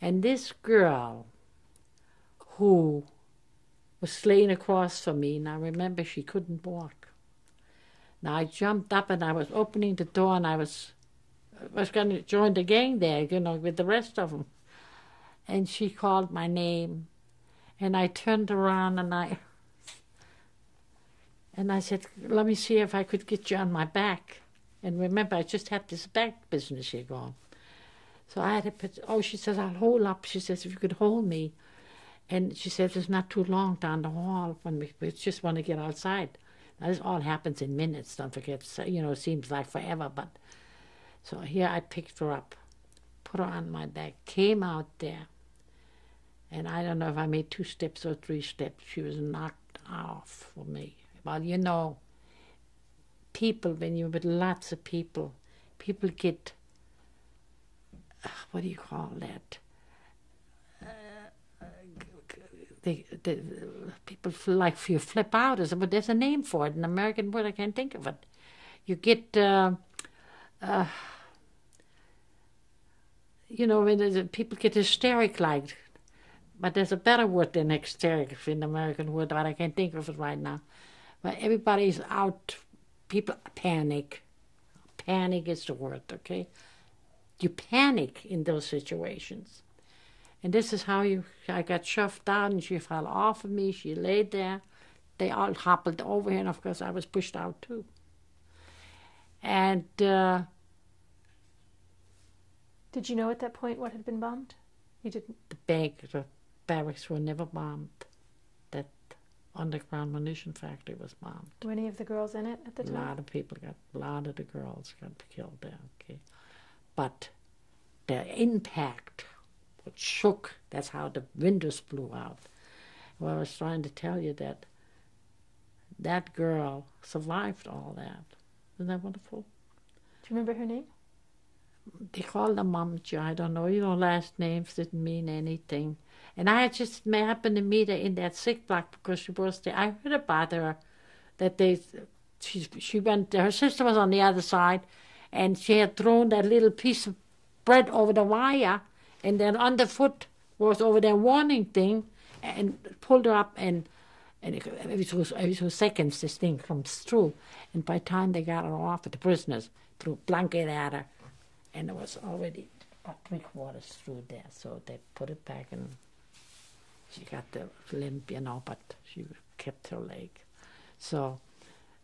And this girl who was laying across from me, and I remember she couldn't walk. Now I jumped up and I was opening the door and I was going to join the gang there, you know, with the rest of them. And she called my name, and I turned around and I said, let me see if I could get you on my back. And remember, I just had this back business here going. So I had to put, she says, I'll hold up. She says, if you could hold me. And she said, it's not too long down the hall when we just want to get outside. Now, this all happens in minutes, don't forget. So, you know, it seems like forever. But so here I picked her up, put her on my back, came out there. And I don't know if I made 2 steps or 3 steps. She was knocked off for me. Well, you know, people, when you're with lots of people get, what do you call that? People feel like you flip out, but there's a name for it, an American word, I can't think of it. You get, you know, when people get hysteric like, but there's a better word than hysteric in the American word, but I can't think of it right now. But everybody's out, people panic. Panic is the word, okay? You panic in those situations. And this is how I got shoved down, and she fell off of me. She laid there. They all hobbled over here, and of course I was pushed out too. And did you know at that point what had been bombed? You didn't? The barracks were never bombed. That underground munition factory was bombed. Were any of the girls in it at the time? A lot of the girls got killed there, okay. But the impact, it shook. That's how the windows blew out. Well, I was trying to tell you that that girl survived all that. Isn't that wonderful? Do you remember her name? They called her Mamcha. I don't know. You know, last names didn't mean anything. And I just happened to meet her in that sick block because she was there. I heard about her that she went. Her sister was on the other side, and she had thrown that little piece of bread over the wire, and then underfoot was over there warning thing, and pulled her up, and every two seconds this thing comes through, and by the time they got her off, the prisoners threw a blanket at her, and it was already about 3/4 through there, so they put it back, and she got the limp, you know, but she kept her leg. So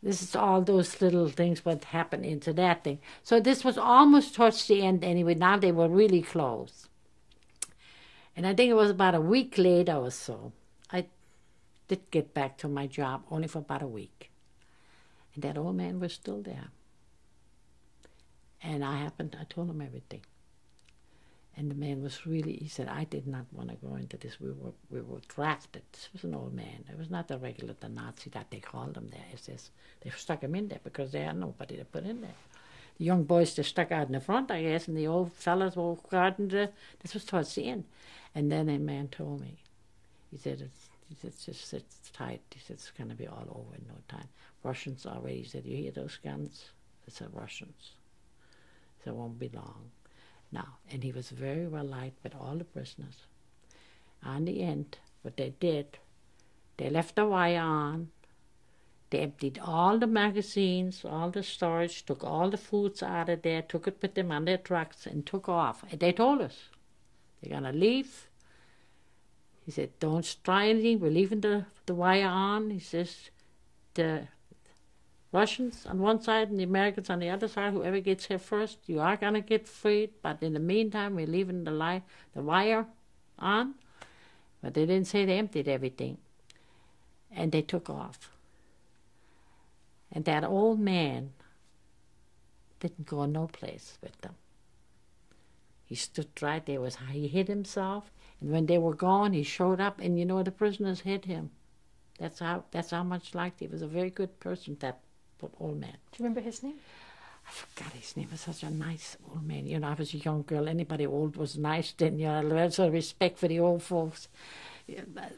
this is all those little things what happened into that thing. So this was almost towards the end anyway. Now they were really close. And I think it was about a week later or so, I did get back to my job, only for about a week. And that old man was still there. And I told him everything. And the man was really, he said, I did not want to go into this. We were drafted. This was an old man. It was not the Nazi that they called him there. It's just, they stuck him in there because they had nobody to put in there. The young boys, they stuck out in the front, I guess, and the old fellas were guarding this was towards the end. And then a man told me, he said, just sit tight. He said, it's going to be all over in no time. Russians already, he said, you hear those guns? It's the Russians. So it won't be long. Now, and he was very well liked with all the prisoners. On the end, what they did, they left the wire on, They emptied all the magazines, all the storage, took all the foods out of there, took it with them on their trucks, and took off. And they told us, they're going to leave. He said, don't try anything. We're leaving the wire on. He says, the Russians on one side and the Americans on the other side, whoever gets here first, you are going to get freed. But in the meantime, we're leaving the wire on. But they didn't say they emptied everything. And they took off. And that old man didn't go no place with them. He stood right there. He hid himself. And when they were gone, he showed up. And the prisoners hid him. That's how much liked he was. A very good person, that old man. Do you remember his name? I forgot his name. He was such a nice old man. I was a young girl. Anybody old was nice then. I learned some respect for the old folks.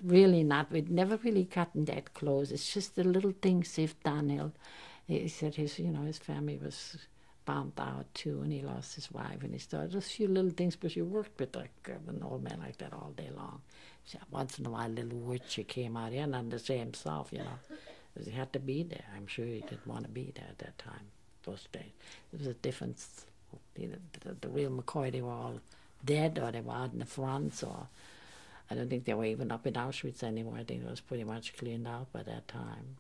Really not. We'd never really gotten that close. It's just the little things they've done. He said his family was bombed out too, and he lost his wife and his daughter. Just a few little things, because you worked with an old man like that all day long. So once in a while, a little witch came out. He didn't understand himself, because he had to be there. I'm sure he didn't want to be there at that time, those days. There was a difference. The real McCoy, they were all dead, or they were out in the fronts, or I don't think they were even up in Auschwitz anymore. I think it was pretty much cleaned out by that time.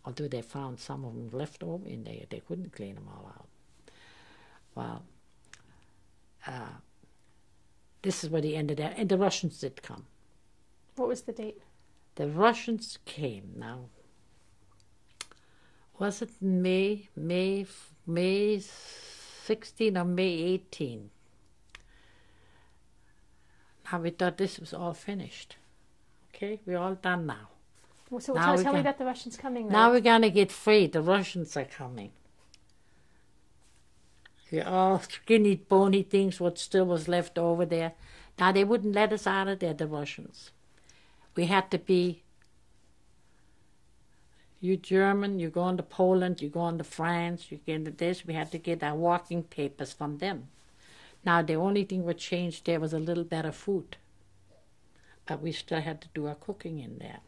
Although they found some of them left over in there, they couldn't clean them all out. Well, this is where the end of that. And the Russians did come. What was the date? The Russians came. Now, was it May 16 or May 18? Now we thought this was all finished. Okay, we're all done now. So tell me about the Russians coming. Now we're going to get free. The Russians are coming. All skinny, bony things, what still was left over there. Now they wouldn't let us out of there, the Russians. We had to be, you German, you go on to Poland, you go on to France, you get into this. We had to get our walking papers from them. Now the only thing what changed there was a little better food. But we still had to do our cooking in there.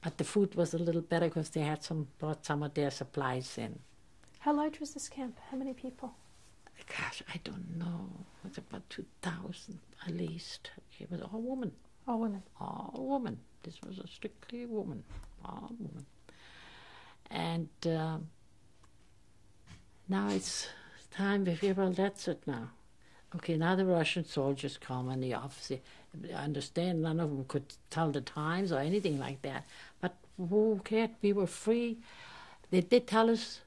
But the food was a little better because they had brought some of their supplies in. How large was this camp? How many people? Gosh, I don't know. It was about 2,000 at least. It was all women. All women? All women. This was a strictly woman. All women. And now it's time to feel, well, that's it now. Okay, now the Russian soldiers come and the officer, I understand none of them could tell the times or anything like that. But who cared? We were free. They did tell us,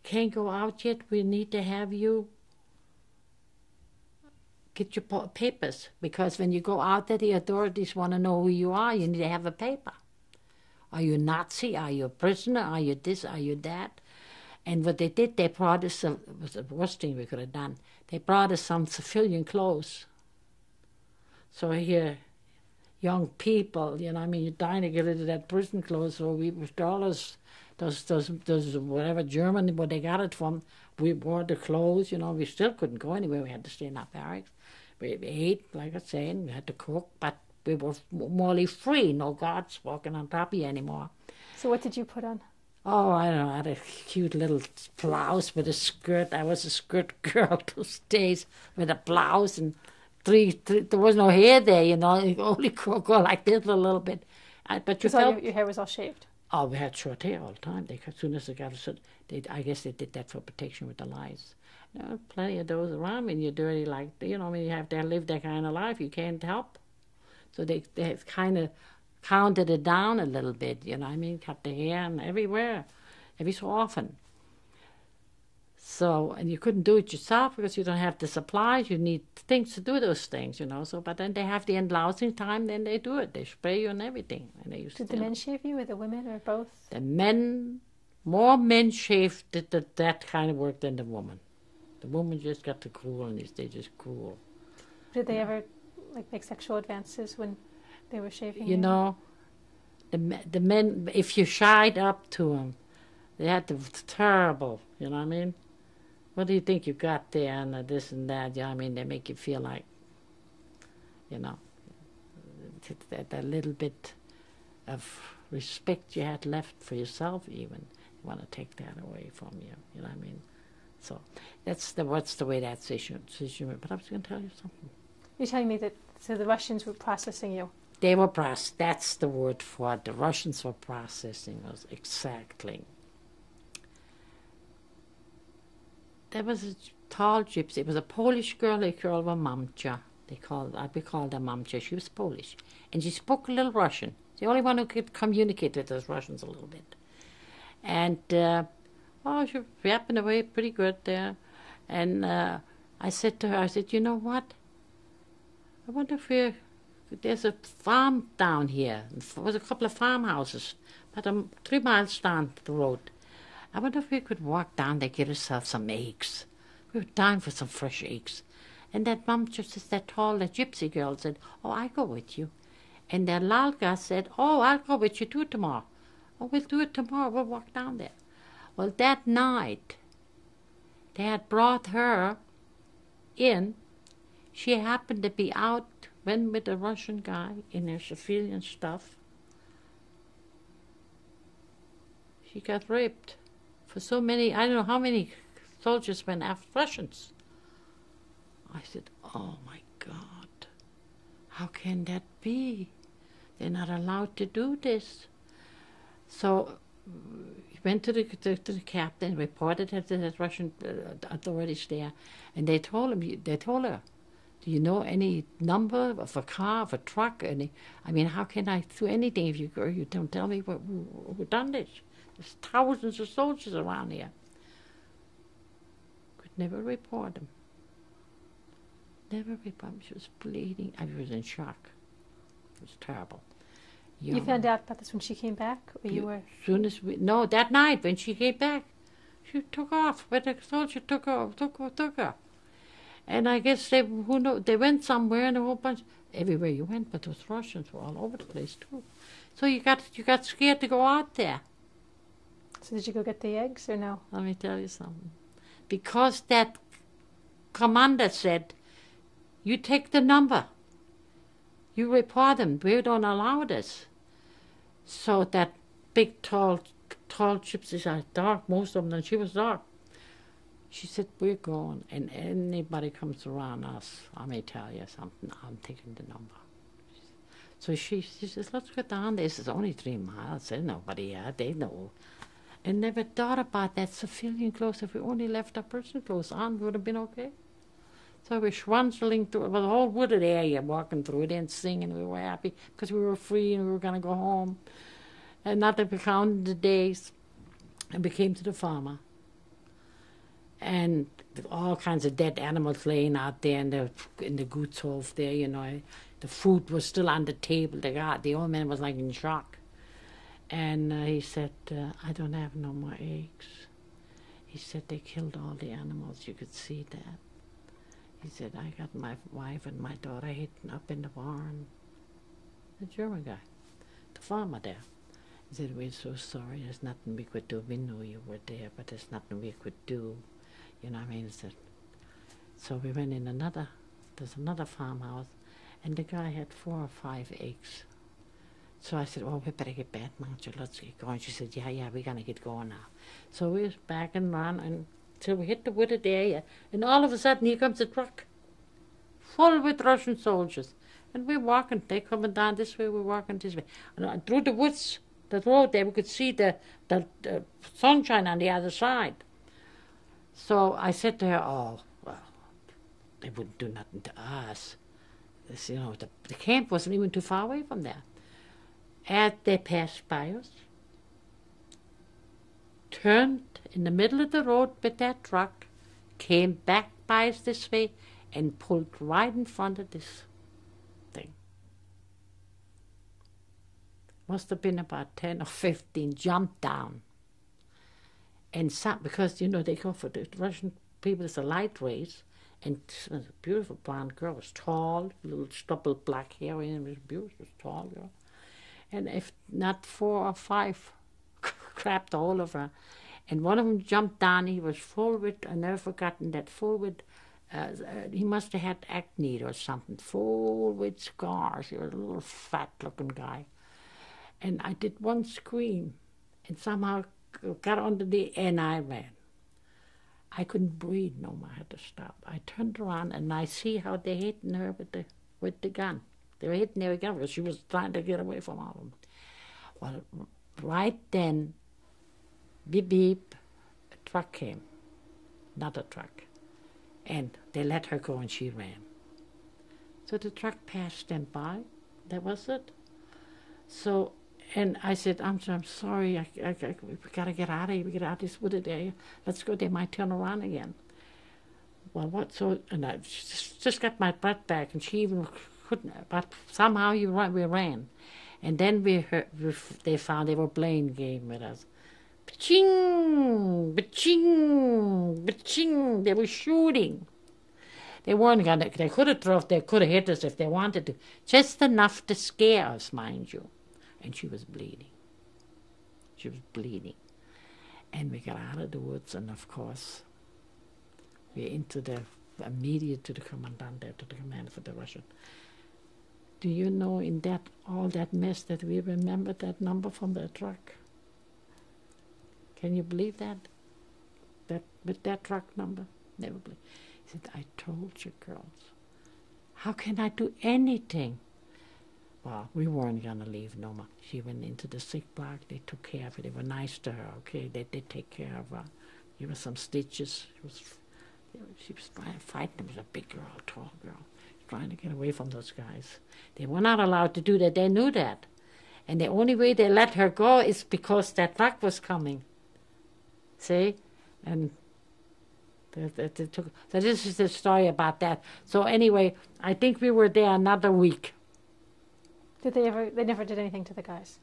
can't go out yet, we need to have you get your papers, because when you go out there, the authorities want to know who you are. You need to have a paper. Are you a Nazi? Are you a prisoner? Are you this? Are you that? And what they did, they brought us, it was the worst thing we could have done, they brought us some civilian clothes. So here, young people, you're dying to get rid of that prison clothes, so we with dollars, those whatever German, where they got it from, we wore the clothes, we still couldn't go anywhere. We had to stay in our barracks. We ate, like I said, we had to cook, but we were morally free. No guards walking on top of you anymore. So what did you put on? Oh, I don't know. I had a cute little blouse with a skirt. I was a skirt girl those days with a blouse and three there was no hair there, You only go like this a little bit. But your hair was all shaved? Oh, we had short hair all the time. As soon as they got us, I guess they did that for protection with the lice. Plenty of those around when you're dirty like, you have to live that kind of life. You can't help. So they kind of counted it down a little bit, cut the hair and everywhere, every so often. So, and you couldn't do it yourself because you don't have the supplies. You need things to do those things, So, but then they have the end-lousing time, then they do it. They spray you and everything. And they used Did the men shave you or the women or both? The men, more men shaved did that kind of work than the woman. The woman just got the cruelness. They just cruel. Did they ever make sexual advances when they were shaving the men, if you shied up to them, they had the terrible, What do you think you got there and this and that? They make you feel like, that little bit of respect you had left for yourself even. You want to take that away from you, you know what I mean? So what's the way that situation went. But I was going to tell you something. You're telling me that, so the Russians were processing you? They were that's the word for it. The Russians were processing us, exactly. There was a tall gypsy. It was a Polish girl, a girl with Mamcha. We called her Mamcha. She was Polish. And she spoke a little Russian. The only one who could communicate with us Russians a little bit. And, she was yapping away pretty good there. And I said to her, you know what? I wonder if there's a farm down here. There was a couple of farmhouses, about 3 miles down the road. I wonder if we could walk down there, get ourselves some eggs. We were dying for some fresh eggs. And that mom, just that tall, that gypsy girl said, oh, I go with you. And that Lalka said, oh, I'll go with you too tomorrow. Oh, we'll do it tomorrow. We'll walk down there. Well, that night, they had brought her in. She happened to be out, went with a Russian guy in her civilian stuff. She got raped. For so many, I don't know how many soldiers went after Russians. I said, oh my God, how can that be? They're not allowed to do this. So he went to the captain, reported it to the Russian authorities there, and they told her, do you know any number of a car, of a truck? How can I do anything if you don't tell me who done this? There's thousands of soldiers around here. Could never report them. Never report them. She was bleeding. I was in shock. It was terrible. You found out about this when she came back? Or you were... No, that night when she came back. She took off. But the soldier took her. And I guess they went somewhere and a whole bunch. Everywhere you went, but those Russians were all over the place too. So you got scared to go out there. So did you go get the eggs or no? Let me tell you something. Because that commander said, you take the number. You report them. We don't allow this. So that big, tall gypsies are dark, most of them, and she was dark. She said, we're going, and anybody comes around us, I may tell you something, I'm taking the number. So she says, let's go down there. This is only 3 miles. There's nobody here. They know. And never thought about that civilian clothes. If we only left our personal clothes on, we would have been okay. So we were schwanzeling through the whole wooded area, walking through it and singing. We were happy because we were free and we were going to go home. And not that we counted the days. And we came to the farmer. And all kinds of dead animals laying out there in the Gutshof there, you know. The food was still on the table. The old man was like in shock. And he said, I don't have no more eggs. He said, they killed all the animals. You could see that. He said, I got my wife and my daughter hidden up in the barn. The German guy, the farmer there. He said, we're so sorry. There's nothing we could do. We knew you were there, but there's nothing we could do. You know what I mean? So we went in there's another farmhouse, and the guy had 4 or 5 eggs. So I said, we better get back, Mancha, let's get going. She said, yeah, we're going to get going now. So we was back and run until we hit the wooded area, and all of a sudden here comes a truck full with Russian soldiers. And we're walking, they're coming down this way, we're walking this way. And through the woods, the road there, we could see the sunshine on the other side. So I said to her, they wouldn't do nothing to us. This, the camp wasn't even too far away from there. As they passed by us, turned in the middle of the road with that truck, came back by us this way, and pulled right in front of this thing. Must have been about 10 or 15, jumped down. And because, they go for the Russian people, it's a light race, and a beautiful blonde girl, was tall, little stubbled black hair, and it was beautiful, tall girl. And if not 4 or 5 crapped all of her. And one of them jumped down, he was full with, I never forgotten that, full with, he must have had acne or something, full with scars. He was a little fat-looking guy. And I did one scream and somehow got onto the, and I ran. I couldn't breathe no more. I had to stop. I turned around and I see how they hitting her with the gun. They were hitting her again because she was trying to get away from all of them. Well, right then, beep beep, a truck came, another truck, and they let her go and she ran. So the truck passed them by. That was it. So, and I said, I'm sorry, we gotta get out of here. We get out of this wooded area. Let's go. They might turn around again. Well, what? So, and I just got my breath back, and she even couldn't. But somehow we ran, and then they found they were playing a game with us. Ba-ching, ba-ching, ba-ching. They were shooting. They weren't gonna. They could have hit us if they wanted to, just enough to scare us, mind you. And she was bleeding. She was bleeding. And we got out of the woods, and of course, we're immediate to the commandant there, to the commander for the Russian. Do you know, in all that mess, that we remembered that number from the truck? Can you believe that? With that truck number? Never believe. He said, I told you, girls. How can I do anything? Well, we weren't going to leave no more. She went into the sick block. They took care of her. They were nice to her, okay? They did take care of her. There were some stitches. She was fighting. It was a big girl, a tall girl, trying to get away from those guys. They were not allowed to do that. They knew that. And the only way they let her go is because that truck was coming. See? And so this is the story about that. So anyway, I think we were there another week. Did they never did anything to the guys?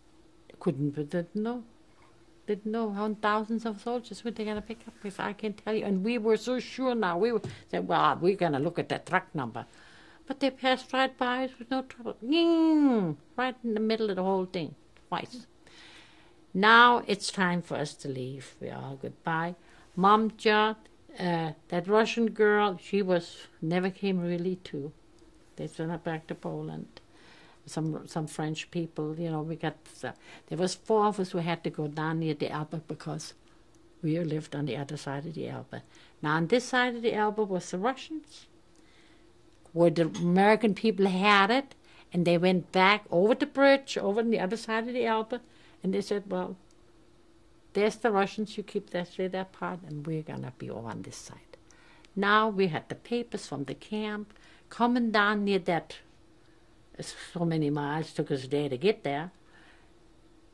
Couldn't, but didn't know how thousands of soldiers were they going to pick up, if I can tell you. And we were so sure now. We were saying, well, we're going to look at that truck number. But they passed right by us with no trouble. Right in the middle of the whole thing, twice. Now it's time for us to leave. We're all goodbye. Momja, that Russian girl, she never came really to. They sent her back to Poland. Some French people, we got, there was 4 of us who had to go down near the Elbe because we lived on the other side of the Elbe. Now on this side of the Elbe was the Russians, where the American people had it, and they went back over the bridge, over on the other side of the Elbe, and they said, well, there's the Russians, you keep that part, and we're going to be over on this side. Now we had the papers from the camp coming down near that. So many miles took us a day to get there.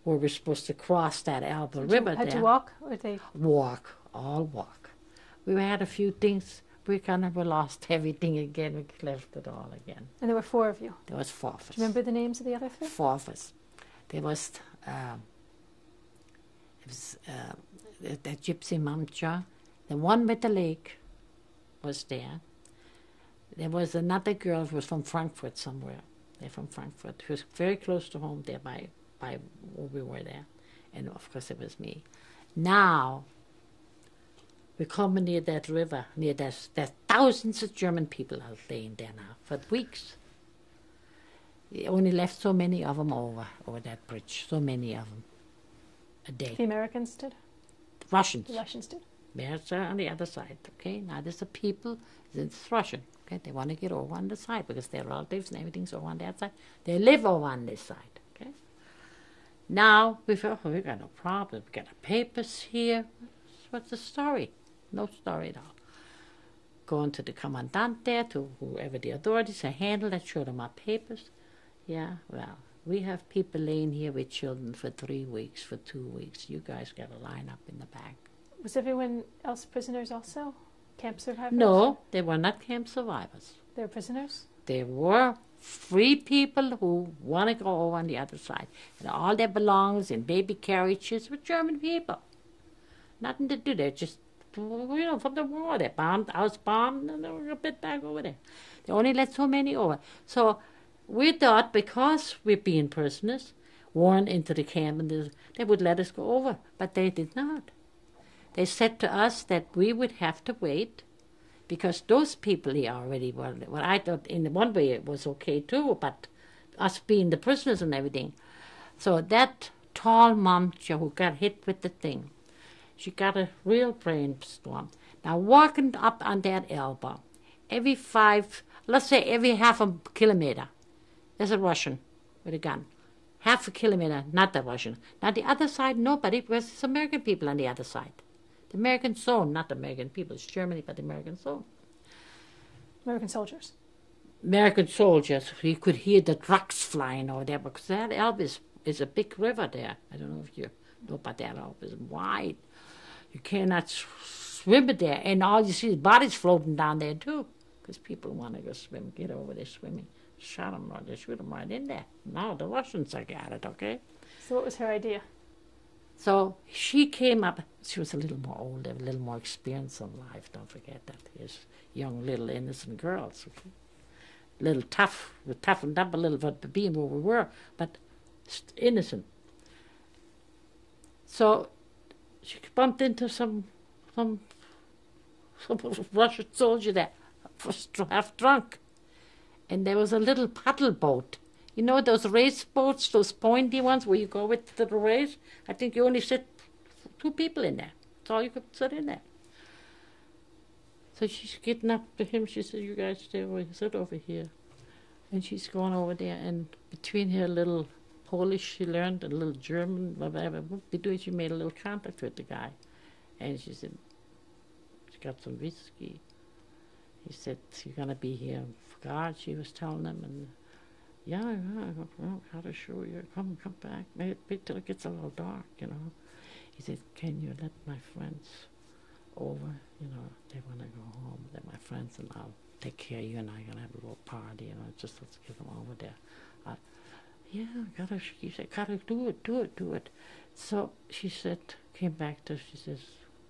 Where we're supposed to cross that Elbe River there. Had to walk, or they walk, all walk. We had a few things. We lost everything again. We left it all again. And there were 4 of you. There was 4 of us. Do you remember the names of the other 3? 4 of us. There was the gypsy Mamcha. The one with the lake was there. There was another girl who was from Frankfurt somewhere. They're from Frankfurt. Who was very close to home there by where we were there. And of course it was me. Now, we're coming near that river, near there's thousands of German people are laying there now for weeks. They only left so many of them over that bridge, so many of them a day. The Americans did? The Russians. The Russians did. There's on the other side, okay? Now there's the people, it's Russian, okay? They want to get over on the side because their relatives and everything's over on that side. They live over on this side, okay? Now, we thought, we got no problem. We got the papers here. What's the story? No story at all. Going to the commandant there, to whoever the authorities have handled that, show them our papers. Yeah, well, we have people laying here with children for 3 weeks, for 2 weeks. You guys got to line up in the back. Was everyone else prisoners also? Camp survivors? No, they were not camp survivors. They were prisoners? They were free people who want to go over on the other side. And all their belongings in baby carriages were German people. Nothing to do. They're just, from the war. They bombed, house bombed, and they were a bit back over there. They only let so many over. So we thought because we're being prisoners, worn into the camp, and they would let us go over. But they did not. They said to us that we would have to wait because those people here already were, I thought in one way it was okay too, but us being the prisoners and everything, So that tall mom who got hit with the thing, she got a real brainstorm. Now walking up on that elbow, let's say every half a kilometer, there's a Russian with a gun. Half a kilometer, not the Russian. Now the other side, nobody, because it's American people on the other side. The American zone, not the American people. It's Germany, but the American zone. American soldiers. American soldiers. You could hear the trucks flying over there because that Elbe is a big river there. I don't know if you know about that Elbe. It's wide. You cannot swim it there. And all you see is bodies floating down there too because people want to go swim, get over there swimming. Shot them right, they shoot them right in there. Now the Russians are got it, okay? So what was her idea? So she came up. She was a little more older, a little more experienced in life. Don't forget that. Here's young, little, innocent girls. Okay? Little tough. We toughened up a little bit being where we were, but innocent. So she bumped into some Russian soldier there, half drunk. And there was a little paddle boat. You know those race boats, those pointy ones where you go with the race? I think you only sit 2 people in there. That's all you could sit in there. So she's getting up to him. She said, you guys sit over here. And she's going over there. And between her little Polish she learned, a little German, whatever, she made a little contact with the guy. And she said, she got some whiskey. He said, you're going to be here for God, she was telling him. And yeah, how to show you. Come back. Wait till it gets a little dark, you know. He said, can you let my friends over? You know, they want to go home. They're my friends, and I'll take care of you, and I'm going to have a little party, you know, just let's get them over there. She said, gotta do it. So she said, came back to, she says,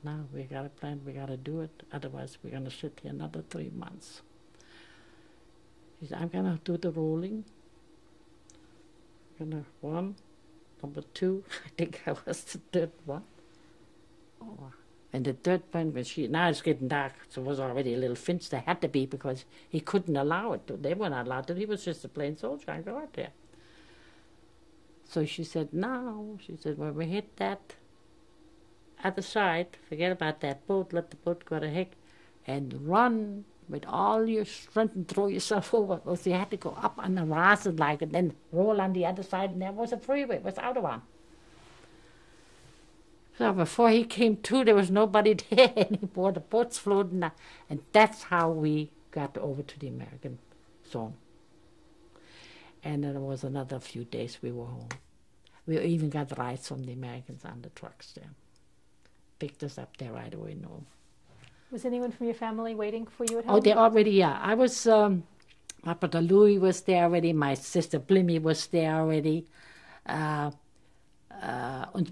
now we got a plan, we got to do it, otherwise we're going to sit here another 3 months. She said, I'm going to do the rolling. I'm going to, 1, number 2, I think I was the 3rd one. Oh. And the 3rd one, now it's getting dark, so it was already a little finch. There had to be because he couldn't allow it. They weren't allowed to. He was just a plain soldier. I go out there. So she said, no. She said, when we hit that other side, forget about that boat, let the boat go to heck, and run with all your strength and throw yourself over. So you had to go up on the rasen like and then roll on the other side, and there was a freeway, it was Autobahn. So before he came to, there was nobody there anymore. The boat's floating down. And that's how we got over to the American zone. And then it was another few days we were home. We even got rides from the Americans on the trucks there. Picked us up there right away, no. Was anyone from your family waiting for you at home? Oh, they already, yeah. I was, my brother Louis was there already. My sister Blimmy was there already. And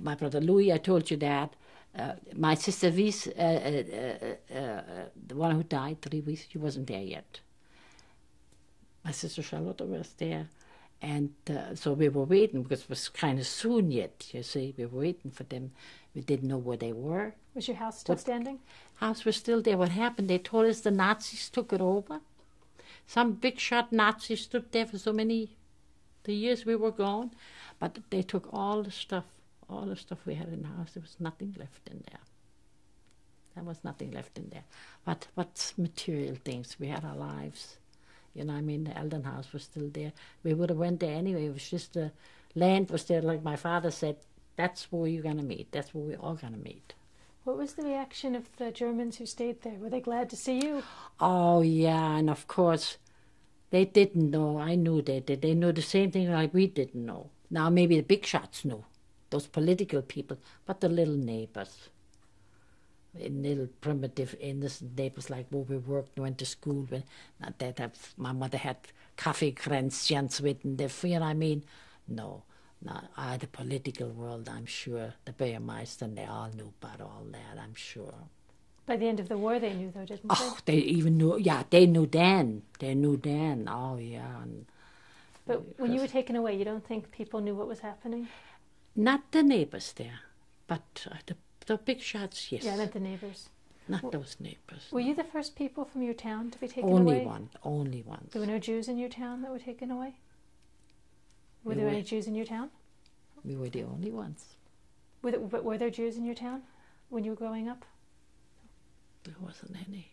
my brother Louis, I told you that. My sister Wies, the one who died 3 weeks, she wasn't there yet. My sister Charlotte was there. And so we were waiting because it was kind of soon yet, you see. We were waiting for them. We didn't know where they were. Was your house still standing? House was still there. What happened? They told us the Nazis took it over. Some big shot Nazis stood there for the years we were gone. But they took all the stuff we had in the house. There was nothing left in there. There was nothing left in there. But what's material things? We had our lives. You know, I mean, the Eldon house was still there. We would have went there anyway. It was just the land was there. Like my father said, that's where you're going to meet. That's where we're all going to meet. What was the reaction of the Germans who stayed there? Were they glad to see you? Oh, yeah, and of course, they didn't know. I knew they did. They knew the same thing like we didn't know. Now, maybe the big shots knew, those political people, but the little neighbors, little primitive, innocent neighbors like where we worked, went to school with. My mother had Kaffeekränzchens with, and you know, I mean, no. The political world, I'm sure, the Bürgermeister, they all knew about all that, I'm sure. By the end of the war, they knew, though, didn't they? Oh, they even knew, yeah, they knew then. Oh, yeah. But when you were taken away, you don't think people knew what was happening? Not the neighbors there, but the big shots, yes. Yeah, not the neighbors. Not those neighbors. Were you the first people from your town to be taken away? Only one. There were no Jews in your town that were taken away? Were there any Jews in your town? We were the only ones. Were there Jews in your town when you were growing up? There wasn't any.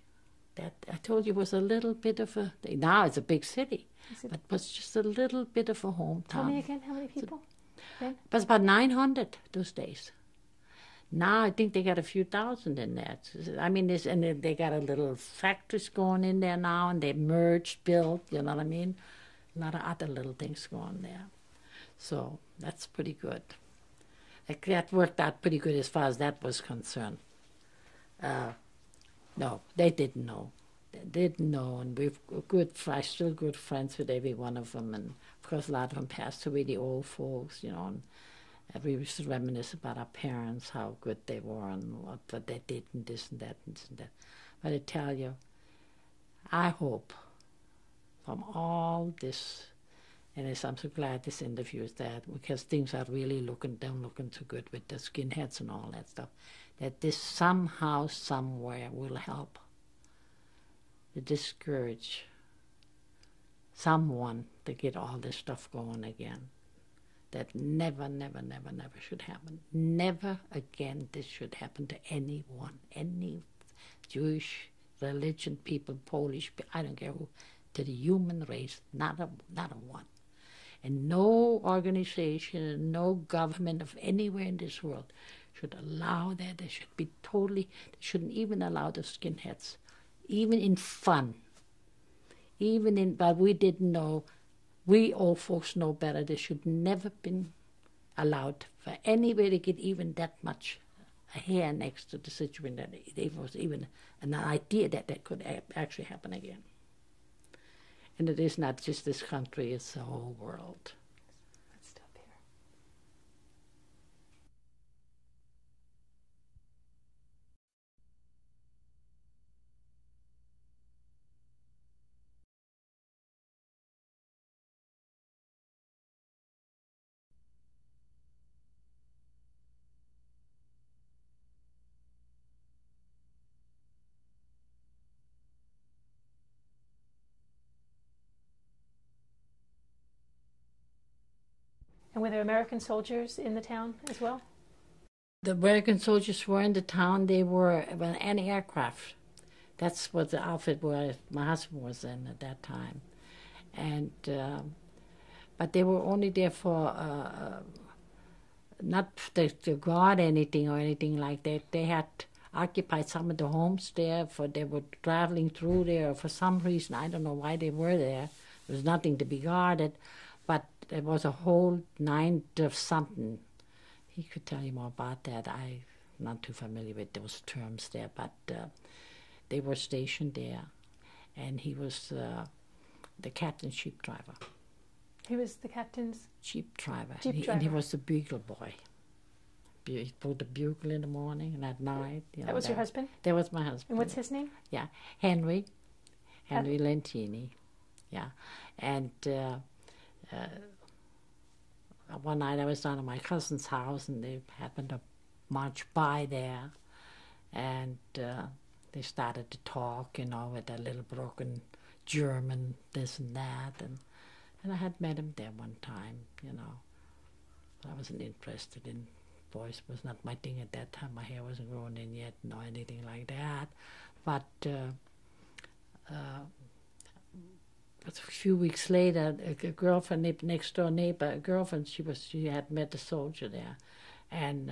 That I told you was a little bit of a. Now it's a big city, but it was just a little bit of a hometown. Tell me again, how many people? It was about 900 those days. Now I think they got a few thousand in there. I mean, they got a little factories going in there now, and they merged, built. You know what I mean? A lot of other little things going there. So that's pretty good. That worked out pretty good as far as that was concerned. No, they didn't know. They didn't know, and I'm still good friends with every one of them, and of course a lot of them passed away, the old folks, you know, and we used to reminisce about our parents, how good they were, and what they did, and this and that, and this and that. But I tell you, I hope from all this, and I'm so glad this interview is that, because things are really looking too good with the skinheads and all that stuff, that this somehow, somewhere will help to discourage someone to get all this stuff going again. That never, never, never, never should happen. Never again this should happen to anyone, any Jewish, religion, people, Polish, I don't care who, to the human race, not a one. And no organization, no government of anywhere in this world should allow that. They should be they shouldn't even allow the skinheads, even in fun, but we didn't know, we old folks know better. They should never been allowed for anybody to get even that much a hair next to the situation, that there was even an idea that could actually happen again. And it is not just this country, it's the whole world. Let's stop here. And were there American soldiers in the town as well? The American soldiers were in the town. They were anti-aircraft. That's what the outfit where my husband was in at that time. And but they were only there for not to guard anything or anything like that. They had occupied some of the homes there. They were traveling through there for some reason. I don't know why they were there. There was nothing to be guarded, but there was a whole night of something. He could tell you more about that. I'm not too familiar with those terms there, but they were stationed there, and he was the captain's sheep driver. He was the captain's sheep driver. Driver. And he was the bugle boy. He put the bugle in the morning and at night. That was your husband? That was my husband. And what's his name? Yeah, Henry Lentini. Yeah, and one night I was down at my cousin's house, and they happened to march by there, and they started to talk, with a little broken German, this and that, and I had met him there one time, but I wasn't interested in boys. It was not my thing at that time. My hair wasn't growing in yet, nor anything like that, but a few weeks later, a girlfriend, next door neighbor, she had met a soldier there, and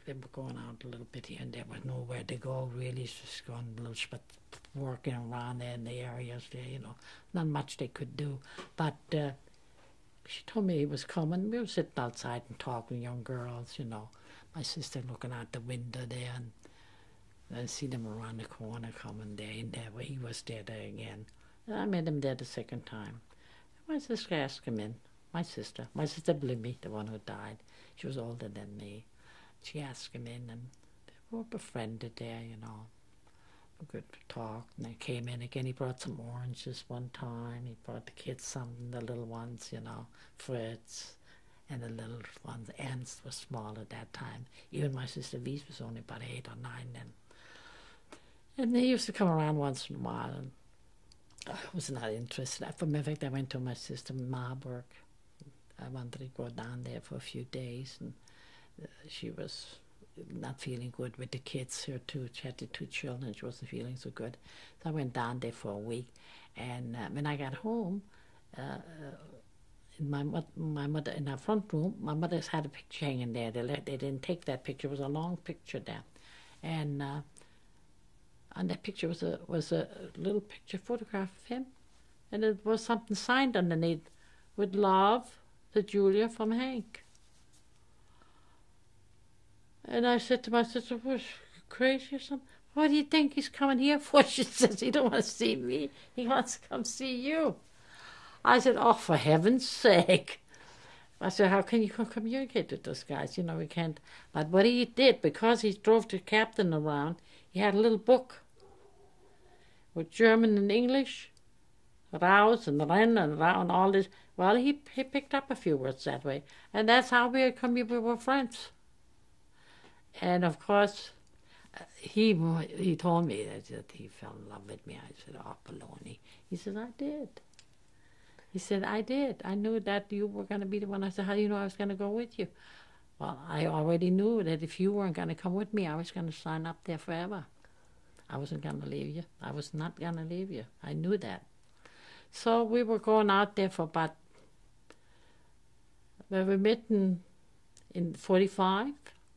they were going out a little bit here, and there was nowhere to go really. Just going a little, but working around there in the areas there, not much they could do. But she told me he was coming. We were sitting outside and talking, young girls, My sister looking out the window there, and I see them around the corner coming there, in there where he was there again. I met him there the second time. My sister asked him in. My sister Blimmy, the one who died, she was older than me. She asked him in, and they were befriended there, A good talk. And they came in again. He brought some oranges one time. He brought the kids something, the little ones, Fritz, and the little ones. Ernst was small at that time. Even my sister Lise was only about 8 or 9 then. And they used to come around once in a while, and I was not interested. In fact, I went to my sister in Marburg. I wanted to go down there for a few days, and she was not feeling good with the kids. Her two, she had the two children. She wasn't feeling so good, so I went down there for a week. And when I got home, in my mother in our front room, my mother's had a picture hanging there. They didn't take that picture. It was a long picture there, and on that picture was a little picture photograph of him, and it was something signed underneath, "With love, to Julia from Hank." And I said to my sister, "Was crazy or something? What do you think he's coming here for?" She says, "He don't want to see me. He wants to come see you." I said, "Oh, for heaven's sake." I said, "How can you communicate with those guys? You know, we can't." But what he did, because he drove the captain around, he had a little book with German and English, raus and ren and rau and all this. Well, he picked up a few words that way. And that's how we were friends. And, of course, he told me that he fell in love with me. I said, "Oh, baloney." He said, "I did." He said, "I did. I knew that you were going to be the one." I said, "How do you know I was going to go with you?" "Well, I already knew that if you weren't going to come with me, I was going to sign up there forever. I wasn't going to leave you. I was not going to leave you. I knew that." So we were going out there for about, well, we met in 45.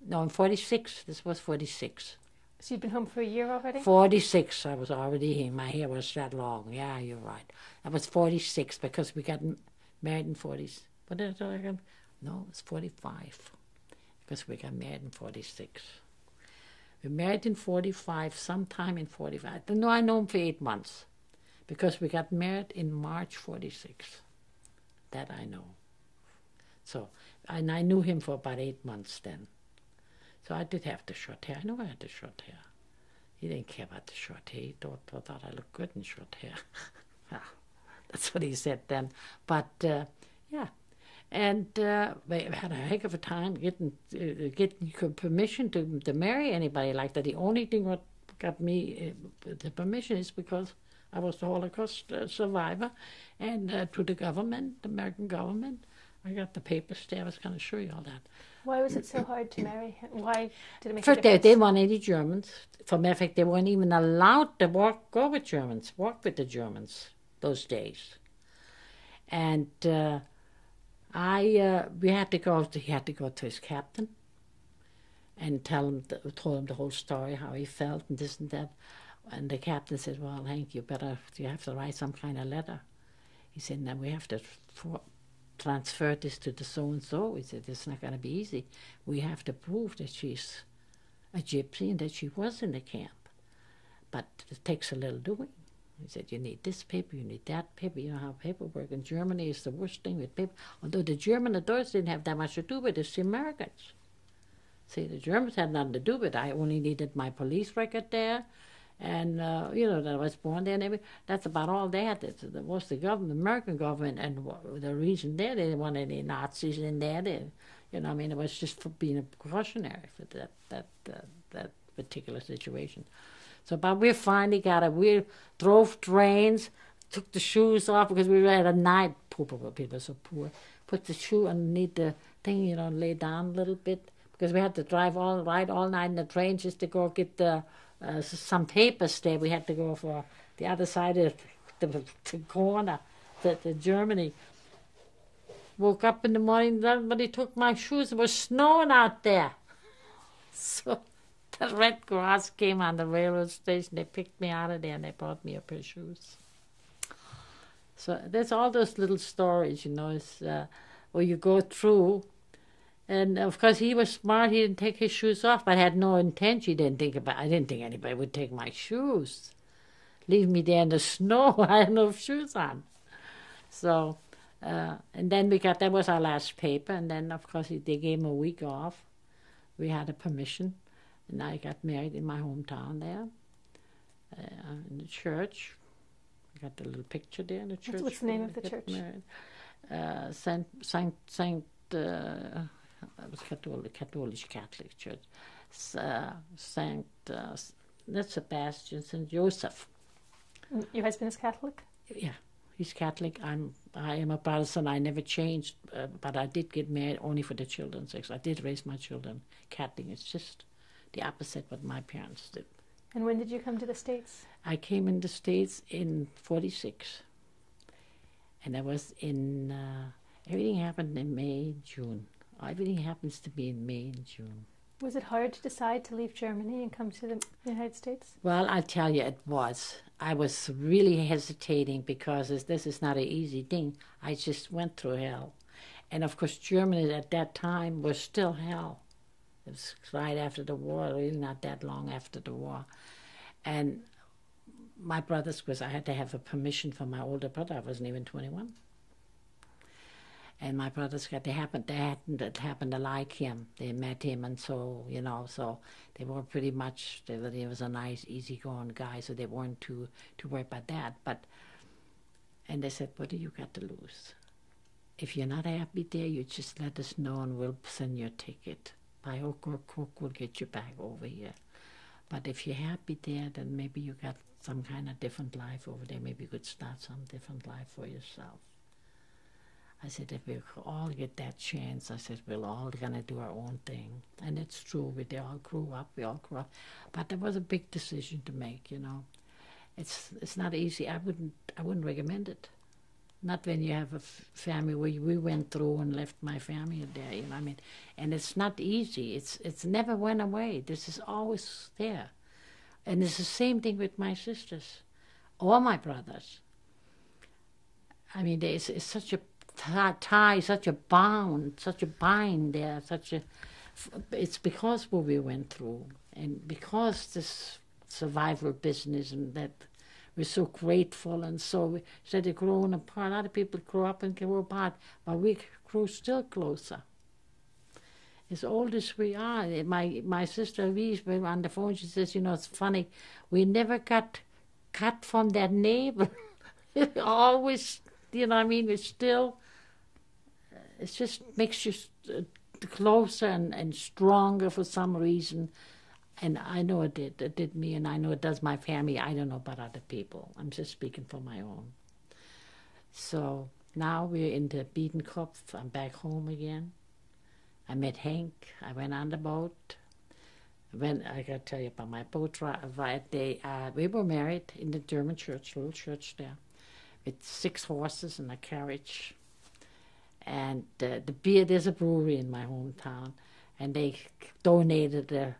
No, in 46. This was 46. So you'd been home for a year already? 46, I was already here. My hair was that long. Yeah, you're right. That was 46 because we got married in 40. What did I say? No, it was 45 because we got married in 46. We married in 45, sometime in 45. No, I know him for 8 months because we got married in March 46. That I know. So, and I knew him for about 8 months then. So I did have the short hair. I know I had the short hair. He didn't care about the short hair. He thought I looked good in short hair. Well, that's what he said then. But, yeah. And we had a heck of a time getting permission to marry anybody like that. The only thing what got me the permission is because I was the Holocaust survivor. And to the government, the American government, I got the papers there. I was going to show you all that. Why was it so hard to marry him? Why did it make a First, difference? they didn't want any Germans. For matter of fact, they weren't even allowed to walk with the Germans those days. And we had to go. He had to go to his captain and told him the whole story, how he felt and this and that. And the captain said, "Well, Hank, you have to write some kind of letter." He said, "Now we have to transfer this to the so-and-so." He said, "It's not going to be easy. We have to prove that she's a gypsy and that she was in the camp. But it takes a little doing." He said, "You need this paper, you need that paper." You know how paperwork in Germany is the worst thing with paper. Although the German authorities didn't have that much to do with it, it's the Americans. See, the Germans had nothing to do with it. I only needed my police record there. And, that I was born there and everything. That's about all they had. That was the government, the American government, and the reason there, they didn't want any Nazis in there. It was just for being a precautionary for that particular situation. So, but we finally got it. We drove trains, took the shoes off because we were at a night. Poor people are so poor. Put the shoe underneath the thing, lay down a little bit because we had to ride all night in the train just to go get some papers there. We had to go for the other side of the corner to Germany. Woke up in the morning, somebody took my shoes. It was snowing out there. So the Red Cross came on the railroad station. They picked me out of there and they brought me a pair of shoes. So there's all those little stories, where you go through. And, of course, he was smart. He didn't take his shoes off, but had no intention. I didn't think anybody would take my shoes. Leave me there in the snow. I had no shoes on. So, and then that was our last paper. And then, of course, they gave him a week off. We had a permission. And I got married in my hometown there, in the church. I got the little picture there in the church. What's the name of the church? It was Catholic church. Saint not Sebastian, St. Joseph. Your husband is Catholic? Yeah, he's Catholic. I am a Protestant. I never changed, but I did get married only for the children's sake. I did raise my children Catholic. It's just the opposite what my parents did. And when did you come to the States? I came in the States in 46. And I was in, everything happened in May, June. Everything happens to be in May and June. Was it hard to decide to leave Germany and come to the United States? Well, I'll tell you, it was. I was really hesitating because this is not an easy thing. I just went through hell. And of course, Germany at that time was still hell. It was right after the war, really not that long after the war. And my brothers, because I had to have a permission from my older brother. I wasn't even 21. And my brothers got, they happened to like him. They met him, and so, so they were pretty much, he was a nice, easygoing guy, so they weren't too worried about that. And they said, what do you got to lose? If you're not happy there, you just let us know and we'll send you a ticket. By hook or crook, we'll get you back over here. But if you're happy there, then maybe you got some kind of different life over there. Maybe you could start some different life for yourself. I said, if we all get that chance, I said, we're all going to do our own thing. And it's true, we all grew up. But there was a big decision to make, It's not easy. I wouldn't recommend it. Not when you have a family where we went through and left my family there, I mean. And it's not easy. It's never went away. This is always there. And it's the same thing with my sisters, or my brothers. I mean, there's such a tie, such a bond, such a bind there, it's because what we went through, and because this survival business, and that we're so grateful, and so we said they're growing apart. A lot of people grow up and grow apart, but we grew still closer. As old as we are, my sister Louise, we were on the phone, she says, it's funny, we never got cut from that neighbor. Always, it's still, it just makes you closer and stronger for some reason. And I know it did me, and I know it does my family. I don't know about other people. I'm just speaking for my own. So now we're in the Biedenkopf. I'm back home again. I met Hank. I went on the boat. I got to tell you about my boat ride. We were married in the German church, little church there, with 6 horses and a carriage. And the beer, there's a brewery in my hometown, and they donated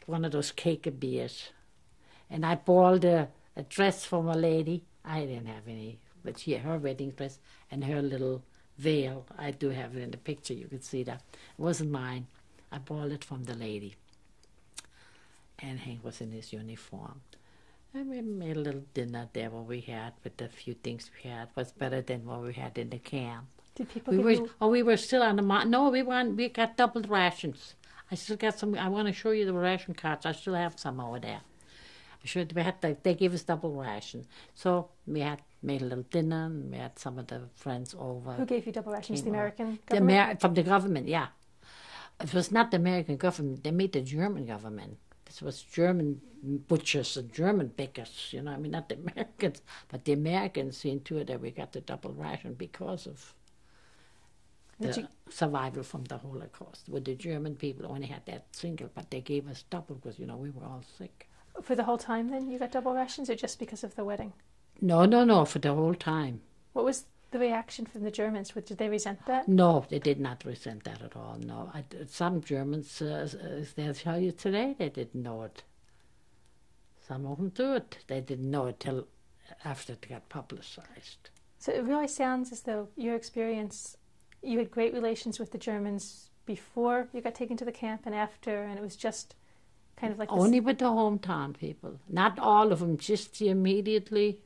one of those cake of beers. And I bought a dress for my lady. I didn't have any, but her wedding dress and her little veil. I do have it in the picture. You could see that. It wasn't mine. I bought it from the lady. And Hank was in his uniform. And we made a little dinner there, what we had, with the few things we had. It was better than what we had in the camp. Did people give you... Oh, we were still on the mountain. No, we got doubled rations. I still got some. I want to show you the ration cards. I still have some over there. They gave us double ration. So we had made a little dinner, and we had some of the friends over. Who gave you double rations? The American government? From the government, yeah. It was not the American government. They made the German government. This was German butchers and German bakers, I mean, not the Americans. But the Americans seen to it that we got the double ration because of the survival from the Holocaust. With the German people only had that single, but they gave us double because, we were all sick. For the whole time then you got double rations, or just because of the wedding? No, for the whole time. What was the reaction from the Germans? Did they resent that? No, they did not resent that at all, no. Some Germans, they'll tell you today, they didn't know it. Some of them do it. They didn't know it till after it got publicized. So it really sounds as though your experience, you had great relations with the Germans before you got taken to the camp and after, and it was just kind of like this... Only with the hometown people. Not all of them, just immediately.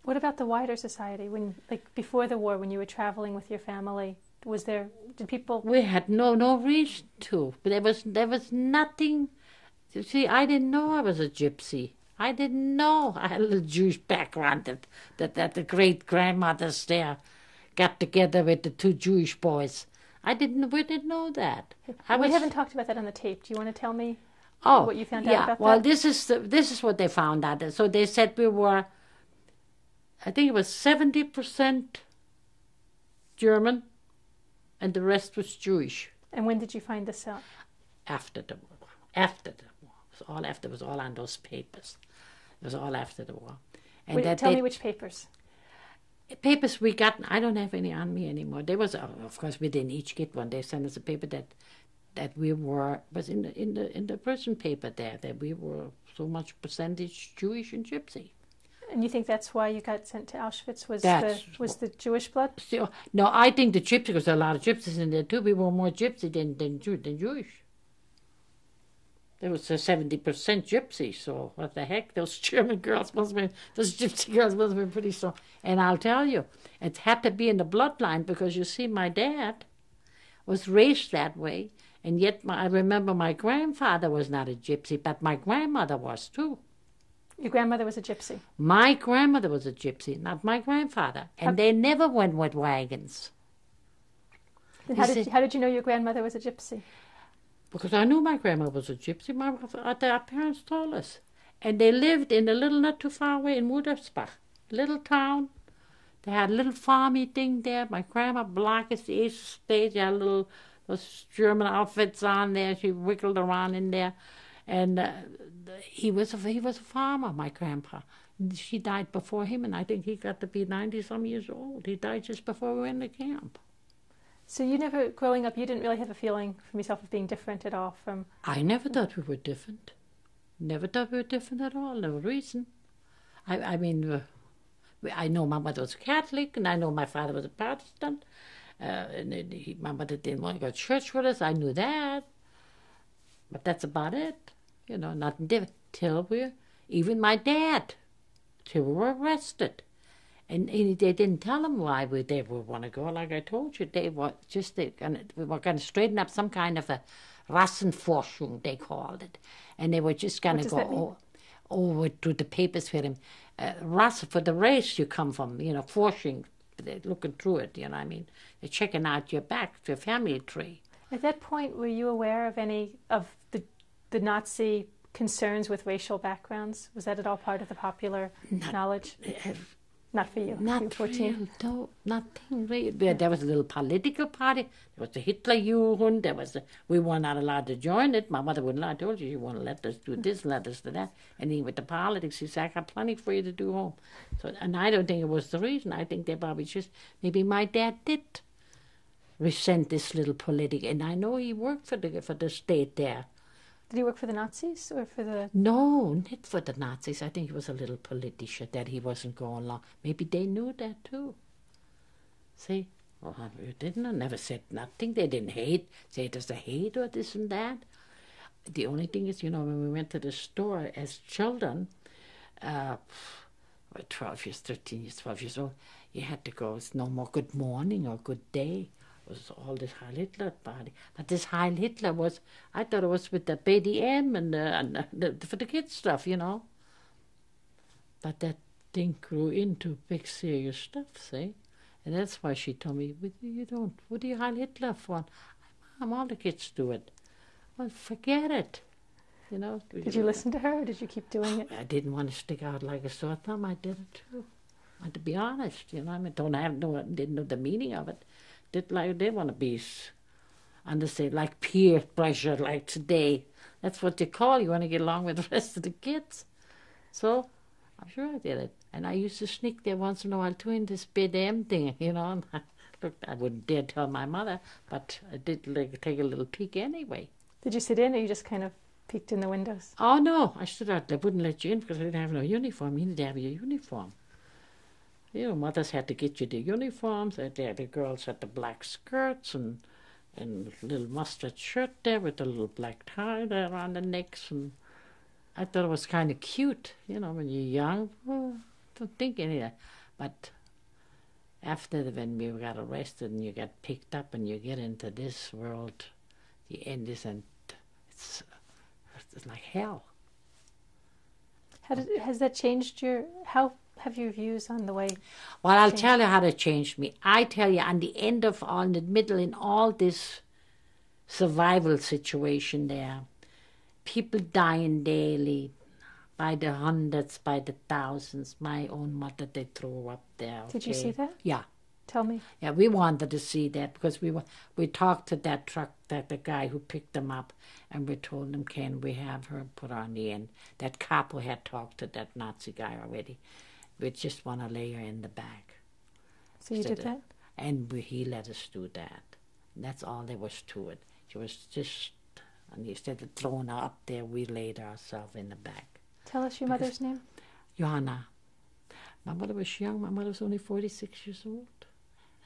What about the wider society? When, before the war, when you were traveling with your family, did people... We had no reason to. But there was nothing... You see, I didn't know I was a gypsy. I didn't know I had a little Jewish background that the great-grandmothers there got together with the 2 Jewish boys. We didn't know that. We haven't talked about that on the tape. Do you want to tell me what you found out about that? Well, this is what they found out. So they said we were I think it was 70% German, and the rest was Jewish. And when did you find this out? After the war. After the war. It was all on those papers. It was all after the war. And Tell me which papers. Papers we got, I don't have any on me anymore. There was, of course, we didn't each get one. They sent us a paper that we was in the prison paper there, that we were so much percentage Jewish and Gypsy. And you think that's why you got sent to Auschwitz? Was the Jewish blood? No, I think the Gypsy, because there were a lot of Gypsies in there too. We were more Gypsy than Jewish. There was a 70% Gypsy, so what the heck? Those German girls those Gypsy girls must have been pretty strong. And I'll tell you, it had to be in the bloodline, because you see, my dad was raised that way, and yet I remember my grandfather was not a Gypsy, but my grandmother was too. Your grandmother was a Gypsy? My grandmother was a Gypsy, not my grandfather, and they never went with wagons. Then how did you know your grandmother was a Gypsy? Because I knew my grandma was a Gypsy. Our parents told us. And they lived in a little, not too far away, in Mudersbach, a little town. They had a little farmy thing there. My grandma, black as the ace stage, had those German outfits on there. She wiggled around in there. And he was a farmer, my grandpa. She died before him, and I think he got to be 90-some years old. He died just before we went to camp. So you never, growing up, you didn't really have a feeling from yourself of being different at all from... I never thought we were different. Never thought we were different at all. No reason. I mean, I know my mother was a Catholic, and I know my father was a Protestant. My mother didn't want to go to church with us. I knew that. But that's about it. You know, nothing different. Even my dad, till we were arrested. And they didn't tell them why they would want to go. Like I told you, we were going to straighten up some kind of a Rassenforschung, they called it. And they were just going to go over to the papers for them. Rasse, for the race you come from, you know, forschung. They're looking through it, you know what I mean? They're checking out your family tree. At that point, were you aware of any of the Nazi concerns with racial backgrounds? Was that at all part of the popular knowledge? Not for you. Not real, no, nothing real. There was a little political party. There was the Hitler Jugend. We were not allowed to join it. My mother wouldn't allow. I told you, she wouldn't let us do this, let us do that. And then with the politics, she said, I got plenty for you to do home. So, and I don't think it was the reason. I think they probably maybe my dad did resent this little political. And I know he worked for the state there. Did he work for the Nazis or for the... No, not for the Nazis. I think he was a little politician that he wasn't going along. Maybe they knew that too. See? Well, I didn't. I never said nothing. They didn't say it was a hate or this and that. The only thing is, you know, when we went to the store as children, 12 years, 13 years, 12 years old, you had to go. It's no more good morning or good day. It was all this Heil Hitler party. But this Heil Hitler I thought it was with the BDM and for the kids stuff, you know. But that thing grew into big serious stuff, see? And that's why she told me, what do you Heil Hitler for? Mom, all the kids do it. Well, forget it. You know. Did you listen to her or did you keep doing it? I didn't want to stick out like a sore thumb. I did it too. And to be honest, you know, I mean, didn't know the meaning of it. They want to be, understand, like peer pressure, like today. That's what you call. You want to get along with the rest of the kids. So I'm sure I did it. And I used to sneak there once in a while doing this BDM thing, you know. And I wouldn't dare tell my mother, but I did take a little peek anyway. Did you sit in or you just kind of peeked in the windows? Oh, no. I stood out. They wouldn't let you in because I didn't have no uniform. You need to have your uniform. You know, mothers had to get you the uniforms. The girls had the black skirts and little mustard shirt there with a little black tie there around the necks. And I thought it was kind of cute, you know, when you're young. Well, don't think any of that. But when we got arrested and you get picked up and you get into this world, the end is, and it's like hell. Has that changed how have your views on the way? Well, I'll tell you how it changed me. I tell you, on the end of in the middle, in all this survival situation there, people dying daily, by the hundreds, by the thousands. My own mother, they threw up there. Did you see that? Yeah. Tell me. Yeah, we wanted to see that because we talked to that truck, the guy who picked them up, and we told him, can we have her put on the end? That cop who had talked to that Nazi guy already. We just want to lay her in the back. So you did that? And he let us do that. And that's all there was to it. She was just, and instead of throwing her up there, we laid ourselves in the back. Tell us your mother's name. Johanna. My mother was young. My mother was only 46 years old.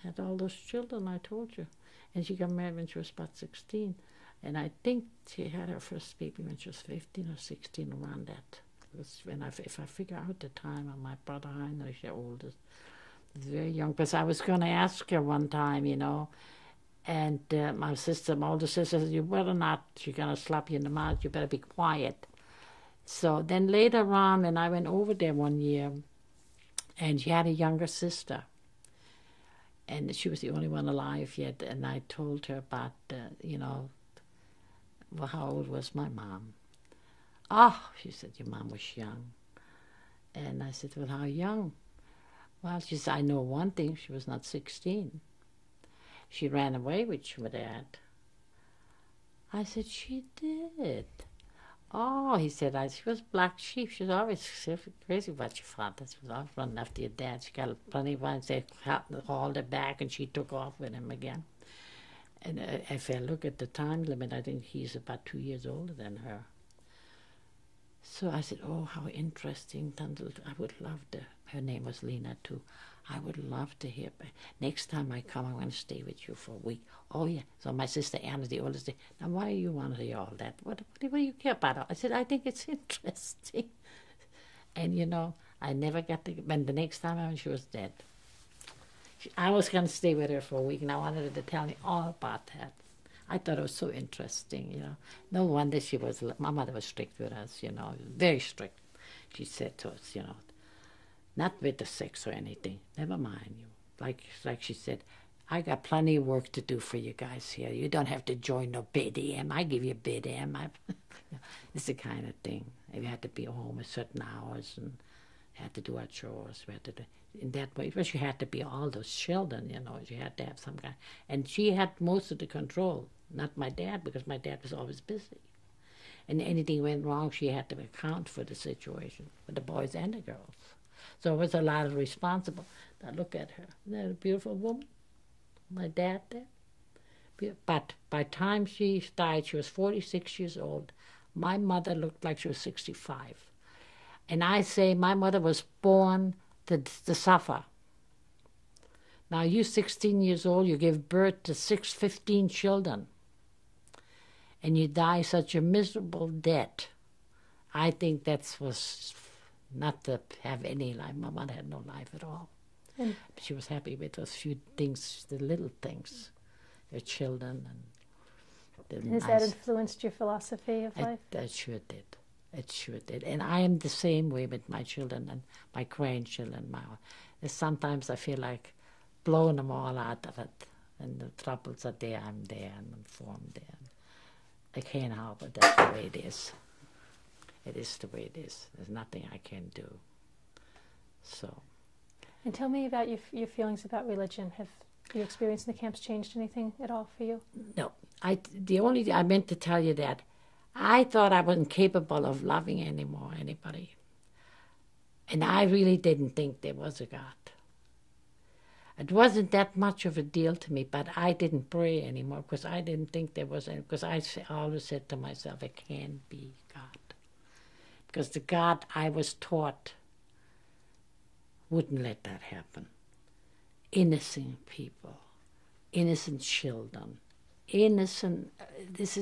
Had all those children, I told you. And she got married when she was about 16. And I think she had her first baby when she was 15 or 16, around that. Because if I figure out the time on my brother Heinrich, the oldest, was very young. Because I was going to ask her one time, you know, and my older sister said, you better not, she's going to slap you in the mouth, you better be quiet. So then later on, and I went over there one year, and she had a younger sister. And she was the only one alive yet. And I told her about, you know, well, how old was my mom? Oh, she said, your mom was young. And I said, well, how young? Well, she said, I know one thing, she was not 16. She ran away with your dad. I said, she did. Oh, he said, she was black sheep. She was always crazy about your father. She was always running after your dad. She got plenty of ones. They hauled her back, and she took off with him again. And if I look at the time limit, I think he's about 2 years older than her. So I said, oh, how interesting. I would love to. Her name was Lena, too. I would love to hear. Next time I come, I'm going to stay with you for a week. Oh, yeah. So my sister Anna, the oldest, said, now why do you want to hear all that? What do you care about it? I said, I think it's interesting. And, you know, I never got to, and the next time I went, she was dead. I was going to stay with her for a week, and I wanted her to tell me all about that. I thought it was so interesting, you know. No wonder my mother was strict with us, you know, very strict. She said to us, you know, not with the sex or anything. Never mind you. Like she said, I got plenty of work to do for you guys here. You don't have to join no BDM. I give you BDM. It's the kind of thing. We had to be home at certain hours and had to do our chores. We had to do in that way. But she had to be all those children, you know. She had to have some kind. And she had most of the control. Not my dad, because my dad was always busy. And anything went wrong, she had to account for the situation, for the boys and the girls. So it was a lot of responsible. Now look at her. Isn't that a beautiful woman? My dad there. But by the time she died, she was 46 years old. My mother looked like she was 65. And I say my mother was born to suffer. Now you're 16 years old, you give birth to 15 children. And you die such a miserable death. I think that was not to have any life. My mother had no life at all. And she was happy with those few things, the little things, her children. And has that influenced your philosophy of life? It sure did. It sure did. And I am the same way with my children and my grandchildren. Sometimes I feel like blowing them all out of it. And the troubles are there, I'm there, and I'm informed there. I can't help it. That's the way it is. It is the way it is. There's nothing I can do. So. And tell me about your feelings about religion. Have your experience in the camps changed anything at all for you? No. I meant to tell you that I thought I wasn't capable of loving anybody. And I really didn't think there was a God. It wasn't that much of a deal to me, but I didn't pray anymore because I didn't think there was any, because I always said to myself, it can't be God. Because the God I was taught wouldn't let that happen. Innocent people, innocent children, innocent, it's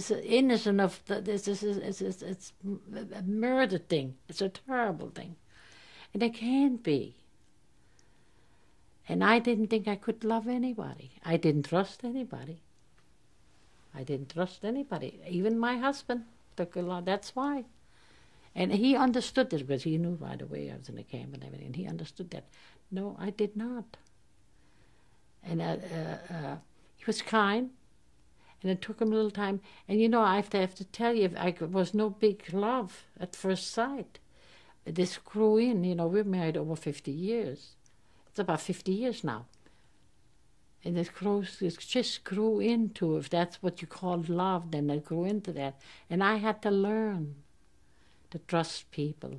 a murder thing. It's a terrible thing. And it can't be. And I didn't think I could love anybody. I didn't trust anybody. Even my husband took a lot. That's why. And he understood this because he knew right away I was in the camp and everything. And he understood that. No, I did not. And he was kind. And it took him a little time. And, you know, I have to tell you, it was no big love at first sight. this grew in. You know, we're married over 50 years. It's about 50 years now. And it just grew into, if that's what you call love, then it grew into that. And I had to learn to trust people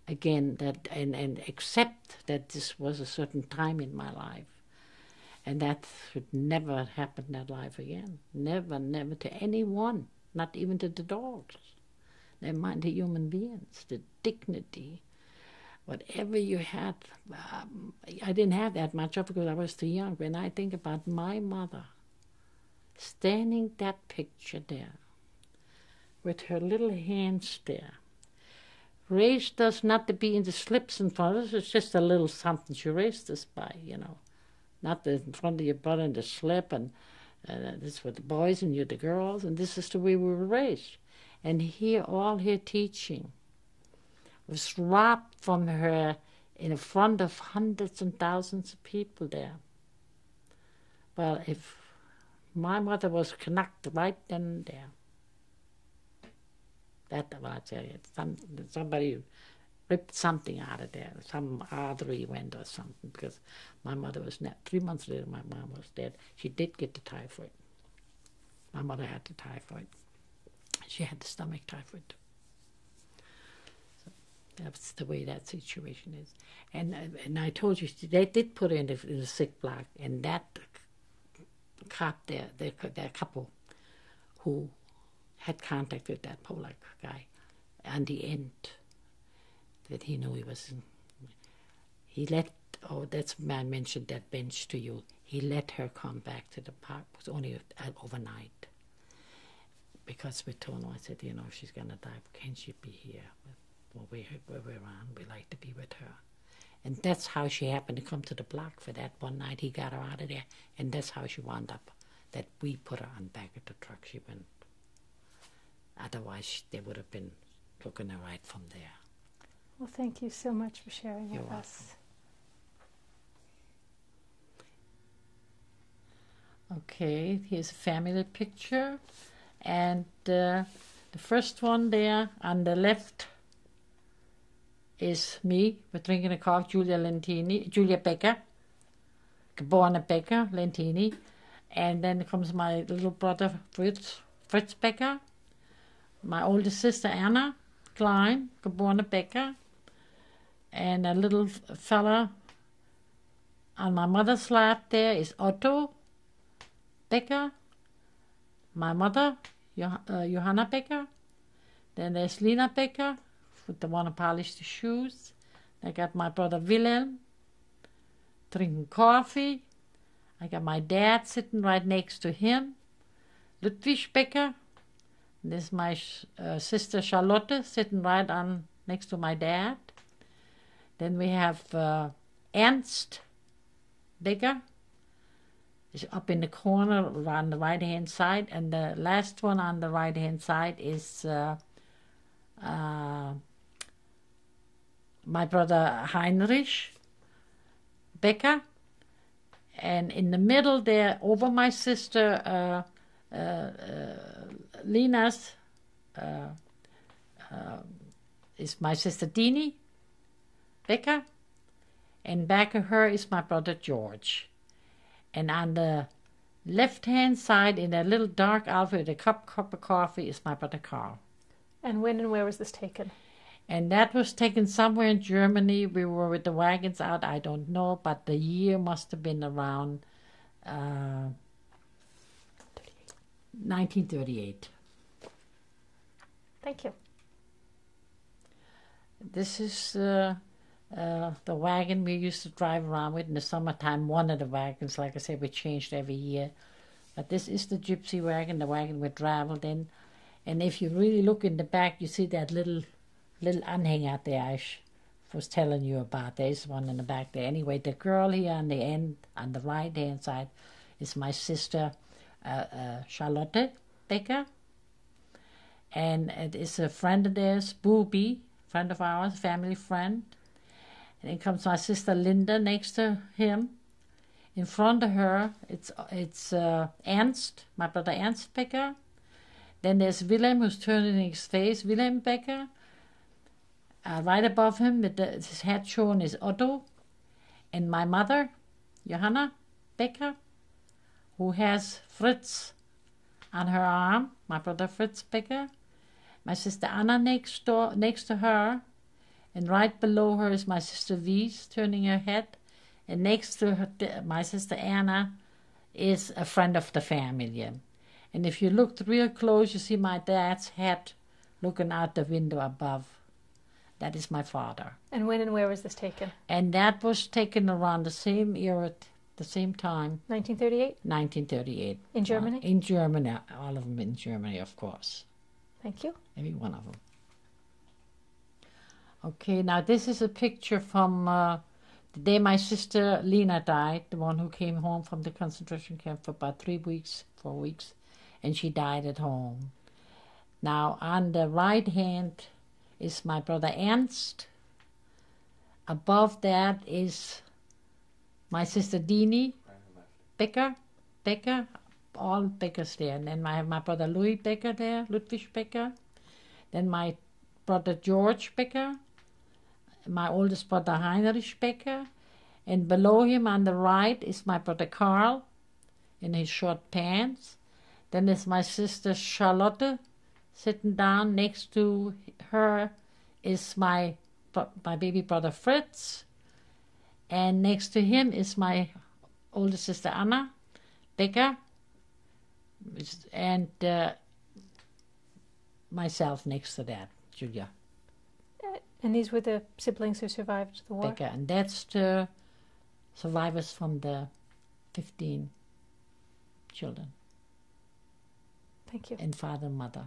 again, that and accept that this was a certain time in my life. And that should never happen in that life again. Never, never to anyone, not even to the dogs. Never mind the human beings, the dignity. Whatever you had, I didn't have that much of because I was too young. When I think about my mother standing that picture there with her little hands there, raised us not to be in the slips in front of us. It's just a little something she raised us by, you know. Not in front of your brother in the slip, and this for the boys and you the girls, and this is the way we were raised. And here, all her teaching was robbed from her in front of hundreds and thousands of people there. Well, if my mother was connected right then and there, that I tell you, somebody ripped something out of there, some artery went or something, because my mother was 3 months later, my mom was dead. She did get the typhoid. My mother had the typhoid. She had the stomach typhoid too. So that's the way that situation is. And I told you, they did put her in the sick block, and that cop there, that couple who had contact with that Polak guy, and the end, that he knew he was in, he let, that's why I mentioned that bench to you. He let her come back to the park. It was only overnight. Because we told him, I said, you know, if she's going to die, can she be here? Well, we're around. We like to be with her. And that's how she happened to come to the block for that one night. He got her out of there. And that's how she wound up, that we put her on back of the truck. She went. Otherwise, they would have been looking her right from there. Well, thank you so much for sharing You're with welcome. us. Okay, here's a family picture. And the first one there on the left is me. We're drinking a coffee, Julia Becker, geborene Becker, Lentini. And then comes my little brother, Fritz Becker. My older sister, Anna Klein, geborene Becker. And a little fella on my mother's lap there is Otto Becker. My mother, Johanna Becker. Then there's Lena Becker, the one who polished the shoes. I got my brother Wilhelm, drinking coffee. I got my dad sitting right next to him, Ludwig Becker. There's my sister Charlotte sitting right on next to my dad. Then we have Ernst Becker. Is up in the corner on the right-hand side, and the last one on the right-hand side is my brother Heinrich Becker, and in the middle there, over my sister Lena's, is my sister Dini Becker, and back of her is my brother George. And on the left-hand side, in a little dark outfit, a cup of coffee, is my brother Carl. And when and where was this taken? And that was taken somewhere in Germany. We were with the wagons out, I don't know, but the year must have been around 1938. Thank you. This is the wagon we used to drive around with in the summertime. One of the wagons, like I said, we changed every year. But this is the gypsy wagon, the wagon we traveled in. And if you really look in the back, you see that little anhänger there I was telling you about. There's one in the back there. Anyway, the girl here on the end, on the right-hand side, is my sister Charlotte Becker. And it is a friend of theirs, Booby, friend of ours, family friend. And then comes my sister Linda next to him. In front of her, it's Ernst, my brother Ernst Becker. Then there's Wilhelm, who's turning his face, Wilhelm Becker. Right above him, with his head shown, is Otto, and my mother, Johanna Becker, who has Fritz on her arm, my brother Fritz Becker. My sister Anna next to her, and right below her is my sister Wies turning her head, and next to her, my sister Anna is a friend of the family. And if you look real close, you see my dad's head looking out the window above. That is my father. And when and where was this taken? And that was taken around the same era, the same time. 1938? 1938. In Germany? In Germany. All of them in Germany, of course. Thank you. Every one of them. Okay, now this is a picture from the day my sister Lena died, the one who came home from the concentration camp for about 4 weeks, and she died at home. Now, on the right hand is my brother Ernst. Above that is my sister Dini Becker, all Beckers there. And then I have my brother Louis Becker there, Ludwig Becker. Then my brother George Becker, my oldest brother Heinrich Becker. And below him on the right is my brother Karl in his short pants. Then is my sister Charlotte sitting down. Next to her is my baby brother Fritz. And next to him is my older sister Anna Becker. And myself next to that, Julia And these were the siblings who survived the war? Becker. And that's the survivors from the 15 children. Thank you. And father and mother.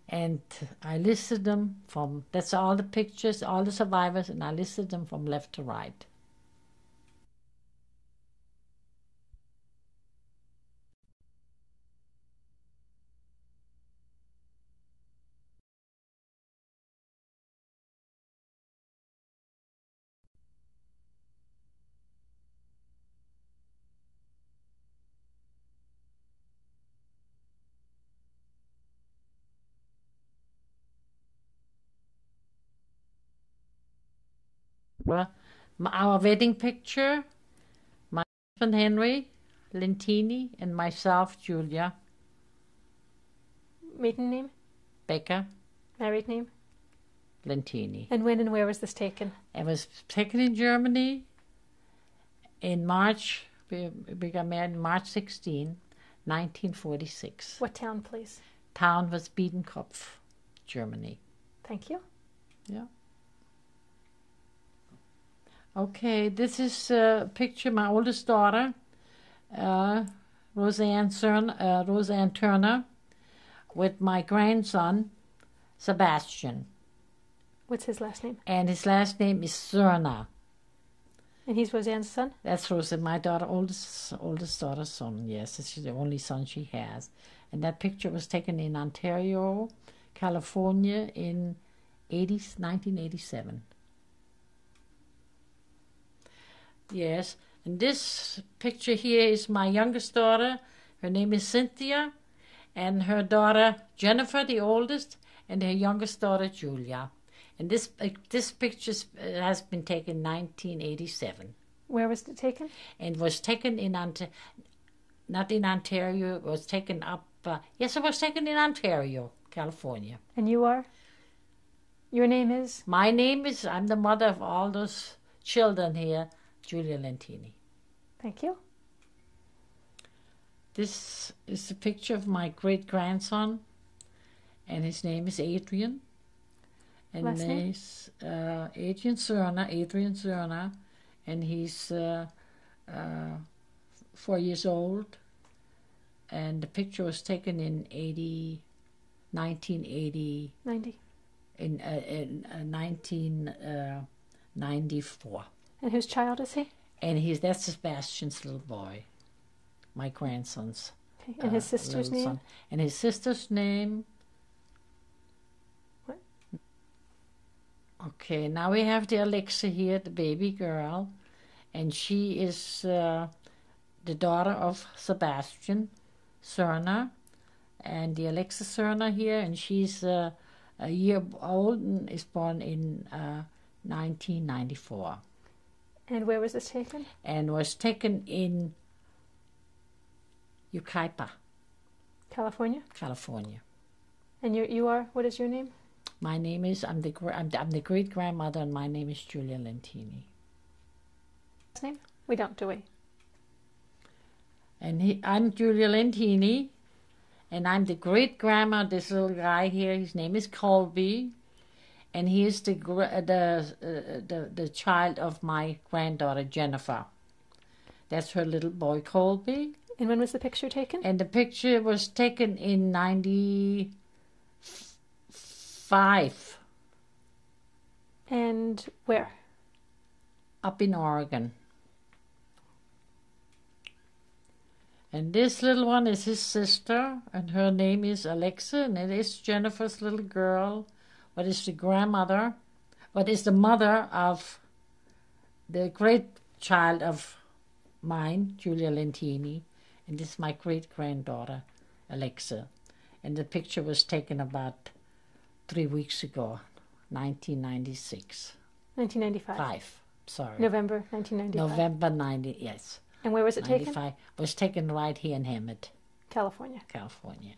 And I listed them from, that's all the pictures, all the survivors, and I listed them from left to right. Well, our wedding picture, my husband Henry, Lentini, and myself, Julia Maiden name? Becker, Married name? Lentini. And when and where was this taken? It was taken in Germany in March. We got married March 16, 1946. What town, please? Town was Biedenkopf, Germany. Thank you. Yeah. Okay, this is a picture of my oldest daughter, Roseanne Turner, with my grandson, Sebastian. What's his last name? And his last name is Cerna. And he's Roseanne's son? That's Roseanne, my oldest daughter's son, yes. This is the only son she has. And that picture was taken in Ontario, California in 1987. Yes, and this picture here is my youngest daughter. Her name is Cynthia, and her daughter Jennifer, the oldest, and her youngest daughter Julia. And this picture has been taken in 1987. Where was it taken? And was taken in not in Ontario. It was taken up. Yes, it was taken in Ontario, California. And you are? Your name is? My name is. I'm the mother of all those children here. Julia Lentini. Thank you. This is a picture of my great-grandson, and his name is Adrian. And last name? He's Adrian Cerna, and he's 4 years old. And the picture was taken in 1980. 90. In 1994. And whose child is he? And that's Sebastian's little boy, my grandson's. Okay. And his sister's name? Son. And his sister's name. What? Okay, now we have the Alexa here, the baby girl, and she is the daughter of Sebastian Cerna, and the Alexa Cerna here, and she's a year old and is born in 1994. And where was this taken? And was taken in Yucaipa, California? California. And you are, what is your name? My name is, I'm the great-grandmother, and my name is Julia Lentini. Last name? We don't, do we? And I'm Julia Lentini, and I'm the great-grandma of this little guy here. His name is Colby, and he is the child of my granddaughter, Jennifer. That's her little boy, Colby. And when was the picture taken? And the picture was taken in 95. And where? Up in Oregon. And this little one is his sister, and her name is Alexa, and it is Jennifer's little girl. What is the grandmother? What is the mother of the great child of mine, Julia Lentini, and this is my great-granddaughter, Alexa. And the picture was taken about 3 weeks ago, 1996. 1995. Sorry. November 1995. November 90, yes. And where was it 95 taken? was taken right here in Hemet, California. California.